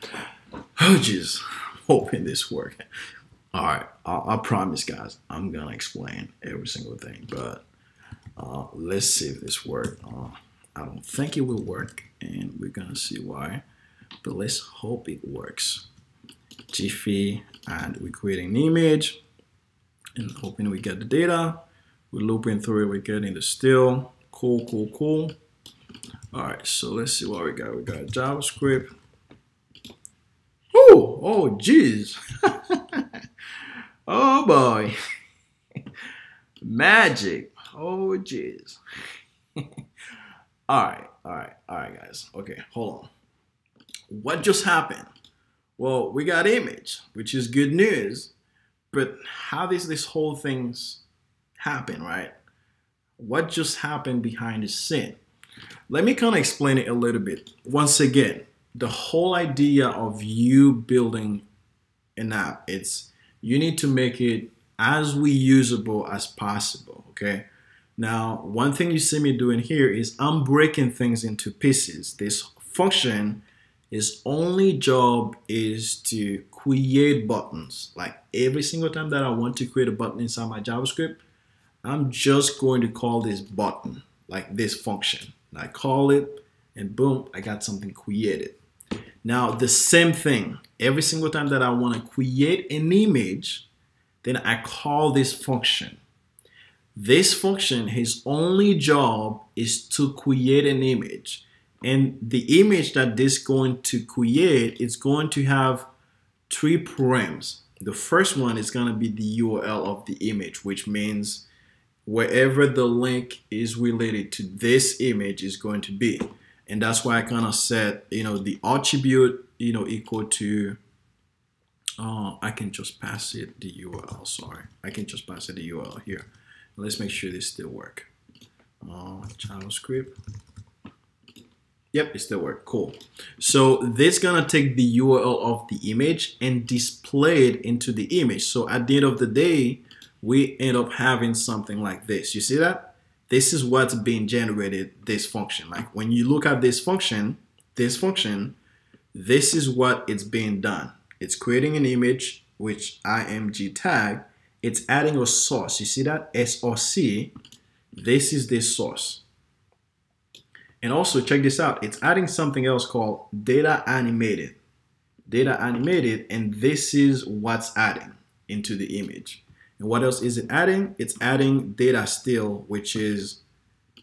Oh jeez, hoping this works. All right, I promise guys, I'm gonna explain every single thing, but let's see if this works. I don't think it will work, and we're gonna see why, but let's hope it works. Giphy, and we're creating an image, and hoping we get the data. We're looping through it, we're getting the still. Cool, cool, cool. All right, so let's see what we got. We got JavaScript. Oh, geez. Oh boy. Magic. Oh, geez. All right, guys. Okay, hold on. What just happened? Well, we got image, which is good news, but how does this whole thing happen, right? What just happened behind the scene? Let me kind of explain it a little bit. Once again, the whole idea of you building an app, it's you need to make it as reusable as possible, okay? Now, one thing you see me doing here is I'm breaking things into pieces. This function, its only job is to create buttons. Like every single time that I want to create a button inside my JavaScript, I'm just going to call this button, like this function. And I call it, and boom, I got something created. Now, the same thing, every single time that I want to create an image, then I call this function. This function, his only job is to create an image. And the image that this is going to create is going to have 3 params. The first one is going to be the URL of the image, which means wherever the link is related to this image is going to be. And that's why I kind of set, the attribute, equal to, I can just pass it the URL, sorry. I can just pass it the URL here. Let's make sure this still work. JavaScript. Yep, it still works. Cool. So this gonna take the URL of the image and display it into the image. So at the end of the day, we end up having something like this. You see that? This is what's being generated, this function. Like when you look at this function, this is what it's being done. It's creating an image, which img tag. It's adding a source. You see that? SRC. This is this source. And also check this out. It's adding something else called data animated. Data animated, and this is what's adding into the image. And what else is it adding? It's adding data still, which is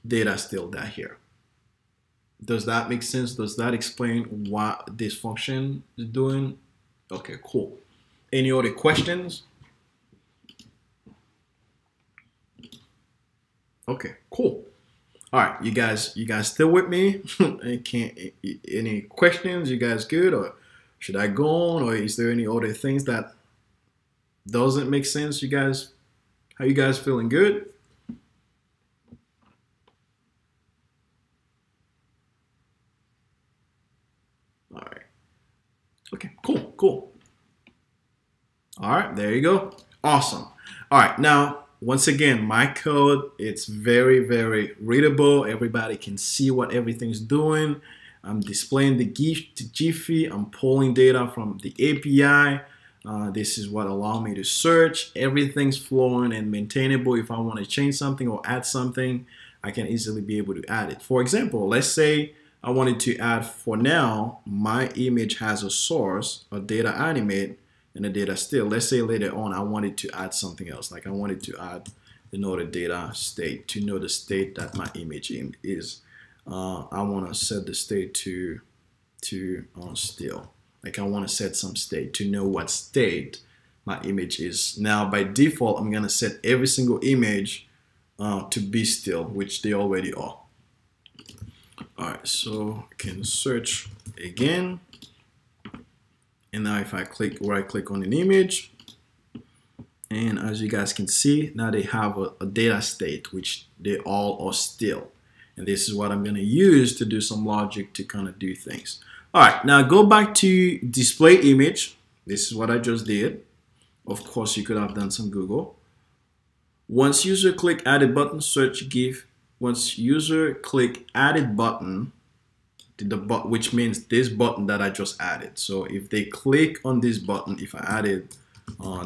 data still that here. Does that make sense? Does that explain what this function is doing? Okay, cool. Any other questions? Okay, cool. All right, you guys still with me? Any questions? You guys good, or should I go on, or is there any other things that doesn't make sense? You guys, how you guys feeling? Good? All right. Okay, cool. All right, there you go. Awesome. All right, now, once again, my code, it's very, very readable. Everybody can see what everything's doing. I'm displaying the Giphy. I'm pulling data from the API. This is what allows me to search. Everything's flowing and maintainable. If I want to change something or add something, I can easily be able to add it. For example, let's say I wanted to add, for now, my image has a source, a data animate, and a data still. Let's say later on I wanted to add something else, like I wanted to add another data state to know the state that my image is. I want to set the state to still. Like I want to set some state to know what state my image is. Now by default, I'm gonna set every single image to be still, which they already are. All right, so I can search again. And now if I right click on an image, and as you guys can see, now they have a data state, which they all are still. And this is what I'm gonna use to do some logic to kind of do things. All right, now go back to display image. This is what I just did. Of course, you could have done some Google. Once user click added button, search GIF. Once user click added button, which means this button that I just added. So if they click on this button, if I added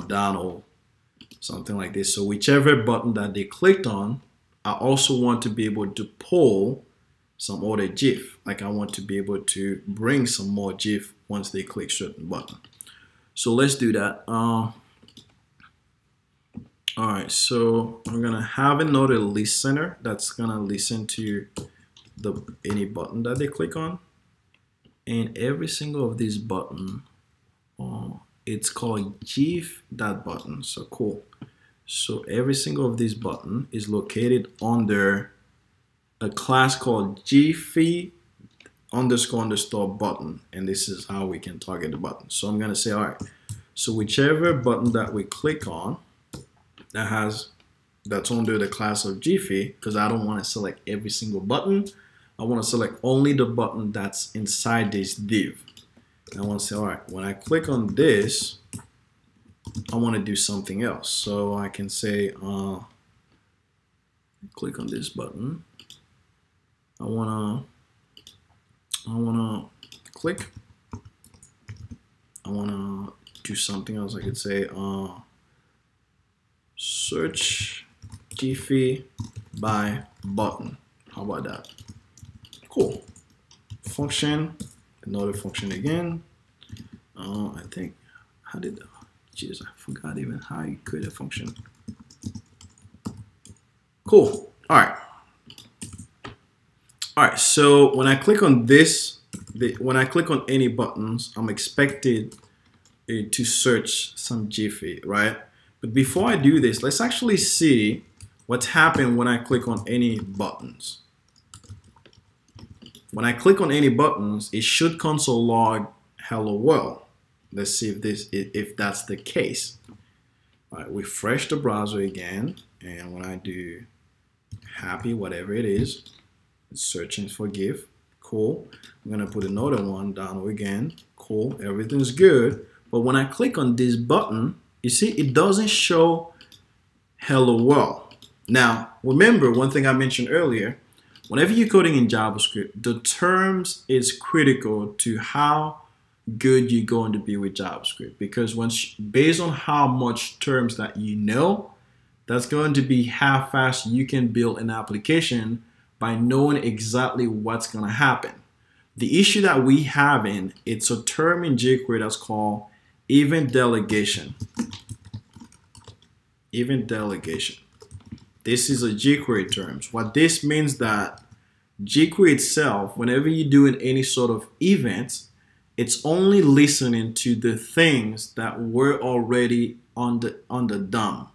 Donald, something like this. So whichever button that they clicked on, I also want to be able to pull some other GIF. Like I want to be able to bring some more GIF once they click certain button. So let's do that. All right, so I'm gonna have another listener that's gonna listen to any button that they click on, and every single of these button, it's called GIF.button. So cool. So every single of these button is located under a class called Giphy __ button, and this is how we can target the button. So I'm gonna say, all right, so whichever button that we click on that's under the class of Giphy, because I don't want to select every single button. I want to select only the button that's inside this div. And I want to say, all right, when I click on this, I want to do something else. So I can say, click on this button. I wanna click. I wanna do something else. I could say, search Giphy by button. How about that? Cool. Function, another function again. I think, how did, jeez, I forgot even how you create a function. Cool. All right. All right. So when I click on this, when I click on any buttons, I'm expected to search some Giphy, right? But before I do this, let's actually see what's happened when I click on any buttons. When I click on any buttons, it should console log hello world. Let's see if that's the case. All right, refresh the browser again, and when I do happy, whatever it is, it's searching for GIF. Cool. I'm gonna put another one down again. Cool. Everything's good. But when I click on this button, you see it doesn't show hello world. Now, remember one thing I mentioned earlier. Whenever you're coding in JavaScript, the terms is critical to how good you're going to be with JavaScript, because based on how much terms that you know, that's going to be how fast you can build an application by knowing exactly what's going to happen. The issue that we have it's a term in jQuery that's called event delegation. Event delegation. This is a jQuery terms. What this means that jQuery itself, whenever you're doing any sort of event, it's only listening to the things that were already on the DOM,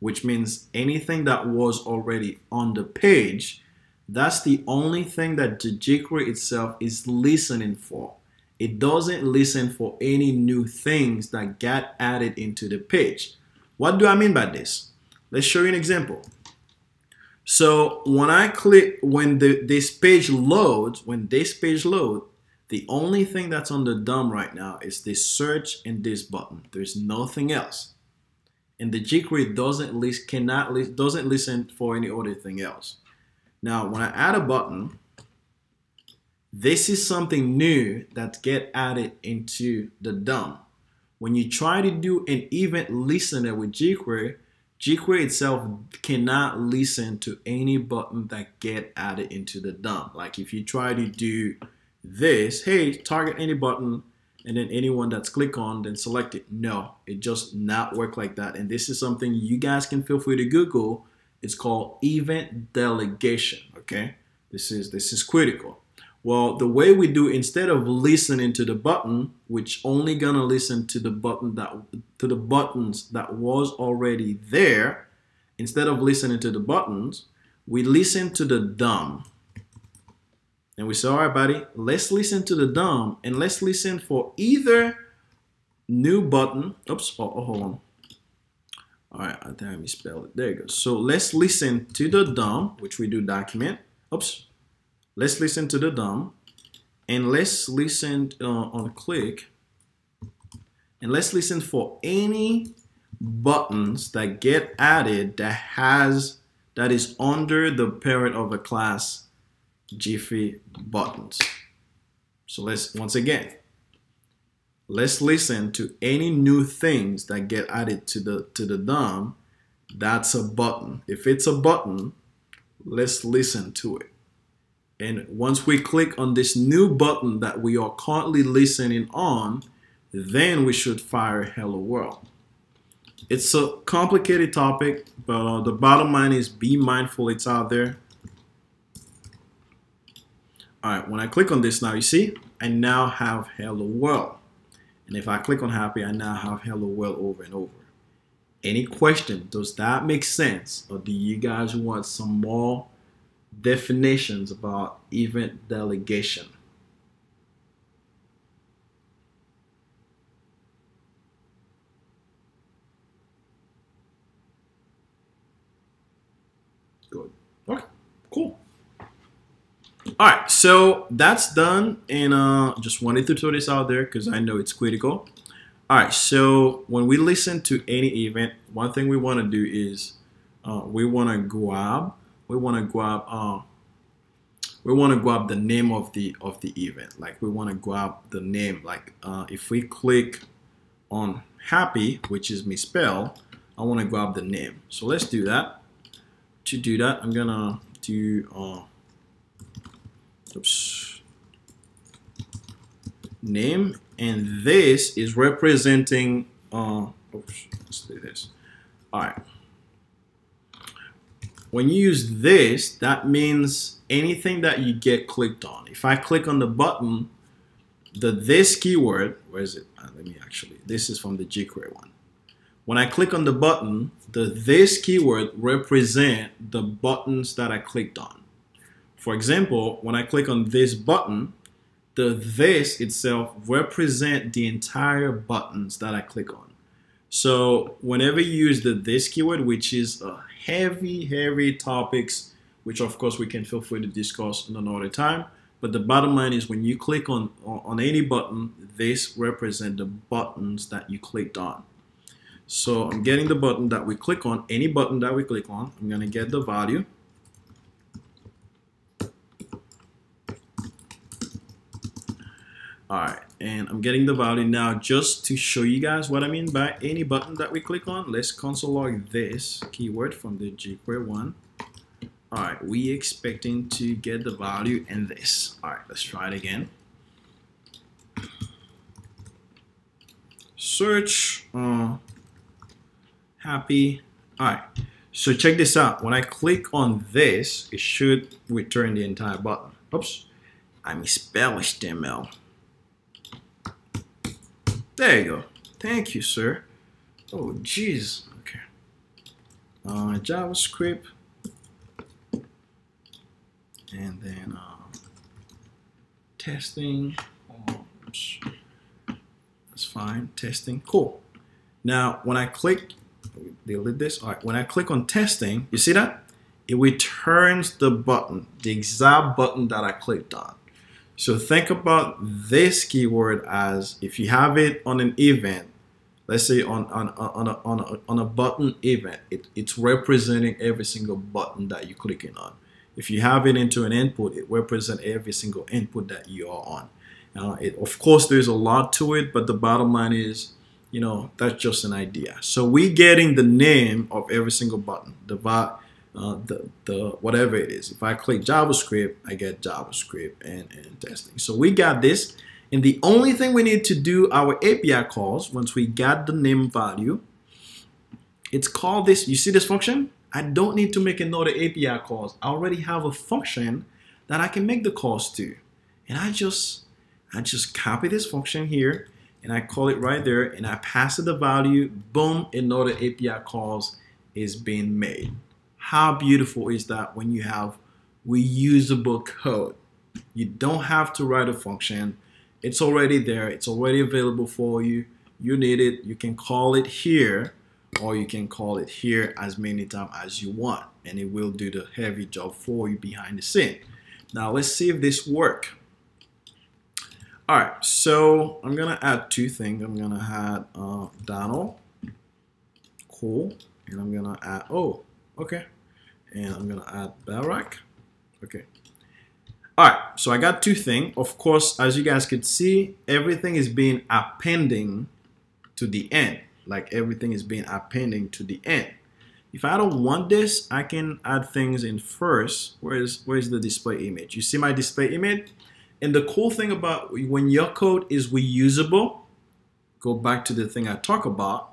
which means anything that was already on the page, that's the only thing that the jQuery itself is listening for. It doesn't listen for any new things that get added into the page. What do I mean by this? Let's show you an example. So when I click, when this page loads, the only thing that's on the DOM right now is this search and this button. There's nothing else. And the jQuery doesn't listen for any other thing else. Now, when I add a button, this is something new that get added into the DOM. When you try to do an event listener with jQuery, jQuery itself cannot listen to any button that get added into the DOM. Like if you try to do this, hey, target any button, and then anyone that's click on, then select it. No, it just not work like that. And this is something you guys can feel free to Google. It's called event delegation, okay? This is critical. Well, the way we do, instead of listening to the button, which only gonna listen to the buttons that was already there, instead of listening to the buttons, we listen to the DOM. And we say, all right, buddy, let's listen to the DOM and let's listen for either new button. Oops, hold on. All right, I think I misspelled it. There you go. So let's listen to the DOM, which we do document. Oops. Let's listen to the DOM and let's listen on click. And let's listen for any buttons that get added that is under the parent of a class Jiffy buttons. So once again, let's listen to any new things that get added to the DOM. That's a button. If it's a button, let's listen to it. And once we click on this new button that we are currently listening on, then we should fire hello world. It's a complicated topic, but the bottom line is be mindful it's out there. All right, when I click on this now, you see, I now have hello world. And if I click on happy, I now have hello world over and over. Any question, does that make sense? Or do you guys want some more definitions about event delegation? Good. Okay, cool. All right, so that's done, and just wanted to throw this out there because I know it's critical. All right, so when we listen to any event, one thing we want to do is we want to grab the name of the event. Like we want to grab the name. Like if we click on happy, which is misspelled, I want to grab the name. So let's do that. To do that, I'm gonna do name, and this is representing let's do this. All right, when you use this, that means anything that you get clicked on. If I click on the button, this keyword, where is it? Let me actually, this is from the jQuery one. When I click on the button, this keyword represent the buttons that I clicked on. For example, when I click on this button, this itself represent the entire buttons that I click on. So whenever you use this keyword, which is a heavy topics, which of course we can feel free to discuss another time, but the bottom line is when you click on any button, this represent the buttons that you clicked on. So I'm getting the button that we click on, any button that we click on, I'm gonna get the value. All right, and I'm getting the value now. Just to show you guys what I mean by any button that we click on, let's console log this keyword from the jQuery one. All right, we expecting to get the value in this. All right, let's try it again. Search happy. All right, so check this out. When I click on this, it should return the entire button. Oops, I misspelled HTML. There you go. Thank you, sir. Oh, geez. Okay. JavaScript. And then testing. Oops. That's fine. Testing. Cool. Now, when I click, delete this. All right. When I click on testing, you see that? It returns the button, the exact button that I clicked on. So think about this keyword as if you have it on an event, let's say on a button event, it's representing every single button that you're clicking on. If you have it into an input, it represents every single input that you are on. Of course, there's a lot to it, but the bottom line is, you know, that's just an idea. So we're getting the name of every single button, the whatever it is. If I click JavaScript, I get JavaScript and testing. So we got this, and the only thing we need to do our API calls once we got the name value, it's called this. You see this function? I don't need to make another API calls. I already have a function that I can make the calls to, and I just copy this function here and I call it right there, and I pass it the value. Boom! Another API calls is being made. How beautiful is that when you have reusable code? You don't have to write a function. It's already there. It's already available for you. You need it. You can call it here, or you can call it here as many times as you want, and it will do the heavy job for you behind the scene. Now let's see if this works. All right, so I'm gonna add two things. I'm gonna add Donald, cool, and I'm gonna add okay, and I'm gonna add Barak, okay. All right, so I got two things. Of course, as you guys could see, everything is being appending to the end. Like everything is being appending to the end. If I don't want this, I can add things in first. Where's the display image? You see my display image? And the cool thing about when your code is reusable, go back to the thing I talk about.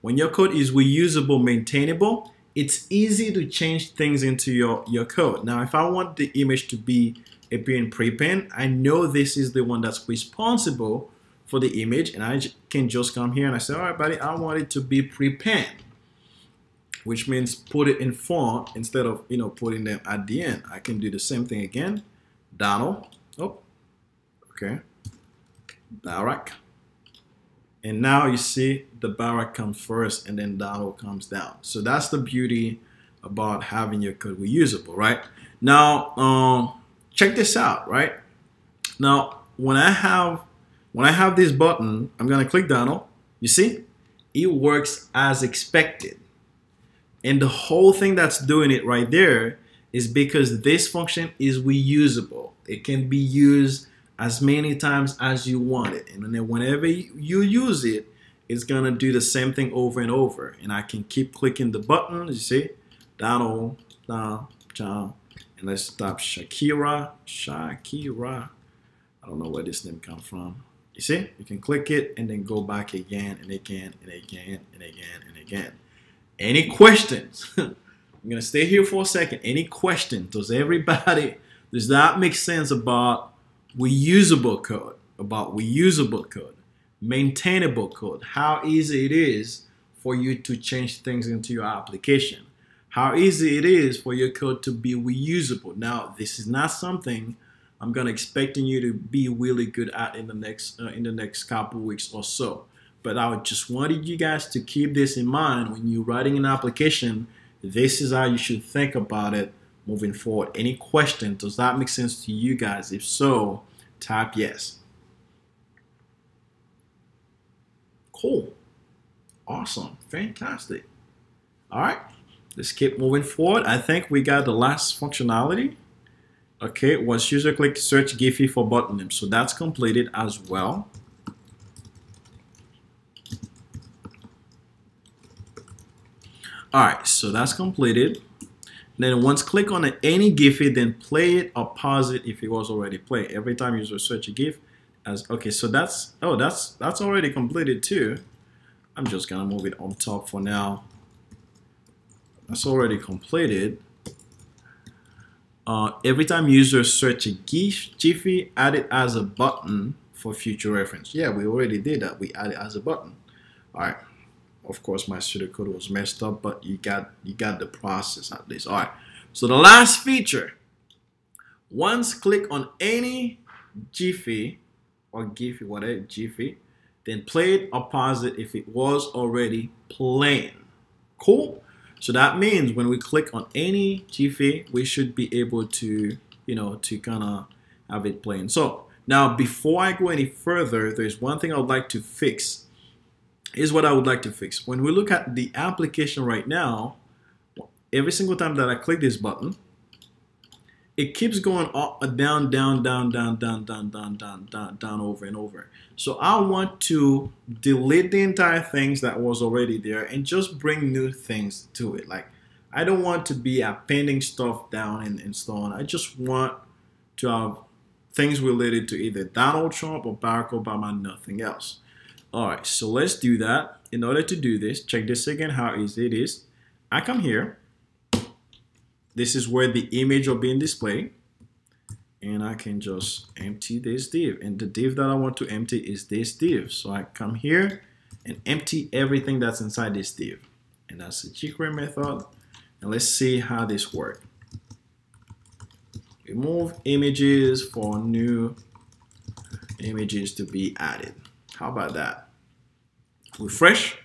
When your code is reusable, maintainable, it's easy to change things into your code. Now, if I want the image to be appearing pre-pen, I know this is the one that's responsible for the image, and I can just come here and I say, all right, buddy, I want it to be pre-pen, which means put it in font instead of putting them at the end. I can do the same thing again. Donald. Oh, okay. Barak. And now you see the Barak comes first and then Donald comes down. So that's the beauty about having your code reusable, right? Now, check this out, right? Now, when I have this button, I'm gonna click Donald. You see, it works as expected. And the whole thing that's doing it right there is because this function is reusable. It can be used as many times as you want it. And then whenever you use it, it's gonna do the same thing over and over. And I can keep clicking the button, you see, Donald, and let's stop Shakira. I don't know where this name comes from. You see, you can click it and then go back again and again and again and again and again. Any questions? I'm gonna stay here for a second. Any questions? Does that make sense about reusable code, maintainable code, how easy it is for you to change things into your application, how easy it is for your code to be reusable? Now, this is not something I'm gonna expecting you to be really good at in the next couple weeks or so. But I just wanted you guys to keep this in mind when you're writing an application. This is how you should think about it moving forward. Any question? Does that make sense to you guys? If so, type yes. Cool. Awesome. Fantastic. All right. Let's keep moving forward. I think we got the last functionality. Okay. Once user click search Giphy for button name. So that's completed as well. All right, so that's completed. Then once click on any Giphy, then play it or pause it if it was already played. Every time user search a GIF, okay, so that's already completed too. I'm just gonna move it on top for now. That's already completed. Every time user search a Giphy, add it as a button for future reference. Yeah, we already did that. We added it as a button. All right. Of course, my pseudocode was messed up, but you got the process at least. All right. So the last feature. Once click on any Giphy or Giphy, whatever Giphy, then play it or pause it if it was already playing. Cool. So that means when we click on any Giphy, we should be able to, to kind of have it playing. So now, before I go any further, there's one thing I would like to fix. Here's what I would like to fix. When we look at the application right now, every single time that I click this button, it keeps going up, down, over and over. So I want to delete the entire things that was already there and just bring new things to it. Like, I don't want to be appending stuff down and so on. I just want to have things related to either Donald Trump or Barack Obama, nothing else. All right, so let's do that. In order to do this, check this again, how easy it is. I come here. This is where the image will be displayed. And I can just empty this div. And the div that I want to empty is this div. So I come here and empty everything that's inside this div. and that's the jQuery method. And let's see how this works. Remove images for new images to be added. How about that? Refresh.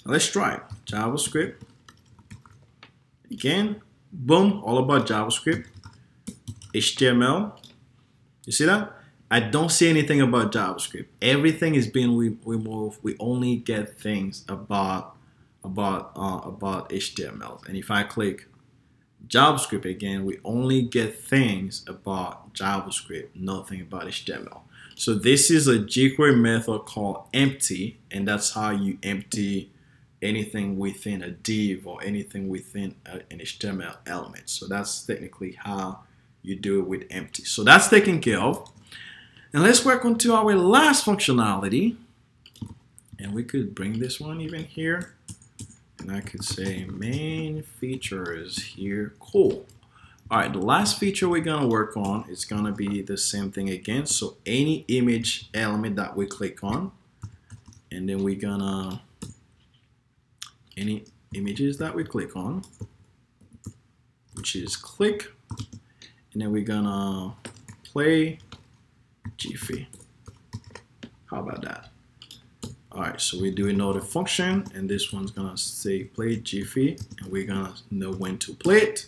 Let's try it. JavaScript. Again, boom, all about JavaScript. HTML. You see that? I don't see anything about JavaScript. Everything is being removed. We only get things about HTML. And if I click JavaScript again, we only get things about JavaScript, nothing about HTML. So this is a jQuery method called empty, and that's how you empty anything within a div or anything within an HTML element. So that's technically how you do it with empty. So that's taken care of. And let's work on to our last functionality. And we could bring this one even here. And I could say main features here. Cool. All right, the last feature we're gonna work on is gonna be the same thing again. So any image element that we click on, and then we're gonna, any images that we click on, which is click, and then we're gonna play Giphy. How about that? All right, so we do another function, and this one's gonna say play Giphy, and we're gonna know when to play it.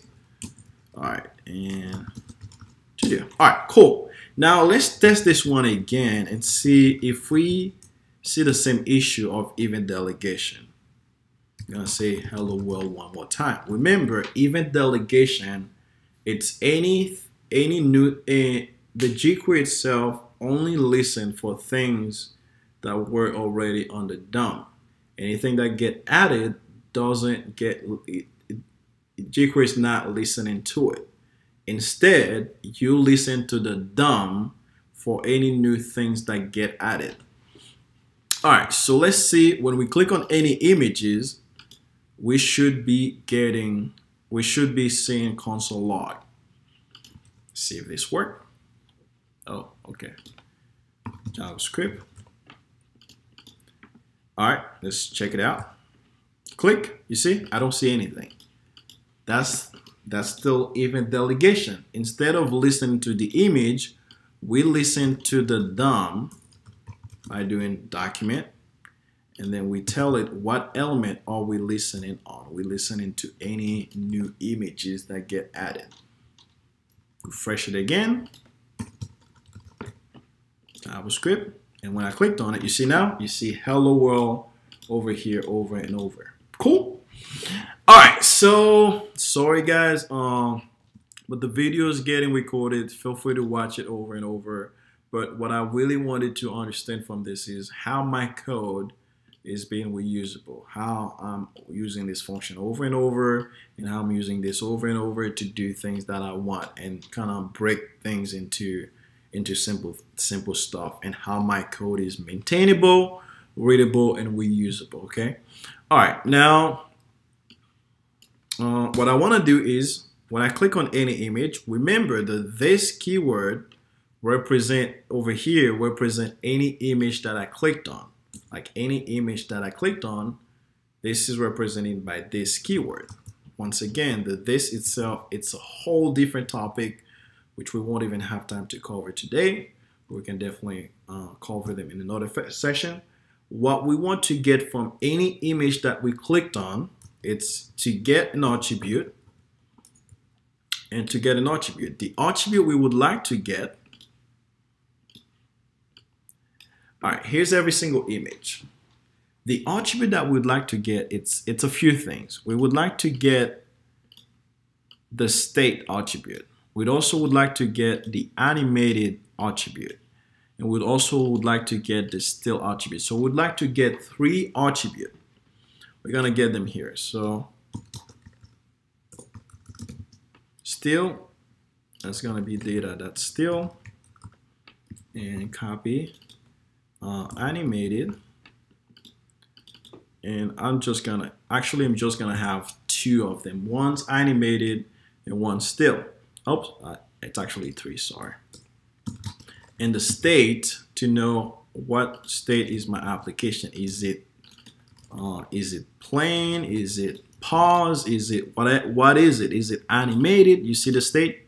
All right, and all right, cool. Now let's test this one again and see if we see the same issue of event delegation. I'm gonna say hello world one more time. Remember, event delegation, it's any new the jQuery itself only listen for things that were already on the DOM. Anything that get added doesn't get, jQuery is not listening to it. Instead, you listen to the DOM for any new things that get added. All right, so let's see, when we click on any images, we should be seeing console log. See if this works. Oh, okay. JavaScript. All right, let's check it out. Click, you see, I don't see anything. That's still event delegation. Instead of listening to the image, we listen to the DOM by doing document, and then we tell it what element are we listening on. We're listening to any new images that get added. Refresh it again. JavaScript, and when I clicked on it, you see now, you see hello world over here over and over. Cool. All right, so sorry guys, but the video is getting recorded. Feel free to watch it over and over. But what I really wanted to understand from this is how my code is being reusable, how I'm using this function over and over, and how I'm using this over and over to do things that I want and kind of break things into simple stuff, and how my code is maintainable, readable, and reusable. Okay. All right. Now, what I want to do is when I click on any image, remember that this keyword represent any image that I clicked on. Like any image that I clicked on, this is represented by this keyword. Once again, this itself, it's a whole different topic, which we won't even have time to cover today. We can definitely cover them in another session. What we want to get from any image that we clicked on, it's to get an attribute. And to get an attribute, the attribute we would like to get. All right, here's every single image. The attribute that we'd like to get, it's a few things. We would like to get the state attribute. We'd also would like to get the animated attribute. And we'd also would like to get the still attribute. So we'd like to get 3 attributes. We're gonna get them here. So still, that's gonna be data that's still, and copy animated. And I'm just gonna have 2 of them. One's animated and one's still. Oops, it's actually 3, sorry. And the state, to know what state is my application. Is it Is it plain? Is it pause? Is it what is it? Is it animated? You see the state?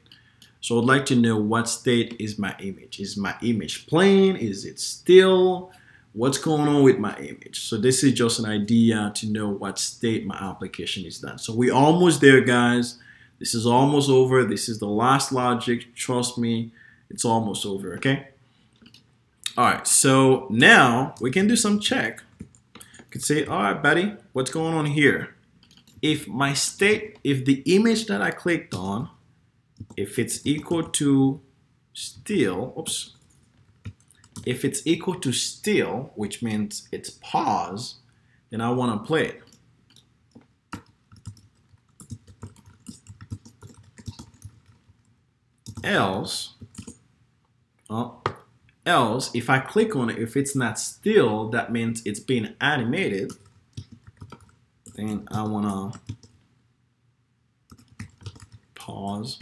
So I'd like to know what state is my image. Is my image plain? Is it still? What's going on with my image? So this is just an idea to know what state my application is done. So we're almost there, guys. This is almost over. This is the last logic. Trust me, it's almost over, okay? All right, so now we can do some check. You can say, all right, buddy, what's going on here? If my state, if the image that I clicked on, if it's equal to still, oops, if it's equal to still, which means it's pause, then I want to play it. Else, if I click on it, if it's not still, that means it's being animated. Then I want to pause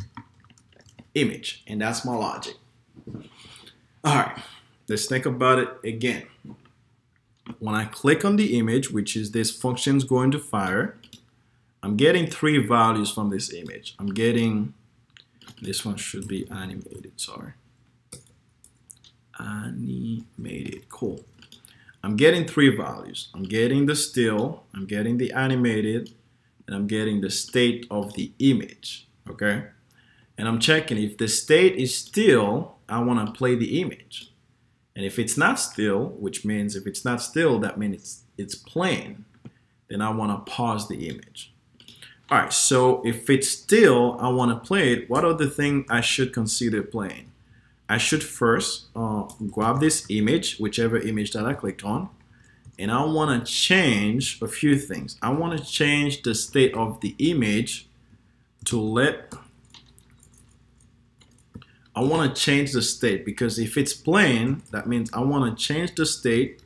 image, and that's my logic. All right, let's think about it again. When I click on the image, which is this function's going to fire, I'm getting 3 values from this image. I'm getting, this one should be animated, sorry. Animated, cool. I'm getting 3 values. I'm getting the still, I'm getting the animated, and I'm getting the state of the image, okay? And I'm checking if the state is still, I want to play the image. And if it's not still, which means if it's not still, that means it's playing, then I want to pause the image. All right, so if it's still, I want to play it, what are the things I should consider playing? I should first grab this image, whichever image that I clicked on, and I want to change a few things. I want to change the state of the image to I want to change the state, because if it's plain, that means I want to change the state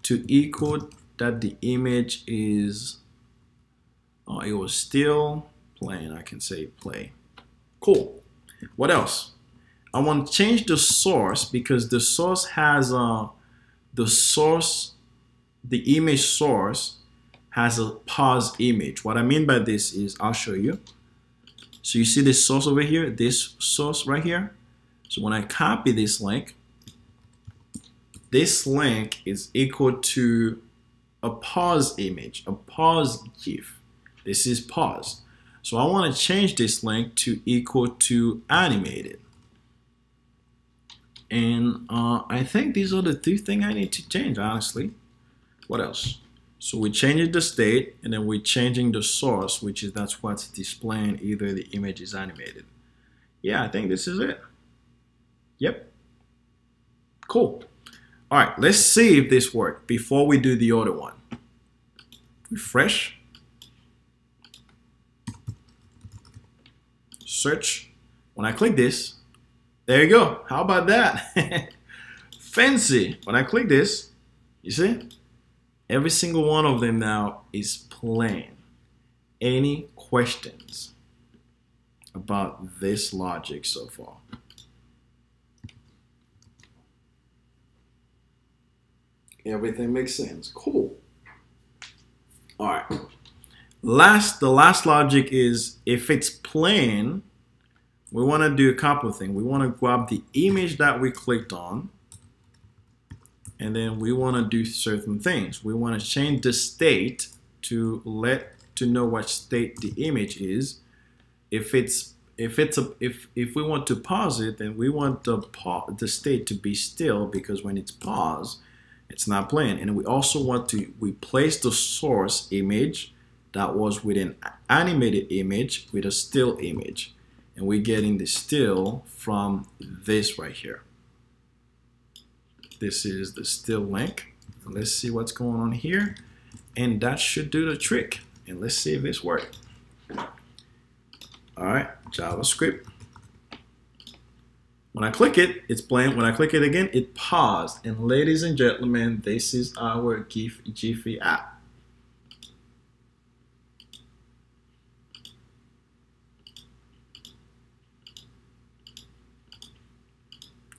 to equal that the image is, it was still plain. I can say play. Cool. What else? I want to change the source, because the source has the image source has a pause image. What I mean by this is, I'll show you. So you see this source over here, this source right here. So when I copy this link is equal to a pause image, a pause GIF. This is pause. So I want to change this link to equal to animated. And I think these are the 2 things I need to change, honestly. What else? So we're changing the state, and then we're changing the source, which is that's what's displaying either the image is animated. Yeah, I think this is it. Yep. Cool. All right, let's see if this worked before we do the other one. Refresh. Search. When I click this, there you go. How about that? Fancy. When I click this, you see? Every single one of them now is plain. Any questions about this logic so far? Everything makes sense. Cool. All right. The last logic is, if it's plain, we want to do a couple of things. We want to grab the image that we clicked on, and then we want to do certain things. We want to change the state to know what state the image is. If we want to pause it, then we want the state to be still, because when it's paused, it's not playing. And we also want to replace the source image that was with an animated image with a still image. And we're getting the still from this right here. This is the still link. Let's see what's going on here. And that should do the trick. And let's see if this works. All right, JavaScript. When I click it, it's playing. When I click it again, it paused. And ladies and gentlemen, this is our Giphy app.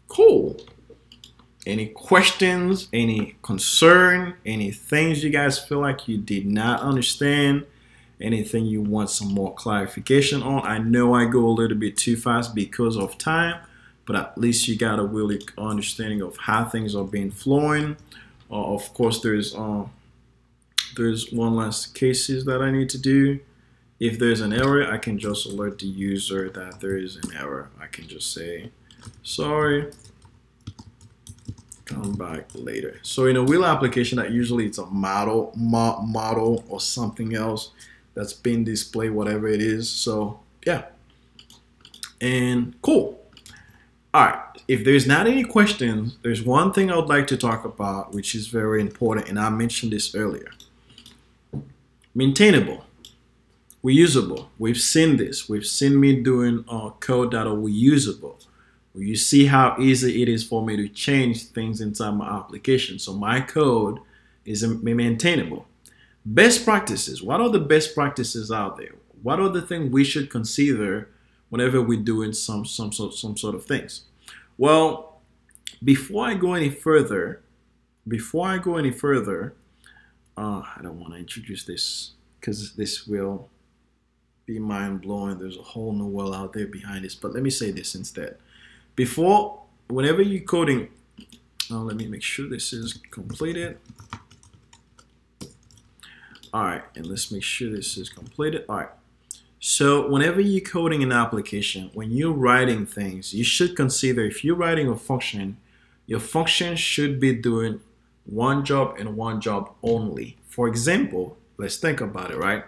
Cool. Any questions, any concern, any things you guys feel like you did not understand, anything you want some more clarification on? I know I go a little bit too fast because of time, but at least you got a really understanding of how things are being flowing. Of course, there's one last cases that I need to do. If there's an error, I can just alert the user that there is an error. I can just say, sorry, come back later. So in a wheel application, that usually it's a model or something else that's being displayed, whatever it is. So yeah, and cool. All right, if there's not any questions, there's one thing I would like to talk about, which is very important, and I mentioned this earlier. Maintainable, reusable. We've seen this. We've seen me doing code that are reusable. You see how easy it is for me to change things inside my application. So my code is maintainable. Best practices. What are the best practices out there? What are the things we should consider whenever we're doing some sort of things? Well, before I go any further, I don't want to introduce this because this will be mind-blowing. There's a whole new world out there behind this. But let me say this instead. Whenever you're coding, let me make sure this is completed. All right, and let's make sure this is completed. All right, so whenever you're coding an application, when you're writing things, you should consider, if you're writing a function, your function should be doing one job and one job only. For example, let's think about it, right?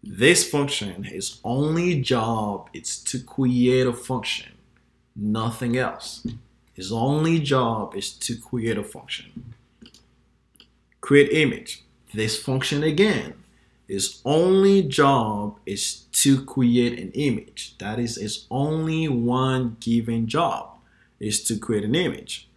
This function, its only job is to create a function. Nothing else. His only job is to create a function. Create image. This function again, its only job is to create an image. That is its only one given job, is to create an image.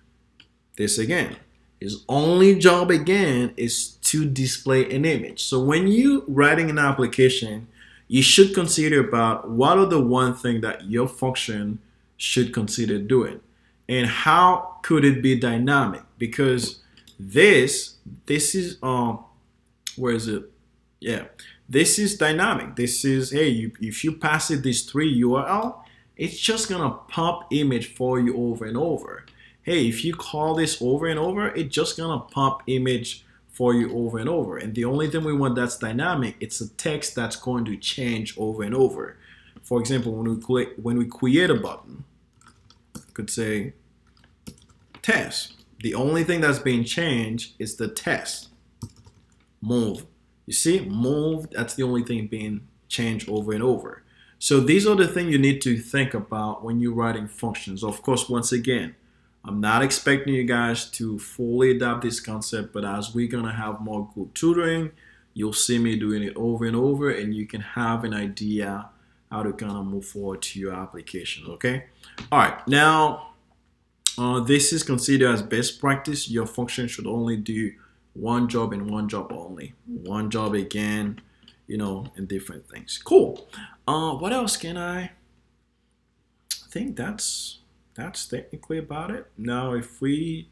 This again, his only job again is to display an image. So when you writing an application, you should consider about what are the one thing that your function should consider doing, and how could it be dynamic? Because this is where is it? Yeah, this is dynamic. This is, hey, if you pass it this 3 URL, it's just gonna pump image for you over and over. Hey, if you call this over and over, it's just gonna pump image for you over and over. And the only thing we want that's dynamic, it's a text that's going to change over and over. For example, when we create a button, I could say test. The only thing that's being changed is the test. Move. You see, move, that's the only thing being changed over and over. So these are the things you need to think about when you're writing functions. Of course, once again, I'm not expecting you guys to fully adopt this concept, but as we're gonna have more group tutoring, you'll see me doing it over and over, and you can have an idea how to kind of move forward to your application, okay? All right, now this is considered as best practice. Your function should only do one job and one job only. One job again, you know, and different things. Cool. What else can I think that's technically about it. Now, if we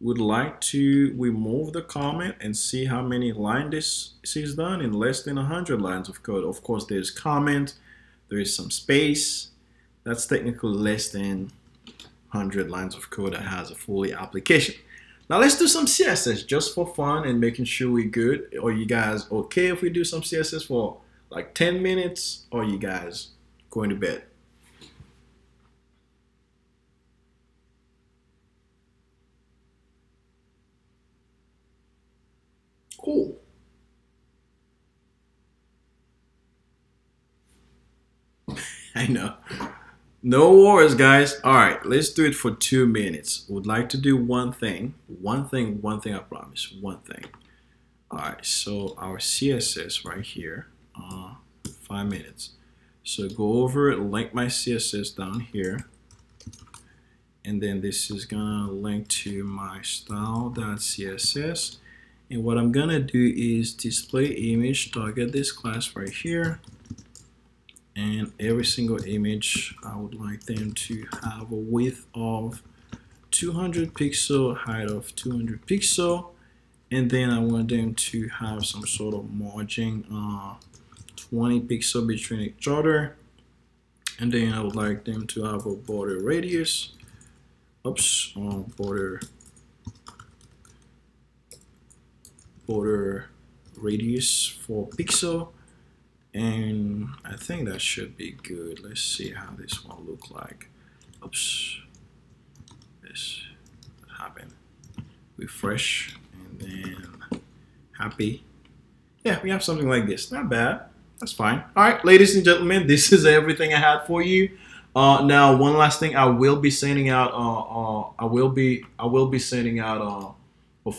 would like to remove the comment and see how many lines this is done in less than 100 lines of code. Of course, there's comment, there is some space. That's technically less than 100 lines of code that has a fully application. Now let's do some CSS just for fun and making sure we're good. Are you guys okay if we do some CSS for like 10 minutes? Or are you guys going to bed? Cool. I know. No worries, guys. All right, let's do it for 2 minutes. Would like to do one thing, I promise, one thing. All right, so our CSS right here, 5 minutes. So go over it, link my CSS down here. And then this is gonna link to my style.css. And what I'm gonna do is display image, target this class right here. And every single image, I would like them to have a width of 200 pixel, height of 200 pixel, and then I want them to have some sort of margin, 20 pixel between each other, and then I would like them to have a border radius, border radius 4 pixel, and I think that should be good. Let's see how this one look like. This happened. Refresh, and then happy. Yeah, we have something like this. Not bad. That's fine. All right, ladies and gentlemen, this is everything I had for you. Now, one last thing, I will be sending out. I will be sending out a